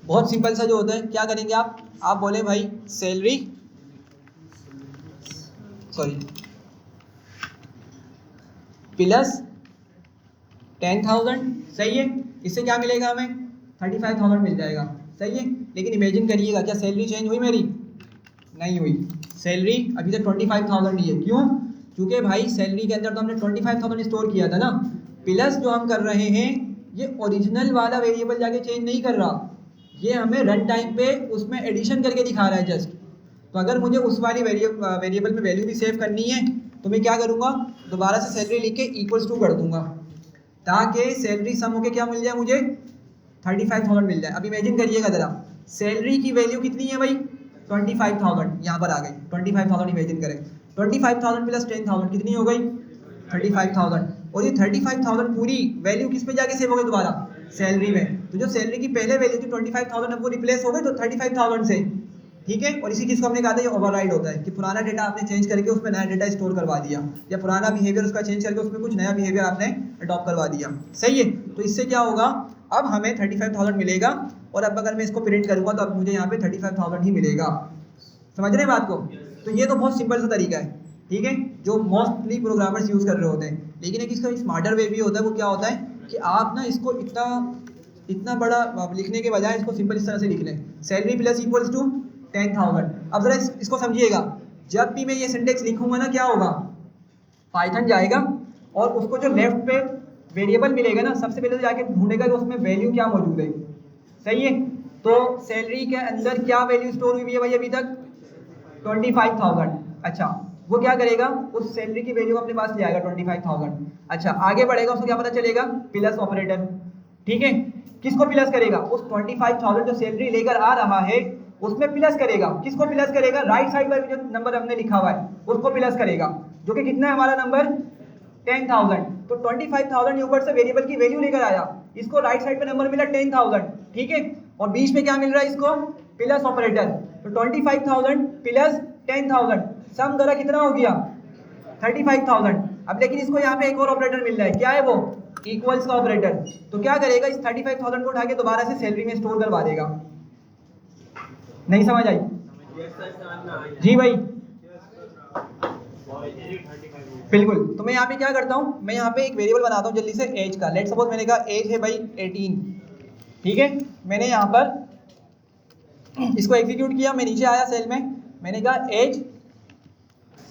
बहुत सिंपल सा जो होता है, क्या करेंगे आप बोले भाई सैलरी प्लस 10,000, सही है? इससे क्या मिलेगा हमें? 35,000 मिल जाएगा, सही है? लेकिन इमेजिन करिएगा, क्या सैलरी चेंज हुई मेरी? नहीं हुई, सैलरी अभी तक 25,000 ही है। क्यों? क्योंकि भाई सैलरी के अंदर तो हमने 25,000 स्टोर किया था ना। प्लस जो हम कर रहे हैं, ये ओरिजिनल वाला वेरिएबल जाके चेंज नहीं कर रहा, ये हमें रन टाइम पे उसमें एडिशन करके दिखा रहा है जस्ट। तो अगर मुझे उस वाली वेरिएबल में वैल्यू भी सेव करनी है, तो मैं क्या करूँगा, दोबारा से सैलरी लिख के इक्वल्स टू कर दूंगा, ताकि सैलरी सम होके क्या मिल जाए मुझे? 35,000 मिल जाए। अब इमेजिन करिएगा ज़रा, सैलरी की वैल्यू कितनी है भाई? 25,000, यहाँ पर आ गई 25,000। इमेजिन करें 25,000 प्लस 10,000 कितनी हो गई? 35,000। और ये 35,000 पूरी वैल्यू किस पे जाके सेव हो गई? दोबारा सैलरी में। तो जो सैलरी की पहले वैल्यू थी 25,000, अब वो रिप्लेस हो गई तो 35,000 से, ठीक है? और इसी चीज़ को हमने कहा था ये ओवरराइड होता है, कि पुराना डेटा आपने चेंज करके उसमें नया डेटा स्टोर करवा दिया, या पुराना बिहेवियर उसका चेंज करके उसमें कुछ नया बिहेवियर आपने अडॉप्ट करवा दिया, सही है? तो इससे क्या होगा, अब हमें 35,000 मिलेगा, और अब अगर मैं इसको प्रिंट करूँगा तो अब मुझे यहाँ पे 35,000 ही मिलेगा। समझ रहे हैं बात को? तो ये तो बहुत सिंपल सा तरीका है, ठीक है, जो मोस्टली प्रोग्रामर्स यूज़ कर रहे होते हैं। लेकिन एक इसका स्मार्टर वे भी होता है, वो क्या होता है कि आप ना इसको इतना बड़ा लिखने के बजाय इसको सिंपल इस तरह से लिख लें, सैलरी प्लस इक्वल्स टू 10,000। अब ज़रा इसको समझिएगा, जब भी मैं ये सिंटेक्स लिखूंगा ना, क्या होगा, पाइथन जाएगा और उसको जो लेफ्ट पे वेरिएबल मिलेगा ना, सबसे पहले तो जाके ढूंढेगा कि उसमें वैल्यू क्या मौजूद है, सही है? तो सैलरी के अंदर क्या वैल्यू स्टोर हुई है भाई अभी तक? 25,000। अच्छा, वो क्या करेगा, उस सैलरी की वैल्यू अपने पास ले आएगा 25,000। अच्छा आगे बढ़ेगा, उसको क्या पता चलेगा, प्लस ऑपरेटर, ठीक है। किसको प्लस करेगा, उस 25,000 जो सैलरी लेकर आ रहा है उसमें प्लस करेगा। किसको प्लस करेगा, राइट साइड पर जो नंबर हमने लिखा हुआ है उसको प्लस करेगा, जो कि कितना है हमारा नंबर 10,000। तो 25,000 ऊपर से वेरिएबल की वैल्यू लेकर आया, इसको राइट साइड पे नंबर मिला 10,000, ठीक है। और बीच में क्या मिल रहा है इसको, प्लस ऑपरेटर। तो 25,000 प्लस 10,000 सम करा कितना हो गया 35,000। अब लेकिन इसको यहाँ पे एक और ऑपरेटर मिल रहा है, क्या है वो, इक्वल्स का ऑपरेटर। तो क्या करेगा, इस 35,000 को उठा के दोबारा से सैलरी में स्टोर करवा देगा। नहीं समझ आई? जी भाई बिल्कुल। तो मैं यहाँ पे क्या करता हूँ, मैं यहाँ पे एक वेरिएबल बनाता हूँ जल्दी से एज का। लेट सपोज मैंने कहा एज है भाई 18, ठीक है। मैंने यहाँ पर इसको एग्जीक्यूट किया, मैं नीचे आया सेल में, मैंने कहा age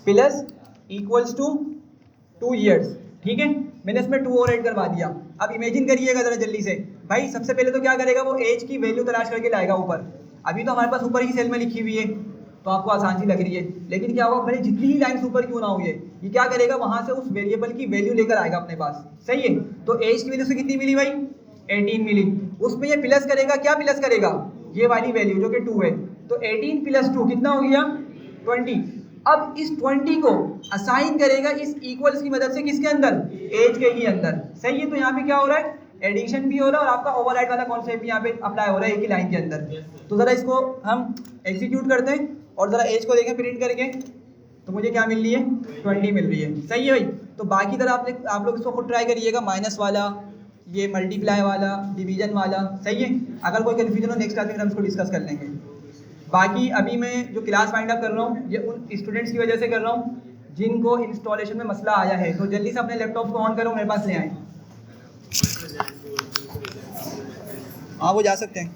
plus equals to 2 years, ठीक है। मैंने इसमें 2 और ऐड करवा दिया। अब इमेजिन करिएगा जरा जल्दी से भाई, सबसे पहले तो क्या करेगा, वो एज की वैल्यू तलाश करके लाएगा ऊपर। अभी तो हमारे पास ऊपर ही सेल में लिखी हुई है तो आपको आसान सी लग रही है, लेकिन क्या होगा, भले जितनी ही लाइन्स ऊपर क्यों ना हो ये क्या करेगा, वहां से उस वेरिएबल की वैल्यू लेकर आएगा अपने पास, सही है। तो एज की वैल्यू से कितनी मिली भाई, 18 मिली। उसमें ये प्लस करेगा, क्या प्लस करेगा, ये वाली वैल्यू जो कि 2 है। तो 18 प्लस 2 कितना हो गया 20। अब इस 20 को असाइन करेगा इस इक्वल्स की मदद से, किसके अंदर, एज के ही अंदर, सही है। तो यहाँ पे क्या हो रहा है, एडिशन भी हो रहा है और आपका ओवरराइड वाला कॉन्सेप्ट भी यहाँ पे अप्लाई हो रहा है एक ही लाइन के अंदर। तो ज़रा इसको हम एग्जीक्यूट करते हैं और ज़रा एज को देखें प्रिंट करके, तो मुझे क्या मिल रही है, 20 मिल रही है, सही है भाई। तो बाकी तरह आप लोग इसको खुद ट्राई करिएगा, माइनस वाला, ये मल्टीप्लाई वाला, डिवीजन वाला, सही है। अगर कोई कन्फ्यूजन हो नेक्स्ट क्लास में हम इसको डिस्कस कर लेंगे। बाकी अभी मैं जो क्लास वाइंड अप कर रहा हूँ ये उन स्टूडेंट्स की वजह से कर रहा हूँ जिनको इंस्टॉलेशन में मसला आया है, तो जल्दी से अपने लैपटॉप को ऑन करो, मेरे पास ले आएँ। हाँ वो जा सकते हैं।